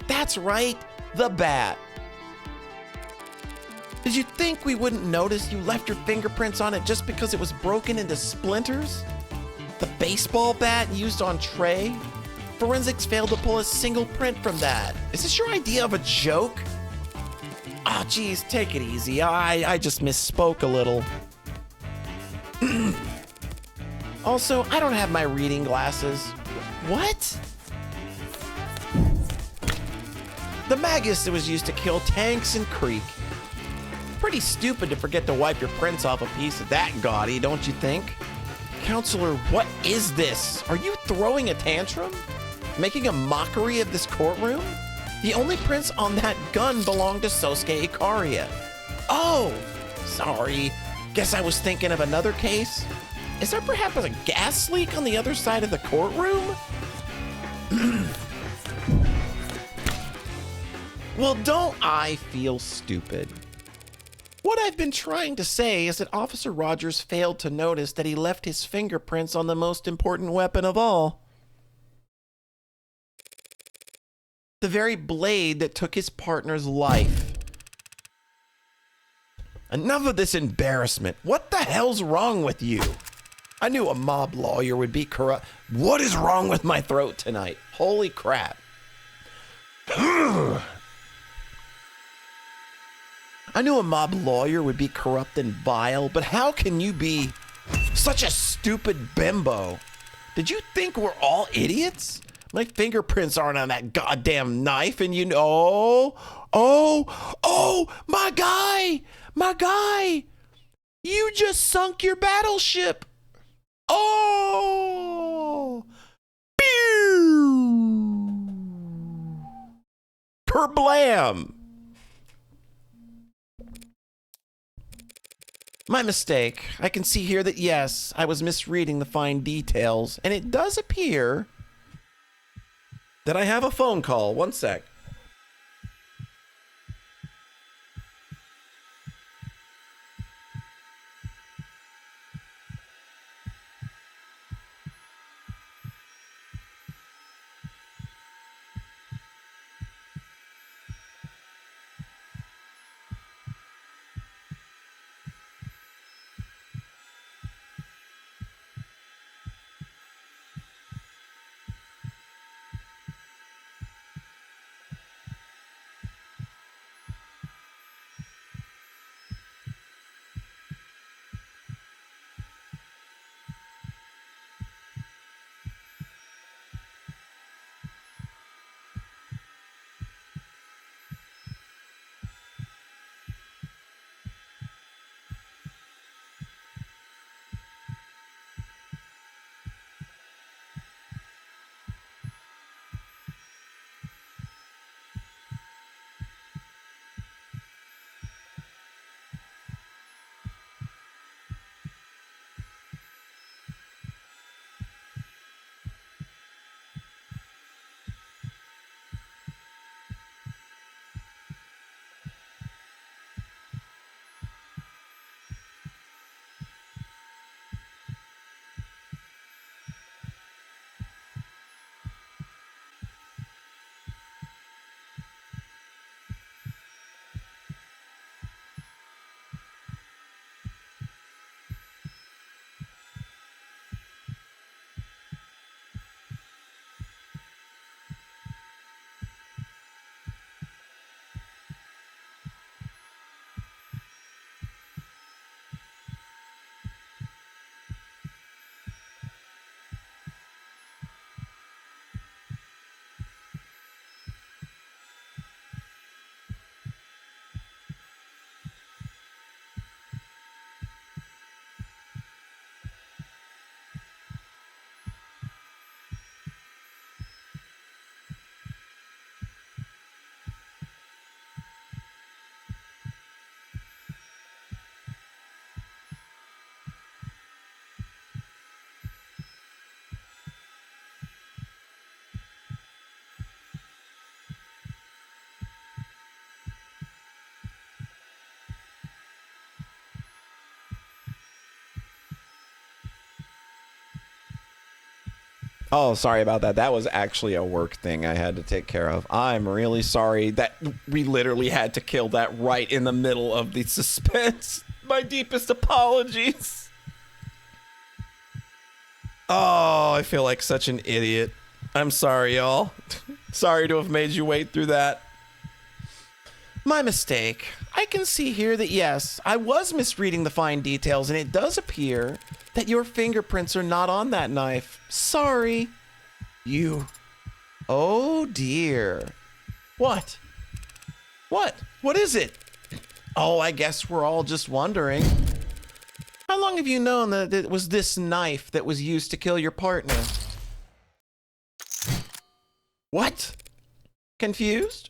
That's right, the bat. Did you think we wouldn't notice you left your fingerprints on it just because it was broken into splinters? The baseball bat used on Trey? Forensics failed to pull a single print from that. Is this your idea of a joke? Ah, geez, take it easy. I just misspoke a little. Also, I don't have my reading glasses. What? The magus that was used to kill tanks in Creek. Pretty stupid to forget to wipe your prints off a piece of that gaudy, don't you think? Counselor, what is this? Are you throwing a tantrum? Making a mockery of this courtroom? The only prints on that gun belong to Sosuke Ikaria. Oh, sorry. Guess I was thinking of another case. Is there perhaps a gas leak on the other side of the courtroom? Well, don't I feel stupid? What I've been trying to say is that Officer Rogers failed to notice that he left his fingerprints on the most important weapon of all. The very blade that took his partner's life. Enough of this embarrassment. What the hell's wrong with you? I knew a mob lawyer would be corrupt. What is wrong with my throat tonight? Holy crap. I knew a mob lawyer would be corrupt and vile, but how can you be such a stupid bimbo? Did you think we're all idiots? My fingerprints aren't on that goddamn knife, and you know, my guy, you just sunk your battleship. Oh, pew, kerblam. My mistake. I can see here that yes, I was misreading the fine details, and it does appear that I have a phone call. One sec. Oh, sorry about that. That was actually a work thing I had to take care of. I'm really sorry that we literally had to kill that right in the middle of the suspense. My deepest apologies. Oh, I feel like such an idiot. I'm sorry, y'all. Sorry to have made you wait through that. My mistake. I can see here that yes, I was misreading the fine details, and it does appear that your fingerprints are not on that knife. Sorry. You. Oh dear. What? What? What is it? Oh, I guess we're all just wondering. How long have you known that it was this knife that was used to kill your partner? What? Confused?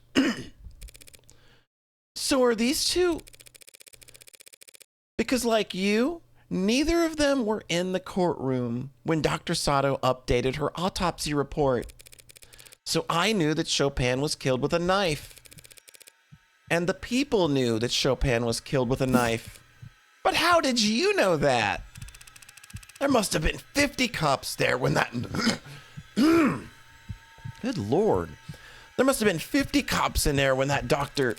So are these two? Because like you, neither of them were in the courtroom when Dr. Sato updated her autopsy report. So I knew that Chopin was killed with a knife. And the people knew that Chopin was killed with a knife. But how did you know that? There must have been 50 cops there when that... Good Lord. There must have been 50 cops in there when that doctor...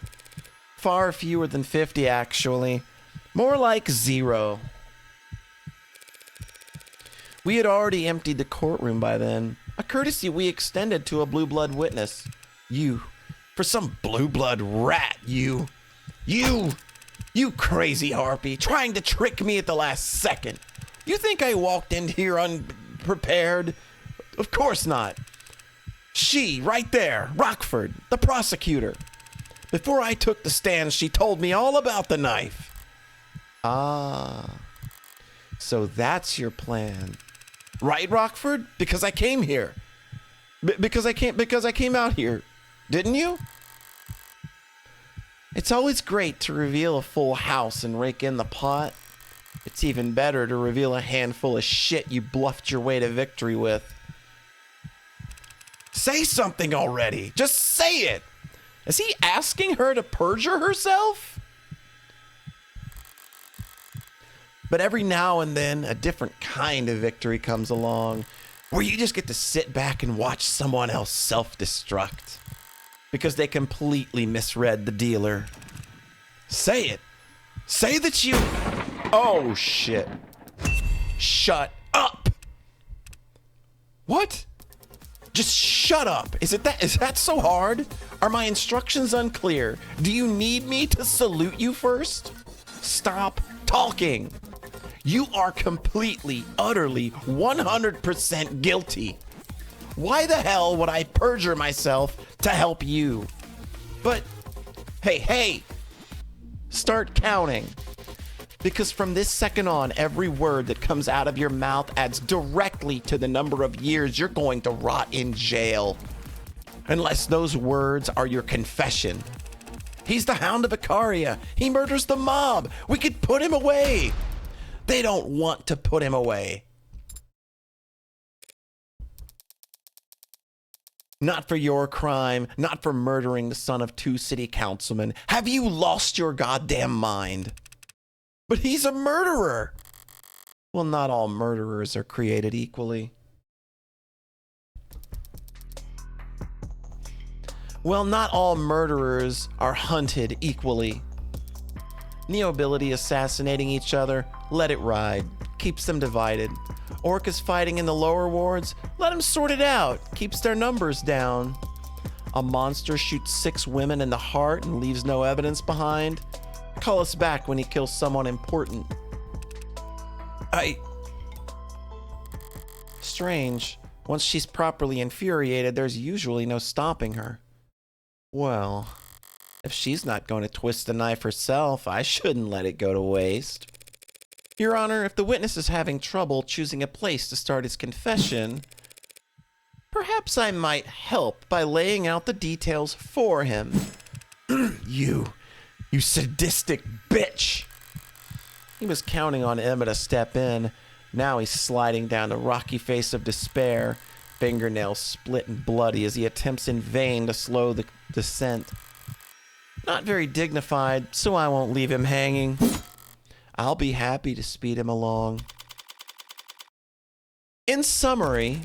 Far fewer than 50, actually. More like 0. We had already emptied the courtroom by then. A courtesy we extended to a blue blood witness. You. For some blue blood rat, you. You crazy harpy, trying to trick me at the last second. You think I walked in here unprepared? Of course not. She, right there, Rockford, the prosecutor. Before I took the stand, she told me all about the knife. Ah, so that's your plan. Right, Rockford? Because I came here. Because I came out here. Didn't you? It's always great to reveal a full house and rake in the pot. It's even better to reveal a handful of shit you bluffed your way to victory with. Say something already. Just say it. Is he asking her to perjure herself? But every now and then, a different kind of victory comes along, where you just get to sit back and watch someone else self-destruct because they completely misread the dealer. Say it. Say that you... Oh, shit. Shut up. What? Just shut up. Is that so hard? Are my instructions unclear? Do you need me to salute you first? Stop talking. You are completely, utterly, 100% guilty. Why the hell would I perjure myself to help you? But, hey, start counting. Because from this second on, every word that comes out of your mouth adds directly to the number of years you're going to rot in jail. Unless those words are your confession. He's the Hound of Icaria. He murders the mob. We could put him away. They don't want to put him away. Not for your crime, not for murdering the son of 2 city councilmen. Have you lost your goddamn mind? But he's a murderer. Well, not all murderers are created equally. Well, not all murderers are hunted equally. Neobility assassinating each other, let it ride. Keeps them divided. Orcas fighting in the lower wards, let them sort it out. Keeps their numbers down. A monster shoots 6 women in the heart and leaves no evidence behind. Call us back when he kills someone important. Strange. Once she's properly infuriated, there's usually no stopping her. Well, if she's not going to twist the knife herself, I shouldn't let it go to waste. Your Honor, if the witness is having trouble choosing a place to start his confession, perhaps I might help by laying out the details for him. You sadistic bitch! He was counting on Emma to step in. Now he's sliding down the rocky face of despair, fingernails split and bloody as he attempts in vain to slow the descent. Not very dignified, so I won't leave him hanging. I'll be happy to speed him along. In summary,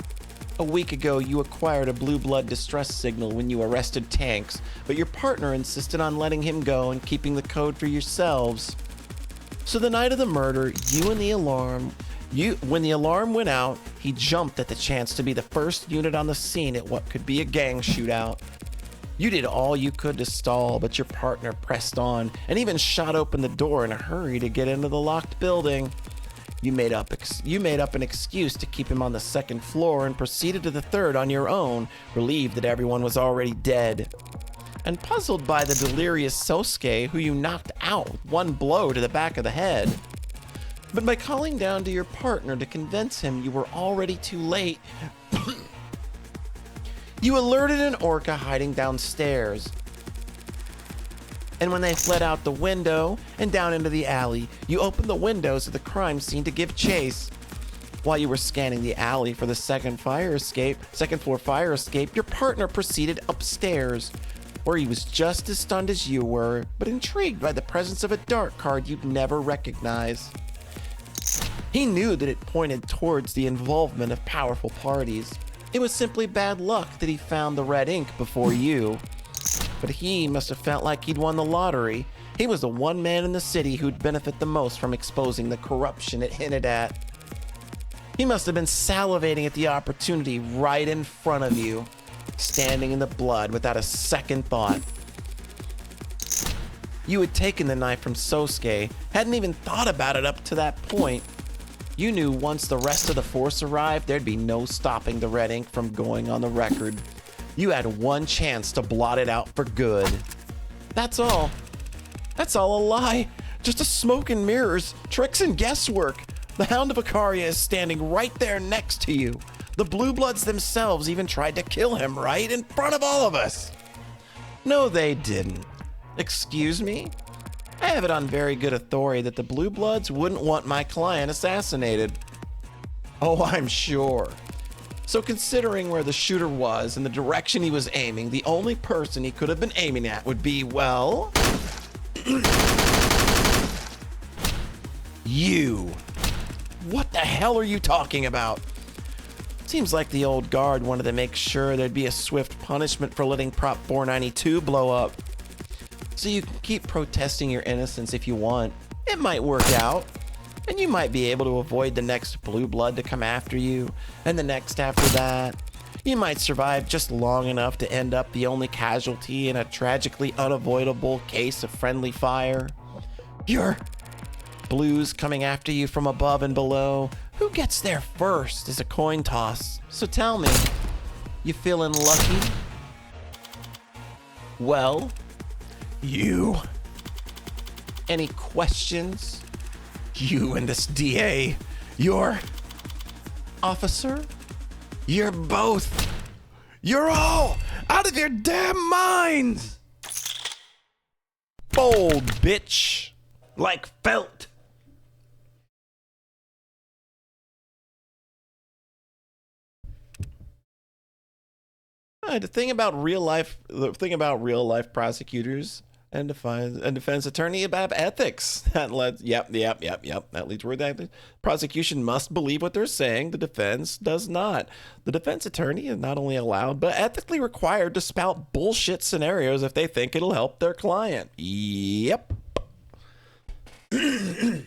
A week ago, you acquired a blue blood distress signal when you arrested Tanks, but your partner insisted on letting him go and keeping the code for yourselves. So the night of the murder, when the alarm went out, he jumped at the chance to be the first unit on the scene at what could be a gang shootout. You did all you could to stall, but your partner pressed on and even shot open the door in a hurry to get into the locked building. You made up an excuse to keep him on the second floor and proceeded to the third on your own, relieved that everyone was already dead. And puzzled by the delirious Sosuke, who you knocked out with one blow to the back of the head. But by calling down to your partner to convince him you were already too late, you alerted an orca hiding downstairs. And when they fled out the window and down into the alley, you opened the windows of the crime scene to give chase. While you were scanning the alley for the second floor fire escape, your partner proceeded upstairs, where he was just as stunned as you were, but intrigued by the presence of a dark card you'd never recognize. He knew that it pointed towards the involvement of powerful parties. It was simply bad luck that he found the red ink before you. But he must have felt like he'd won the lottery. He was the one man in the city who'd benefit the most from exposing the corruption it hinted at. He must have been salivating at the opportunity right in front of you, standing in the blood without a second thought. You had taken the knife from Sosuke, hadn't even thought about it up to that point. You knew once the rest of the force arrived, there'd be no stopping the red ink from going on the record. You had one chance to blot it out for good. That's all. That's all a lie. Just a smoke and mirrors, tricks and guesswork. The Hound of Ikaria is standing right there next to you. The Blue Bloods themselves even tried to kill him right in front of all of us. No, they didn't. Excuse me? I have it on very good authority that the Blue Bloods wouldn't want my client assassinated. Oh, I'm sure. So considering where the shooter was and the direction he was aiming, the only person he could have been aiming at would be, well... you. What the hell are you talking about? Seems like the old guard wanted to make sure there'd be a swift punishment for letting Prop 492 blow up. So you can keep protesting your innocence if you want. It might work out. And you might be able to avoid the next Blue Blood to come after you, and the next after that. You might survive just long enough to end up the only casualty in a tragically unavoidable case of friendly fire. Your Blues coming after you from above and below. Who gets there first is a coin toss. So tell me, you feeling lucky? Well, you. Any questions? You and this DA, you're... Officer? You're both... You're all out of your damn minds! Bold, bitch. Like felt. The thing about real life prosecutors and defense attorney about ethics. That leads where that prosecution must believe what they're saying. The defense does not. The defense attorney is not only allowed, but ethically required to spout bullshit scenarios if they think it'll help their client. Yep. Do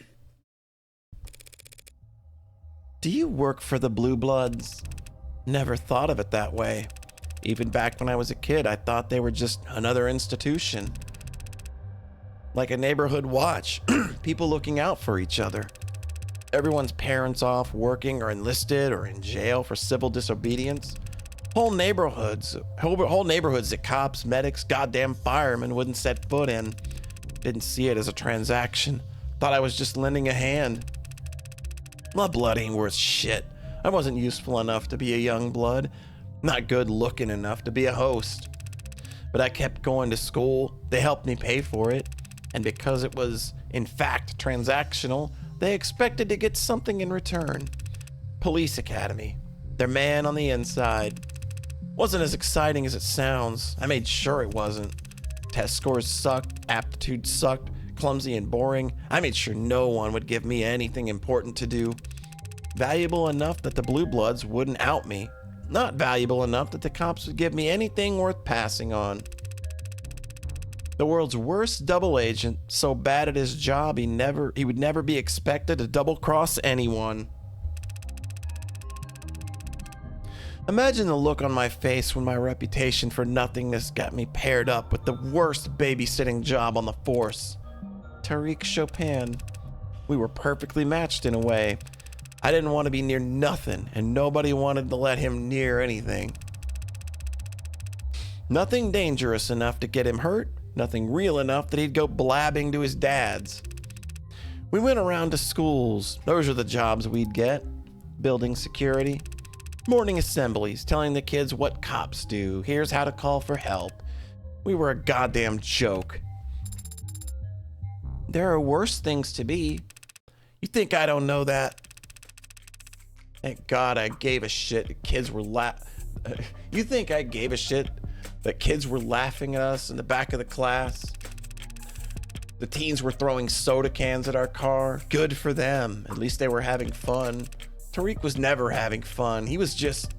you work for the Blue Bloods? Never thought of it that way. Even back when I was a kid, I thought they were just another institution. Like a neighborhood watch, people looking out for each other. Everyone's parents off working or enlisted or in jail for civil disobedience. Whole neighborhoods that cops, medics, goddamn firemen wouldn't set foot in. Didn't see it as a transaction. Thought I was just lending a hand. My blood ain't worth shit. I wasn't useful enough to be a young blood. Not good looking enough to be a host. But I kept going to school. They helped me pay for it. And because it was, in fact, transactional, they expected to get something in return. Police Academy. Their man on the inside. Wasn't as exciting as it sounds. I made sure it wasn't. Test scores sucked, aptitude sucked, clumsy and boring. I made sure no one would give me anything important to do. Valuable enough that the Blue Bloods wouldn't out me. not valuable enough that the cops would give me anything worth passing on. The world's worst double agent, so bad at his job he would never be expected to double-cross anyone. Imagine the look on my face when my reputation for nothingness got me paired up with the worst babysitting job on the force. Tariq Chopin. We were perfectly matched in a way. I didn't want to be near nothing, and nobody wanted to let him near anything. Nothing dangerous enough to get him hurt, nothing real enough that he'd go blabbing to his dad's. We went around to schools. Those are the jobs we'd get. Building security. Morning assemblies, telling the kids what cops do. Here's how to call for help. We were a goddamn joke. There are worse things to be. You think I don't know that? Thank God I gave a shit that kids were You think I gave a shit that kids were laughing at us in the back of the class? The teens were throwing soda cans at our car. Good for them. At least they were having fun. Tariq was never having fun. He was just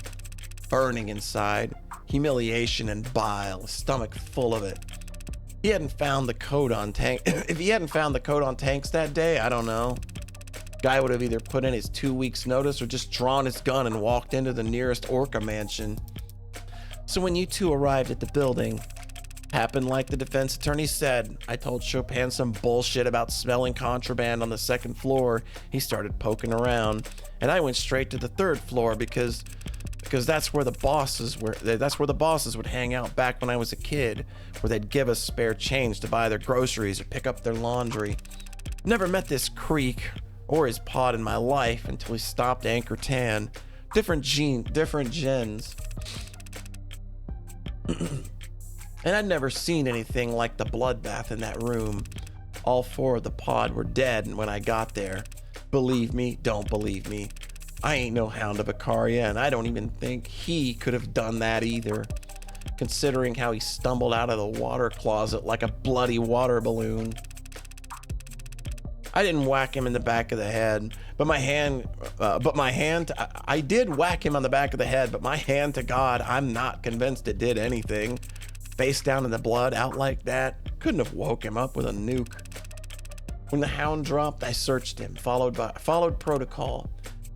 burning inside. Humiliation and bile, a stomach full of it. He hadn't found the code on tank. If he hadn't found the code on tanks that day, I don't know. Guy would have either put in his 2 weeks notice or just drawn his gun and walked into the nearest Orca mansion. So when you two arrived at the building, happened like the defense attorney said. I told Chopin some bullshit about smelling contraband on the second floor. He started poking around, and I went straight to the third floor because that's where the bosses were. That's where the bosses would hang out back when I was a kid, where they'd give us spare change to buy their groceries or pick up their laundry. Never met this creek or his pod in my life until he stopped Anchor Tan. Different gens. And I'd never seen anything like the bloodbath in that room. All 4 of the pod were dead when I got there. Believe me, don't believe me. I ain't no Hound of Icaria, and I don't even think he could have done that either, considering how he stumbled out of the water closet like a bloody water balloon. I didn't whack him in the back of the head, I did whack him on the back of the head, but my hand to God, I'm not convinced it did anything. Face down in the blood, out like that, couldn't have woke him up with a nuke. When the Hound dropped, I searched him, followed protocol,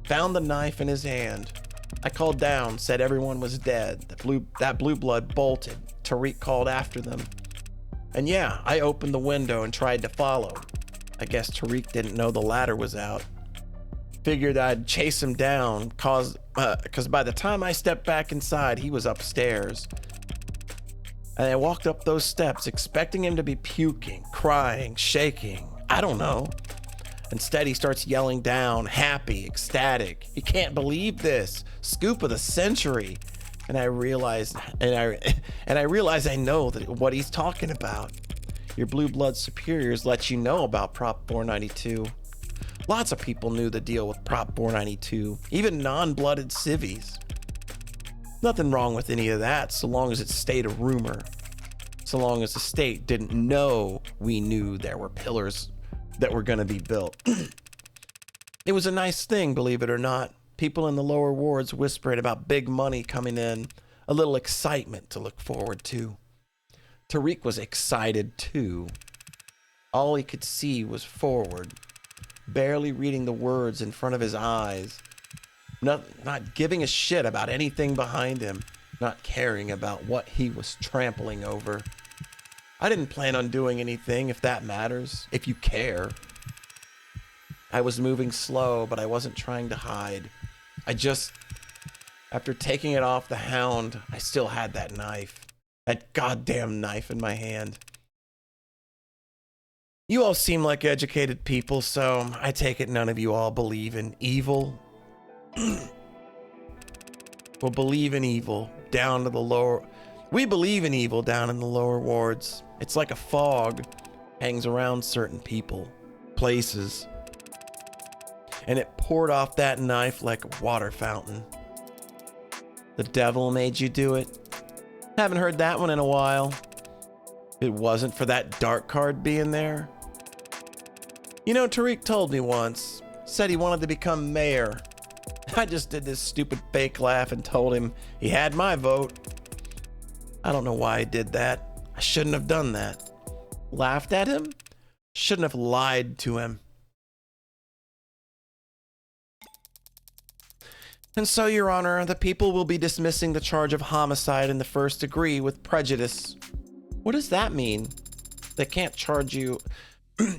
found the knife in his hand. I called down, said everyone was dead. That blue blood bolted. Tariq called after them. And yeah, I opened the window and tried to follow. I guess Tariq didn't know the ladder was out. Figured I'd chase him down, cause by the time I stepped back inside, he was upstairs. And I walked up those steps expecting him to be puking, crying, shaking. I don't know. Instead, he starts yelling down, happy, ecstatic. He can't believe this. Scoop of the century. And I realize I know what he's talking about. Your blue blood superiors let you know about Prop 492. Lots of people knew the deal with Prop 492, even non-blooded civvies. Nothing wrong with any of that, so long as it stayed a rumor. So long as the state didn't know we knew there were pillars that were going to be built. It was a nice thing, believe it or not. People in the lower wards whispering about big money coming in, a little excitement to look forward to. Tariq was excited too. All he could see was forward, barely reading the words in front of his eyes. Not giving a shit about anything behind him, not caring about what he was trampling over. I didn't plan on doing anything, if that matters, if you care. I was moving slow, but I wasn't trying to hide. After taking it off the Hound, I still had that knife. That goddamn knife in my hand. You all seem like educated people, so I take it none of you all believe in evil. Well, believe in evil down to the lower. We believe in evil down in the lower wards. It's like a fog hangs around certain people, places. And it poured off that knife like a water fountain. The devil made you do it. Haven't heard that one in a while. It wasn't for that dark card being there. You know, Tariq told me once, said he wanted to become mayor. I just did this stupid fake laugh and told him he had my vote. I don't know why I did that. I shouldn't have done that. Laughed at him? Shouldn't have lied to him. And so, Your Honor, the people will be dismissing the charge of homicide in the first degree with prejudice. What does that mean? They can't charge you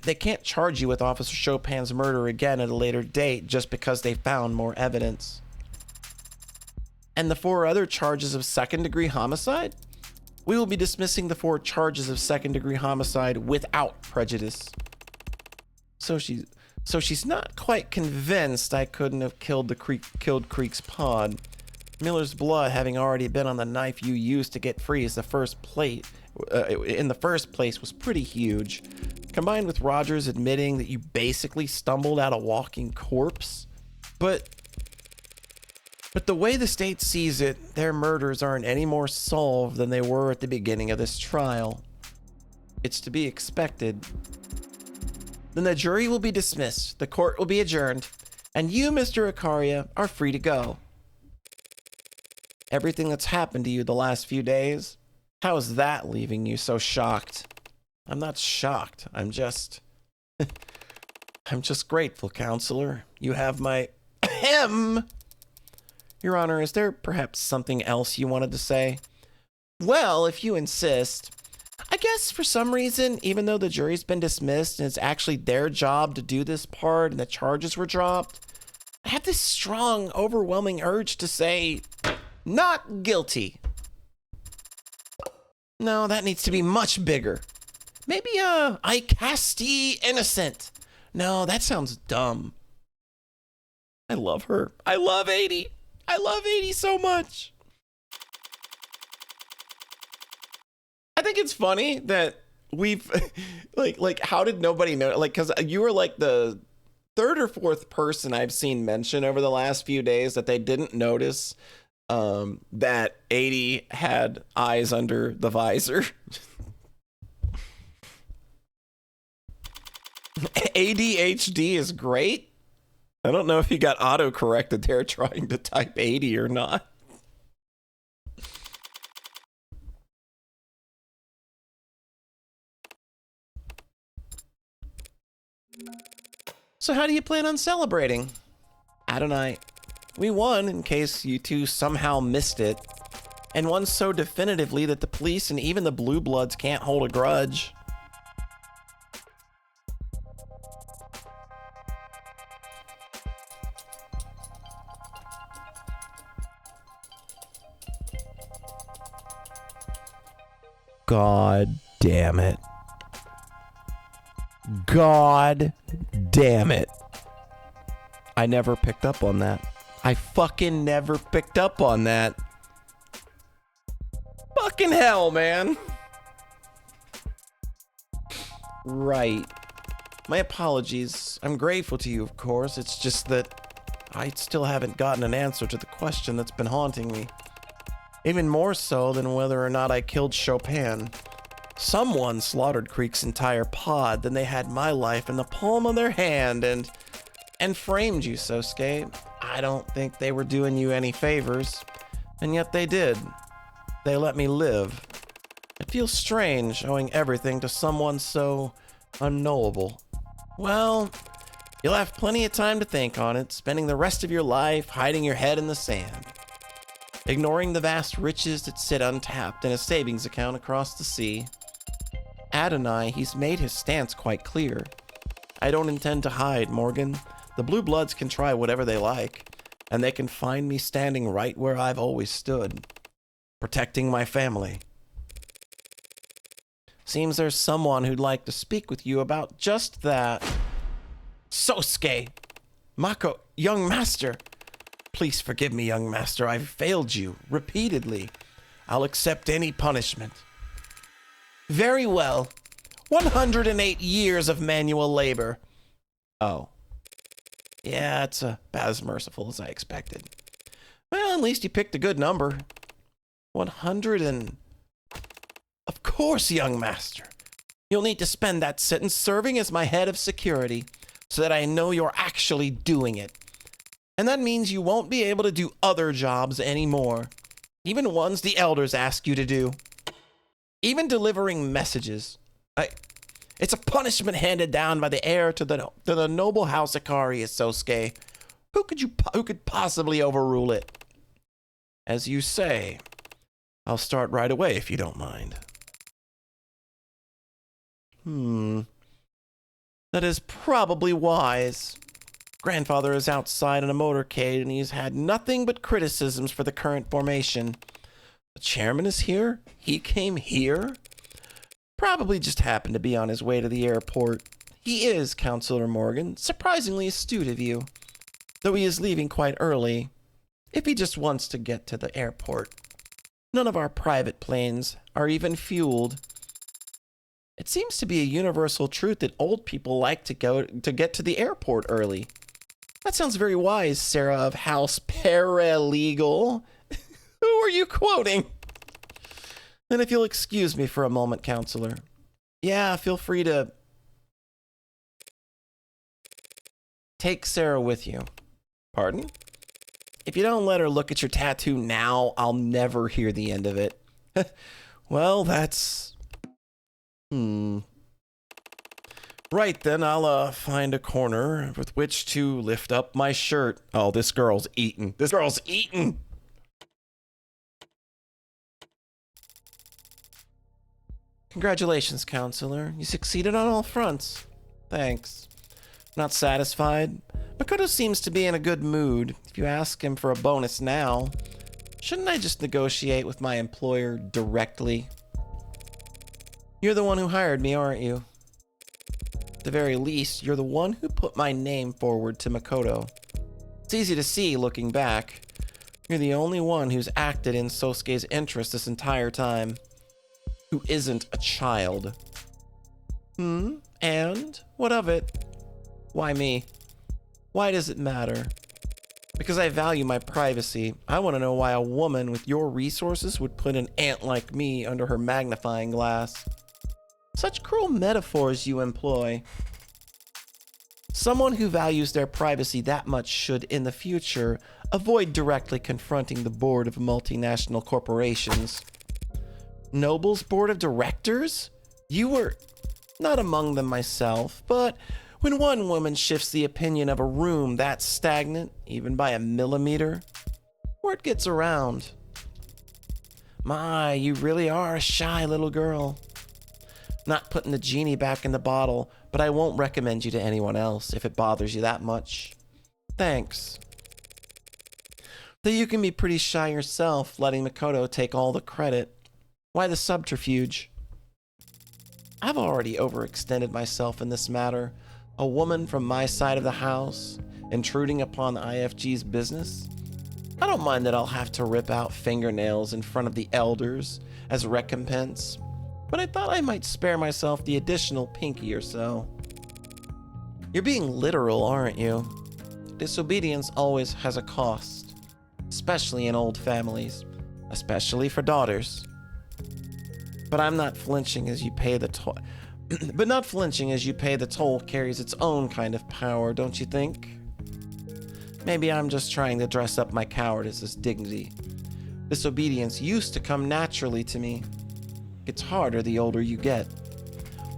they can't charge you with Officer Chopin's murder again at a later date just because they found more evidence. And the 4 other charges of second-degree homicide? We will be dismissing the 4 charges of second-degree homicide without prejudice. So she's not quite convinced I couldn't have killed Creek's pod. Miller's blood having already been on the knife you used to get free as the first plate in the first place was pretty huge. Combined with Rogers admitting that you basically stumbled out a walking corpse. But the way the state sees it, their murders aren't any more solved than they were at the beginning of this trial. It's to be expected. Then the jury will be dismissed, the court will be adjourned, and you, Mr. Icaria, are free to go. Everything that's happened to you the last few days, how is that leaving you so shocked? I'm not shocked. I'm just grateful, counselor. You have my ahem. Your Honor, is there perhaps something else you wanted to say? Well, if you insist. I guess for some reason, even though the jury's been dismissed and it's actually their job to do this part and the charges were dropped, I have this strong, overwhelming urge to say, not guilty. No, that needs to be much bigger. Maybe I casti innocent. No, that sounds dumb. I love her. I love 80. I love 80 so much. I think it's funny that we've like how did nobody know, like, because you were like the 3rd or 4th person I've seen mention over the last few days that they didn't notice that 80 had eyes under the visor. ADHD is great. I don't know if you got auto-corrected there trying to type 80 or not. So how do you plan on celebrating? Adonai, we won in case you two somehow missed it, and won so definitively that the police and even the Blue Bloods can't hold a grudge. God damn it. God damn it. I never picked up on that. I fucking never picked up on that. Fucking hell, man. Right. My apologies. I'm grateful to you, of course. It's just that I still haven't gotten an answer to the question that's been haunting me. Even more so than whether or not I killed Chopin. Someone slaughtered Creek's entire pod, then they had my life in the palm of their hand and framed you, Sosuke. I don't think they were doing you any favors, and yet they did. They let me live. It feels strange owing everything to someone so unknowable. Well, you'll have plenty of time to think on it, spending the rest of your life hiding your head in the sand. Ignoring the vast riches that sit untapped in a savings account across the sea. Adonai, he's made his stance quite clear. I don't intend to hide, Morgan. The Blue Bloods can try whatever they like, and they can find me standing right where I've always stood, protecting my family. Seems there's someone who'd like to speak with you about just that. Sosuke! Mako, young master! Please forgive me, young master. I've failed you repeatedly. I'll accept any punishment. Very well. 108 years of manual labor. Oh. Yeah, it's about as merciful as I expected. Well, at least you picked a good number. 100 and... Of course, young master. You'll need to spend that sentence serving as my head of security, so that I know you're actually doing it. And that means you won't be able to do other jobs anymore. Even ones the elders ask you to do. Even delivering messages. It's a punishment handed down by the heir to the noble house Akari Sosuke. Who could possibly overrule it? As you say, I'll start right away if you don't mind. That is probably wise. Grandfather is outside in a motorcade and he's had nothing but criticisms for the current formation. The chairman is here? He came here? Probably just happened to be on his way to the airport. He is, Counselor Morgan, surprisingly astute of you. Though he is leaving quite early, if he just wants to get to the airport. None of our private planes are even fueled. It seems to be a universal truth that old people like to get to the airport early. That sounds very wise, Sarah of House Paralegal. Who are you quoting? And if you'll excuse me for a moment, Counselor. Yeah, feel free to take Sarah with you. Pardon? If you don't let her look at your tattoo now, I'll never hear the end of it. Well, that's... Right then, I'll find a corner with which to lift up my shirt. Oh, this girl's eating. This girl's eating! Congratulations, Counselor. You succeeded on all fronts. Thanks. Not satisfied? Makoto seems to be in a good mood. If you ask him for a bonus now, shouldn't I just negotiate with my employer directly? You're the one who hired me, aren't you? At the very least, you're the one who put my name forward to Makoto. It's easy to see looking back. You're the only one who's acted in Sosuke's interest this entire time. Who isn't a child. And? What of it? Why me? Why does it matter? Because I value my privacy. I want to know why a woman with your resources would put an ant like me under her magnifying glass. Such cruel metaphors you employ. Someone who values their privacy that much should, in the future, avoid directly confronting the board of multinational corporations. Noble's board of directors? You were not among them myself, but when one woman shifts the opinion of a room that stagnant, even by a millimeter, word gets around. My, you really are a shy little girl. Not putting the genie back in the bottle, but I won't recommend you to anyone else if it bothers you that much. Thanks. Though you can be pretty shy yourself, letting Makoto take all the credit. Why the subterfuge? I've already overextended myself in this matter. A woman from my side of the house, intruding upon the IFG's business? I don't mind that I'll have to rip out fingernails in front of the elders as recompense, but I thought I might spare myself the additional pinky or so. You're being literal, aren't you? Disobedience always has a cost, especially in old families, especially for daughters. But I'm not flinching as you pay the toll. But not flinching as you pay the toll carries its own kind of power, don't you think? Maybe I'm just trying to dress up my cowardice as dignity. Disobedience used to come naturally to me. It's harder the older you get.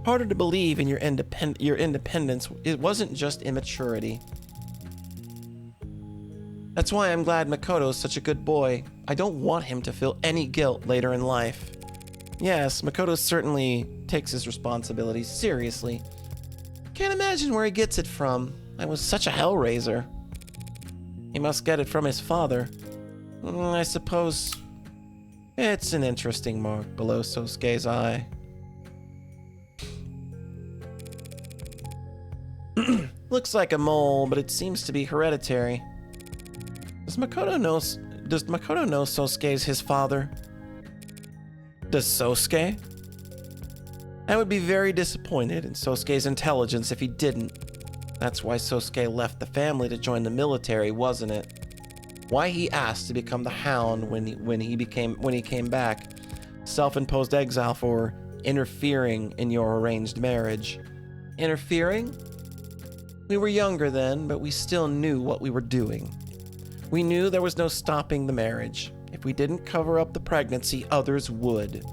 Harder to believe in your independence. It wasn't just immaturity. That's why I'm glad Makoto is such a good boy. I don't want him to feel any guilt later in life. Yes, Makoto certainly takes his responsibilities seriously. Can't imagine where he gets it from. I was such a hellraiser. He must get it from his father. I suppose it's an interesting mark below Sosuke's eye. Looks like a mole, but it seems to be hereditary. Does Makoto know Sosuke's his father? Does Sosuke? I would be very disappointed in Sosuke's intelligence if he didn't. That's why Sosuke left the family to join the military, wasn't it? Why he asked to become the Hound when he came back. Self-imposed exile for interfering in your arranged marriage. Interfering? We were younger then, but we still knew what we were doing. We knew there was no stopping the marriage. If we didn't cover up the pregnancy, others would.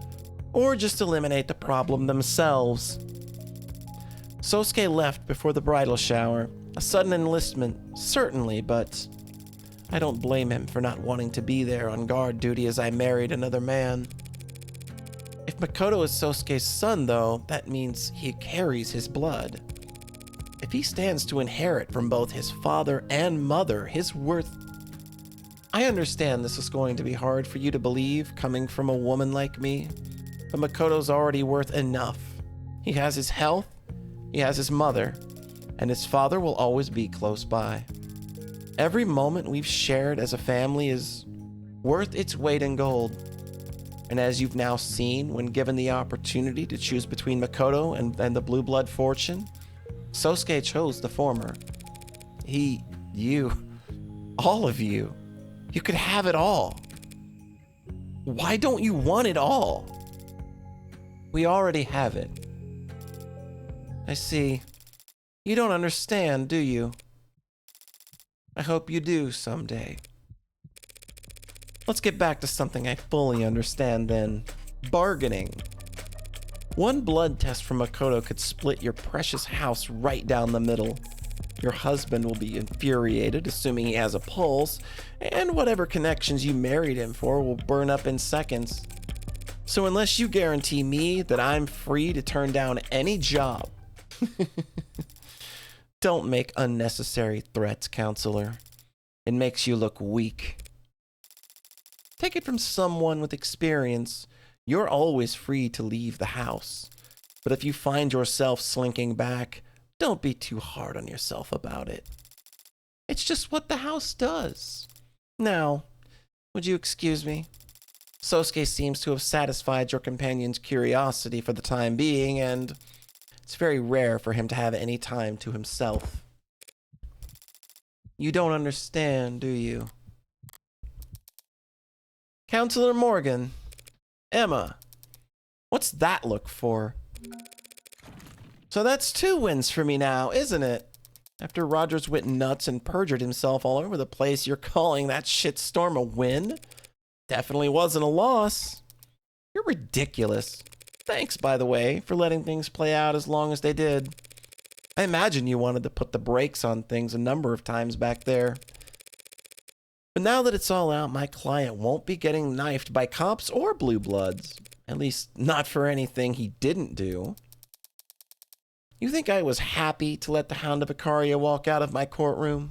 Or just eliminate the problem themselves. Sosuke left before the bridal shower. A sudden enlistment, certainly, but I don't blame him for not wanting to be there on guard duty as I married another man. If Makoto is Sosuke's son, though, that means he carries his blood. If he stands to inherit from both his father and mother, his worth... I understand this is going to be hard for you to believe, coming from a woman like me, but Makoto's already worth enough. He has his health, he has his mother, and his father will always be close by. Every moment we've shared as a family is worth its weight in gold. And as you've now seen, when given the opportunity to choose between Makoto and the Blue Blood fortune, Sosuke chose the former. You, all of you, you could have it all. Why don't you want it all? We already have it. I see. You don't understand, do you? I hope you do someday. Let's get back to something I fully understand then. Bargaining. One blood test from Makoto could split your precious house right down the middle. Your husband will be infuriated, assuming he has a pulse, and whatever connections you married him for will burn up in seconds. So unless you guarantee me that I'm free to turn down any job, don't make unnecessary threats, counselor. It makes you look weak. Take it from someone with experience. You're always free to leave the house. But if you find yourself slinking back, don't be too hard on yourself about it. It's just what the house does. Now, would you excuse me? Sosuke seems to have satisfied your companion's curiosity for the time being, and it's very rare for him to have any time to himself. You don't understand, do you? Counselor Morgan. Emma. What's that look for? So that's 2 wins for me now, isn't it? After Rogers went nuts and perjured himself all over the place, you're calling that shitstorm a win? Definitely wasn't a loss. You're ridiculous. Thanks, by the way, for letting things play out as long as they did. I imagine you wanted to put the brakes on things a number of times back there. But now that it's all out, my client won't be getting knifed by cops or blue bloods. At least, not for anything he didn't do. You think I was happy to let the Hound of Icaria walk out of my courtroom?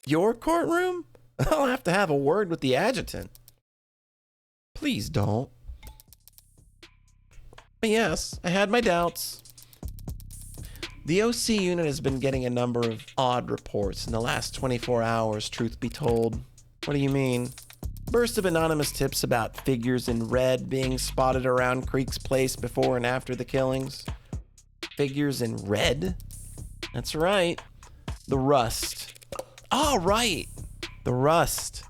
Your courtroom? I'll have to have a word with the adjutant. Please don't. But yes, I had my doubts. The OC unit has been getting a number of odd reports in the last 24 hours, truth be told. What do you mean? Burst of anonymous tips about figures in red being spotted around Creek's place before and after the killings. Figures in red? That's right. The Rust. Oh, right. The Rust.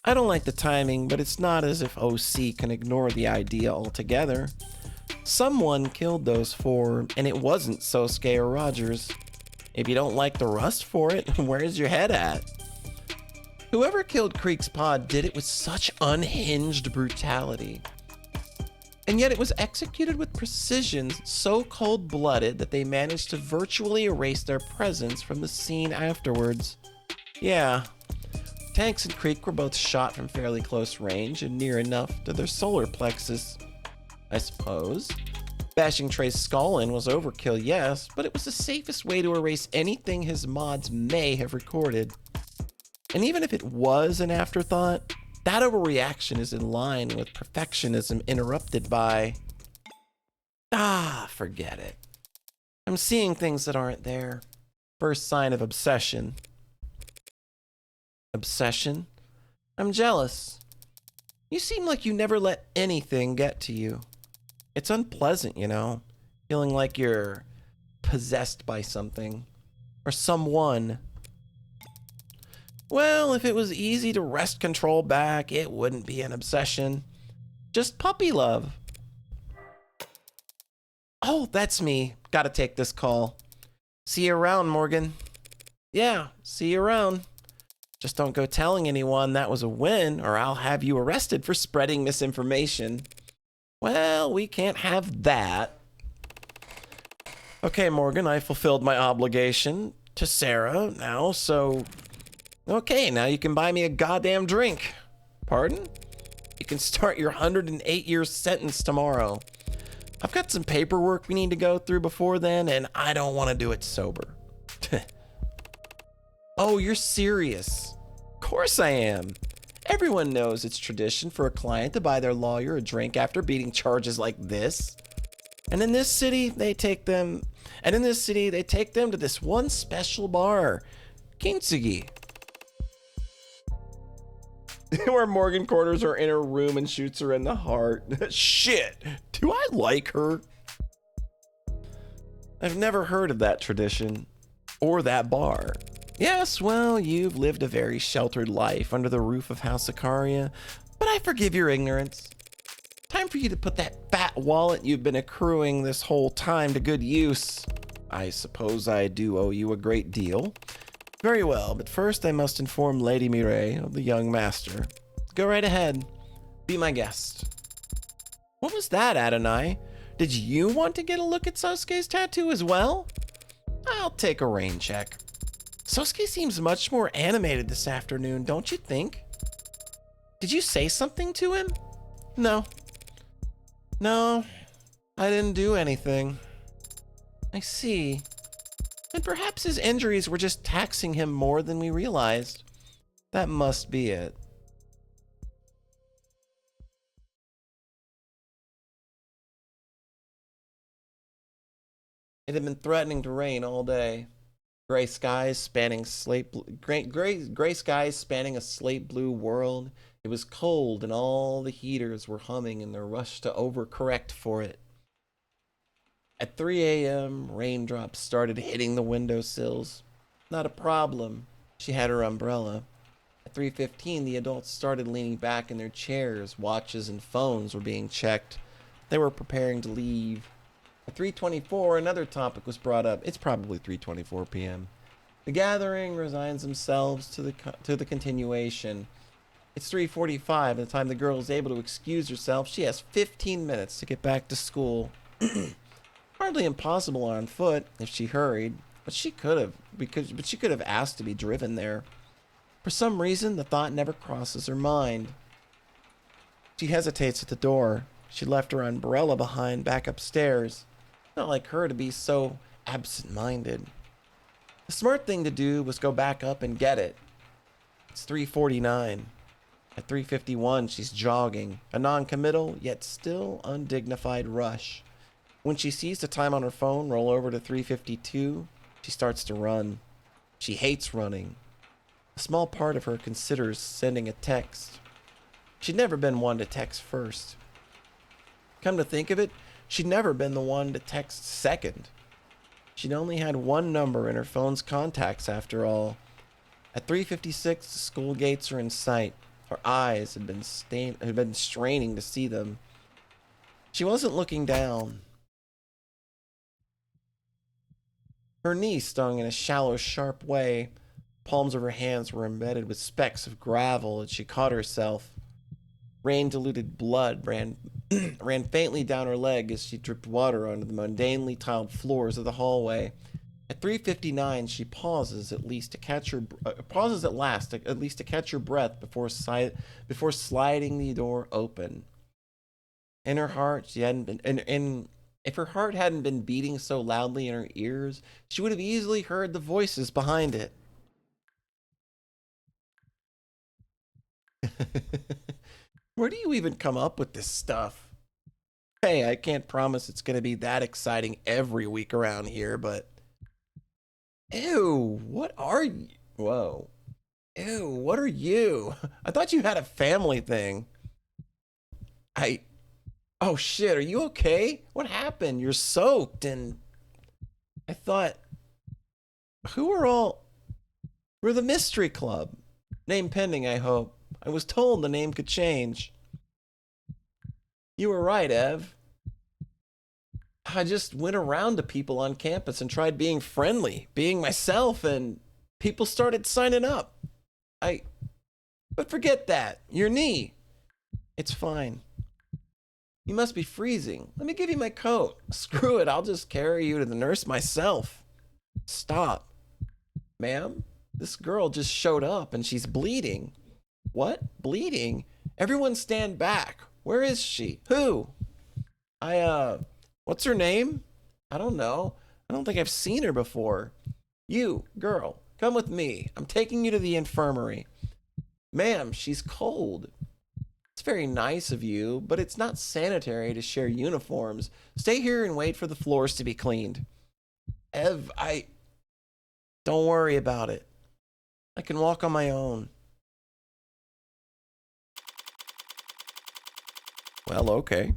I don't like the timing, but it's not as if OC can ignore the idea altogether. Someone killed those 4, and it wasn't Sosuke or Rogers. If you don't like the Rust for it, where's your head at? Whoever killed Creek's pod did it with such unhinged brutality. And yet it was executed with precision so cold-blooded that they managed to virtually erase their presence from the scene afterwards. Yeah, Tanks and Creek were both shot from fairly close range and near enough to their solar plexus, I suppose. Bashing Trey's skull in was overkill, yes, but it was the safest way to erase anything his mods may have recorded. And even if it was an afterthought, that overreaction is in line with perfectionism interrupted by... forget it. I'm seeing things that aren't there. First sign of obsession. Obsession? I'm jealous. You seem like you never let anything get to you. It's unpleasant, you know, feeling like you're possessed by something. Or someone. Well, if it was easy to wrest control back, it wouldn't be an obsession. Just puppy love. Oh, that's me. Gotta take this call. See you around, Morgan. Yeah, see you around. Just don't go telling anyone that was a win, or I'll have you arrested for spreading misinformation. Well, we can't have that. Okay, Morgan, I fulfilled my obligation to Sarah now, so... Okay, now you can buy me a goddamn drink. Pardon? You can start your 108-year sentence tomorrow. I've got some paperwork we need to go through before then, and I don't want to do it sober. Oh, you're serious? Of course I am. Everyone knows it's tradition for a client to buy their lawyer a drink after beating charges like this. And in this city, they take them to this one special bar, Kintsugi. Where Morgan corners her in her room and shoots her in the heart. Shit, do I like her? I've never heard of that tradition or that bar. Yes, well, you've lived a very sheltered life under the roof of House Ikaria, but I forgive your ignorance. Time for you to put that fat wallet you've been accruing this whole time to good use. I suppose I do owe you a great deal. Very well, but first I must inform Lady Mireille of the young master. Go right ahead. Be my guest. What was that, Adonai? Did you want to get a look at Sosuke's tattoo as well? I'll take a rain check. Sosuke seems much more animated this afternoon, don't you think? Did you say something to him? No. No, I didn't do anything. I see. And perhaps his injuries were just taxing him more than we realized. That must be it. It had been threatening to rain all day. Gray skies spanning gray skies spanning a slate blue world. It was cold and all the heaters were humming in their rush to overcorrect for it. At 3 a.m., raindrops started hitting the windowsills. Not a problem. She had her umbrella. At 3:15, the adults started leaning back in their chairs. Watches and phones were being checked. They were preparing to leave. At 3:24, another topic was brought up. It's probably 3:24 p.m. The gathering resigns themselves to the continuation. It's 3:45. By the time the girl is able to excuse herself, she has 15 minutes to get back to school. Hardly impossible on foot if she hurried, but she could have asked to be driven there. For some reason, the thought never crosses her mind. She hesitates at the door. She left her umbrella behind back upstairs. Not like her to be so absent-minded. The smart thing to do was go back up and get it. It's 3:49. At 3:51, she's jogging, a non-committal yet still undignified rush. When she sees the time on her phone roll over to 3:52, she starts to run. She hates running. A small part of her considers sending a text. She'd never been one to text first. Come to think of it, she'd never been the one to text second. She'd only had one number in her phone's contacts after all. At 3:56, the school gates are in sight. Her eyes had been straining to see them. She wasn't looking down. Her knee stung in a shallow, sharp way. Palms of her hands were embedded with specks of gravel as she caught herself. Rain-diluted blood ran faintly down her leg as she dripped water onto the mundanely tiled floors of the hallway. At 3:59, she pauses at last to catch her breath before sliding the door open. In her heart, if her heart hadn't been beating so loudly in her ears, she would have easily heard the voices behind it. Where do you even come up with this stuff? Hey, I can't promise it's going to be that exciting every week around here, but... Ew, what are you? Whoa. Ew, what are you? I thought you had a family thing. Oh shit, are you okay? What happened? You're soaked and... I thought... We're the Mystery Club. Name pending, I hope. I was told the name could change. You were right, Ev. I just went around to people on campus and tried being friendly, being myself, and people started signing up. But forget that. Your knee. It's fine. You must be freezing. Let me give you my coat. Screw it, I'll just carry you to the nurse myself. Stop. Ma'am, this girl just showed up and she's bleeding. What? Bleeding? Everyone stand back. Where is she? Who? What's her name? I don't know. I don't think I've seen her before. You, girl, come with me. I'm taking you to the infirmary. Ma'am, she's cold. It's very nice of you, but it's not sanitary to share uniforms. Stay here and wait for the floors to be cleaned. Ev, don't worry about it. I can walk on my own. Well, okay.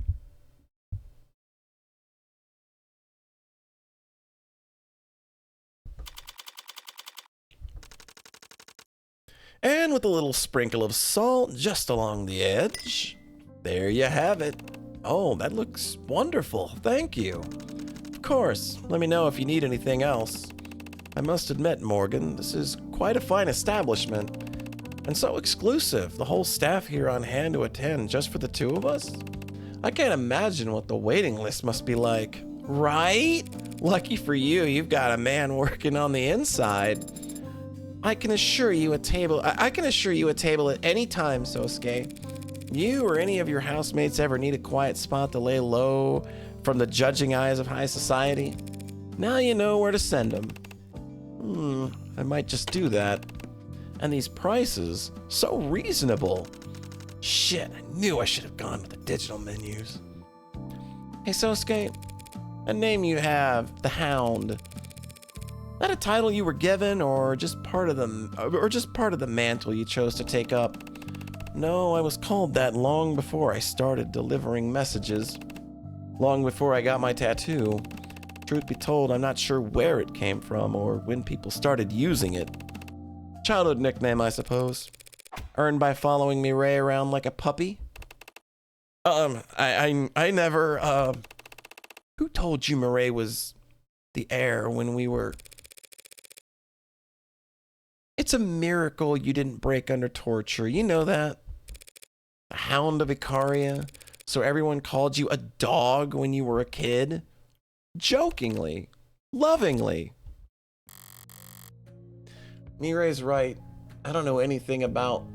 And with a little sprinkle of salt just along the edge, there you have it. Oh, that looks wonderful. Thank you. Of course, let me know if you need anything else. I must admit, Morgan, this is quite a fine establishment. And so exclusive, the whole staff here on hand to attend just for the two of us? I can't imagine what the waiting list must be like. Right? Lucky for you, you've got a man working on the inside. I can assure you a table at any time, Sosuke. You or any of your housemates ever need a quiet spot to lay low from the judging eyes of high society? Now you know where to send them. I might just do that. And these prices, so reasonable. Shit, I knew I should have gone with the digital menus. Hey Sosuke, a name you have, the Hound. That a title you were given, or just part of the mantle you chose to take up? No, I was called that long before I started delivering messages. Long before I got my tattoo. Truth be told, I'm not sure where it came from or when people started using it. Childhood nickname, I suppose. Earned by following Mireille around like a puppy. I never, Who told you Mireille was the heir when we were... It's a miracle you didn't break under torture, you know that? The Hound of Icaria, so everyone called you a dog when you were a kid? Jokingly, lovingly. Mireille's right. I don't know anything about...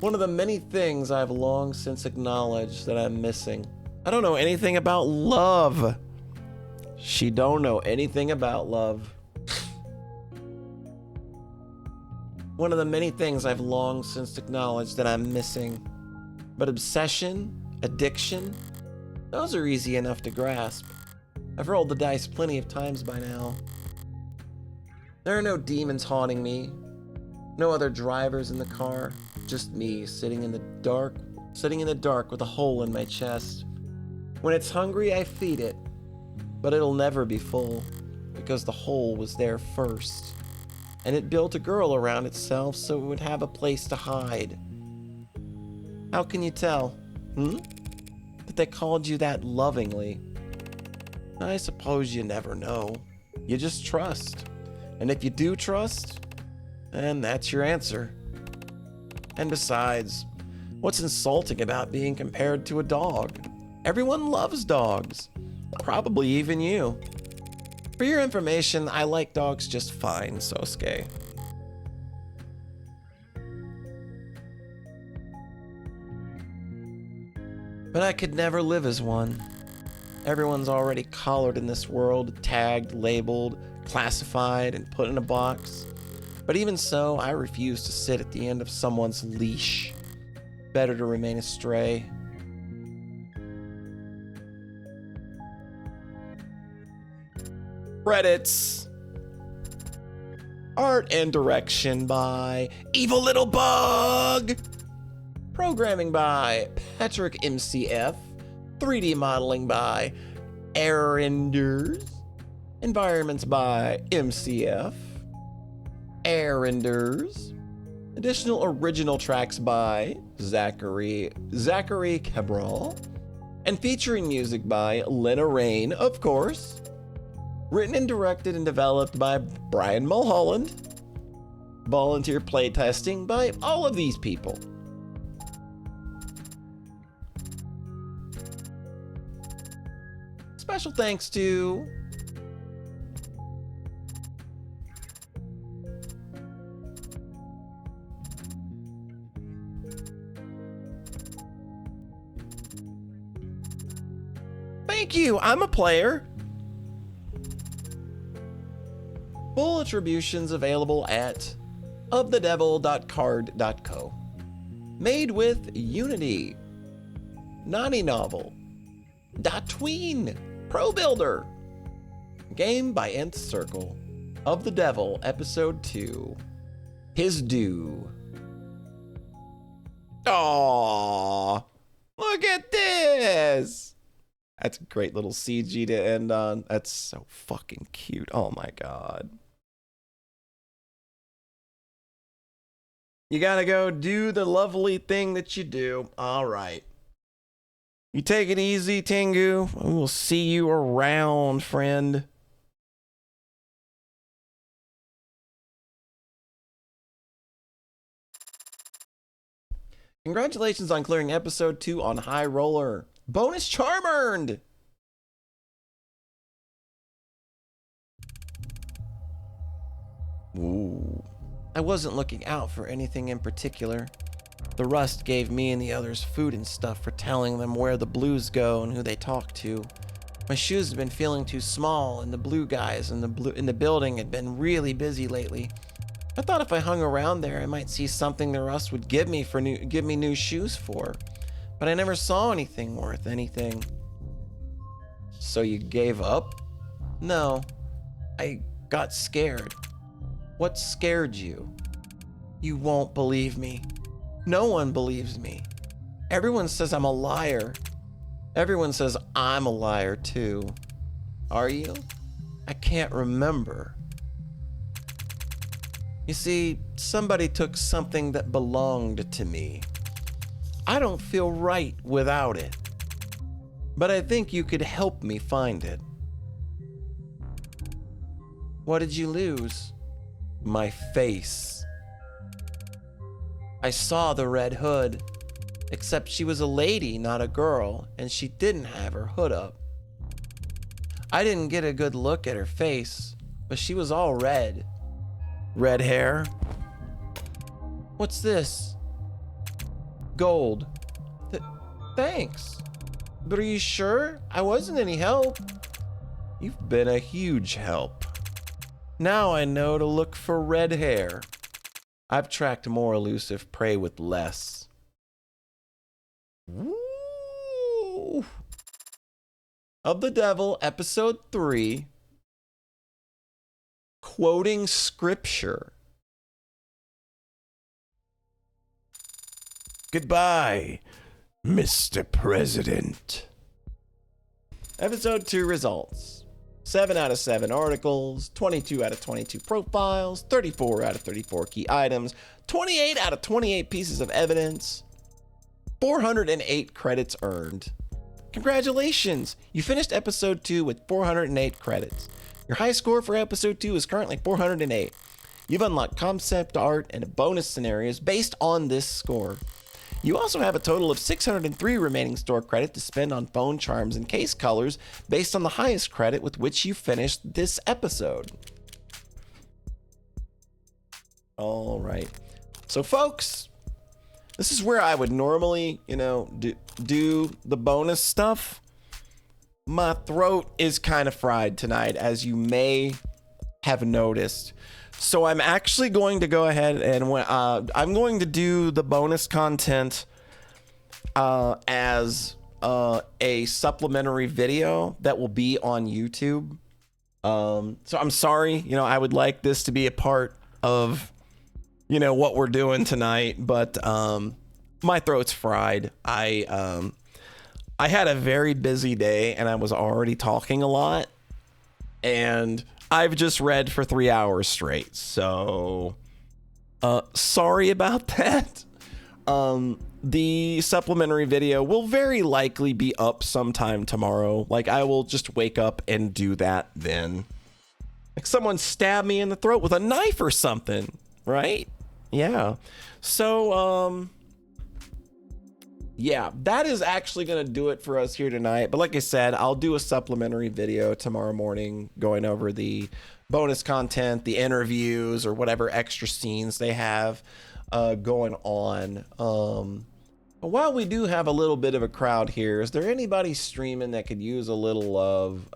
One of the many things I've long since acknowledged that I'm missing. I don't know anything about love. She don't know anything about love. One of the many things I've long since acknowledged that I'm missing. But obsession, addiction, those are easy enough to grasp. I've rolled the dice plenty of times by now. There are no demons haunting me. No other drivers in the car. Just me sitting in the dark with a hole in my chest. When it's hungry, I feed it. But it'll never be full, because the hole was there first. And it built a girl around itself so it would have a place to hide. How can you tell? That they called you that lovingly? I suppose you never know. You just trust. And if you do trust, then that's your answer. And besides, what's insulting about being compared to a dog? Everyone loves dogs. Probably even you. For your information, I like dogs just fine, Sosuke. But I could never live as one. Everyone's already collared in this world, tagged, labeled, classified, and put in a box. But even so, I refuse to sit at the end of someone's leash. Better to remain astray. Credits. Art and direction by Evil Little Bug. Programming by Patrick MCF. 3D modeling by Erenders. Environments by MCF. Erenders. Additional original tracks by Zachary Cabral. And featuring music by Lena Rain, of course. Written and directed and developed by Brian Mulholland. Volunteer playtesting by all of these people. Special thanks to Thank you, I'm a player. Full attributions available at ofthedevil.card.co. Made with Unity. Nani Novel. Tween. Pro Builder. Game by Nth Circle. Of the Devil, Episode 2. His Due. Aww. Look at this. That's a great little CG to end on. That's so fucking cute. Oh my god. You gotta go do the lovely thing that you do. All right. You take it easy, Tengu. We will see you around, friend. Congratulations on clearing episode 2 on High Roller. Bonus charm earned. Ooh. I wasn't looking out for anything in particular. The rust gave me and the others food and stuff for telling them where the blues go and who they talk to. My shoes have been feeling too small, and the blue guys in the building had been really busy lately. I thought if I hung around there, I might see something the rust would give me new shoes for. But I never saw anything worth anything. So you gave up? No, I got scared. What scared you? You won't believe me. No one believes me. Everyone says I'm a liar. Everyone says I'm a liar too. Are you? I can't remember. You see, somebody took something that belonged to me. I don't feel right without it. But I think you could help me find it. What did you lose? My face. I saw the red hood, except she was a lady, not a girl, and she didn't have her hood up. I didn't get a good look at her face, but she was all red. Red hair? What's this? Gold. Thanks. But are you sure? I wasn't any help. You've been a huge help. Now I know to look for red hair. I've tracked more elusive prey with less. Woo! Of the Devil, Episode 3. Quoting Scripture. Goodbye, Mr. President. Episode 2 results. 7 out of 7 articles, 22 out of 22 profiles, 34 out of 34 key items, 28 out of 28 pieces of evidence, 408 credits earned. Congratulations! You finished episode 2 with 408 credits. Your high score for episode 2 is currently 408. You've unlocked concept art and bonus scenarios based on this score. You also have a total of 603 remaining store credit to spend on phone charms and case colors based on the highest credit with which you finished this episode. All right. So folks, this is where I would normally, do the bonus stuff. My throat is kind of fried tonight, as you may have noticed. So I'm actually going to go ahead and I'm going to do the bonus content as a supplementary video that will be on YouTube. So I'm sorry, I would like this to be a part of, what we're doing tonight, but my throat's fried. I had a very busy day and I was already talking a lot, and I've just read for 3 hours straight, so sorry about that. The supplementary video will very likely be up sometime tomorrow. Like, I will just wake up and do that then. Like someone stabbed me in the throat with a knife or something. right? Yeah. So, yeah, that is actually going to do it for us here tonight. But like I said, I'll do a supplementary video tomorrow morning going over the bonus content, the interviews, or whatever extra scenes they have going on. But while we do have a little bit of a crowd here, is there anybody streaming that could use a little love?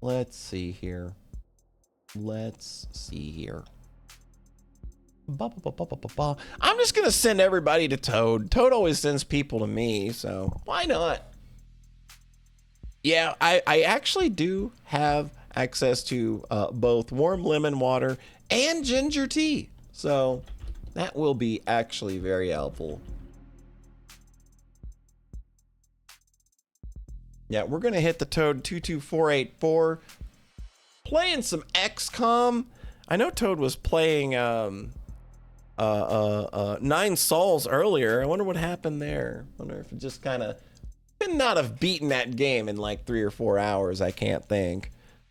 Let's see here. I'm just gonna send everybody to Toad. Toad always sends people to me, so why not? Yeah, I actually do have access to both warm lemon water and ginger tea, so that will be actually very helpful. Yeah, we're gonna hit the Toad 22484, playing some XCOM. I know Toad was playing Nine Sols earlier. I wonder what happened there. I wonder if it just kind of could not have beaten that game in like 3 or 4 hours. I can't think.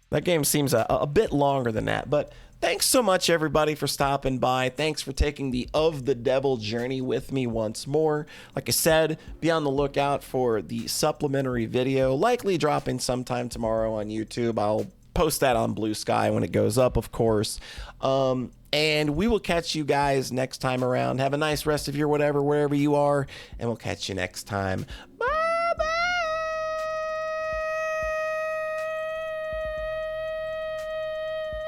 That game seems a bit longer than that. But thanks so much, everybody, for stopping by. Thanks for taking the Of the Devil journey with me once more. Like I said, be on the lookout for the supplementary video, likely dropping sometime tomorrow on YouTube. I'll post that on Blue Sky when it goes up, of course. And we will catch you guys next time around. Have a nice rest of your whatever, wherever you are, and we'll catch you next time. Bye.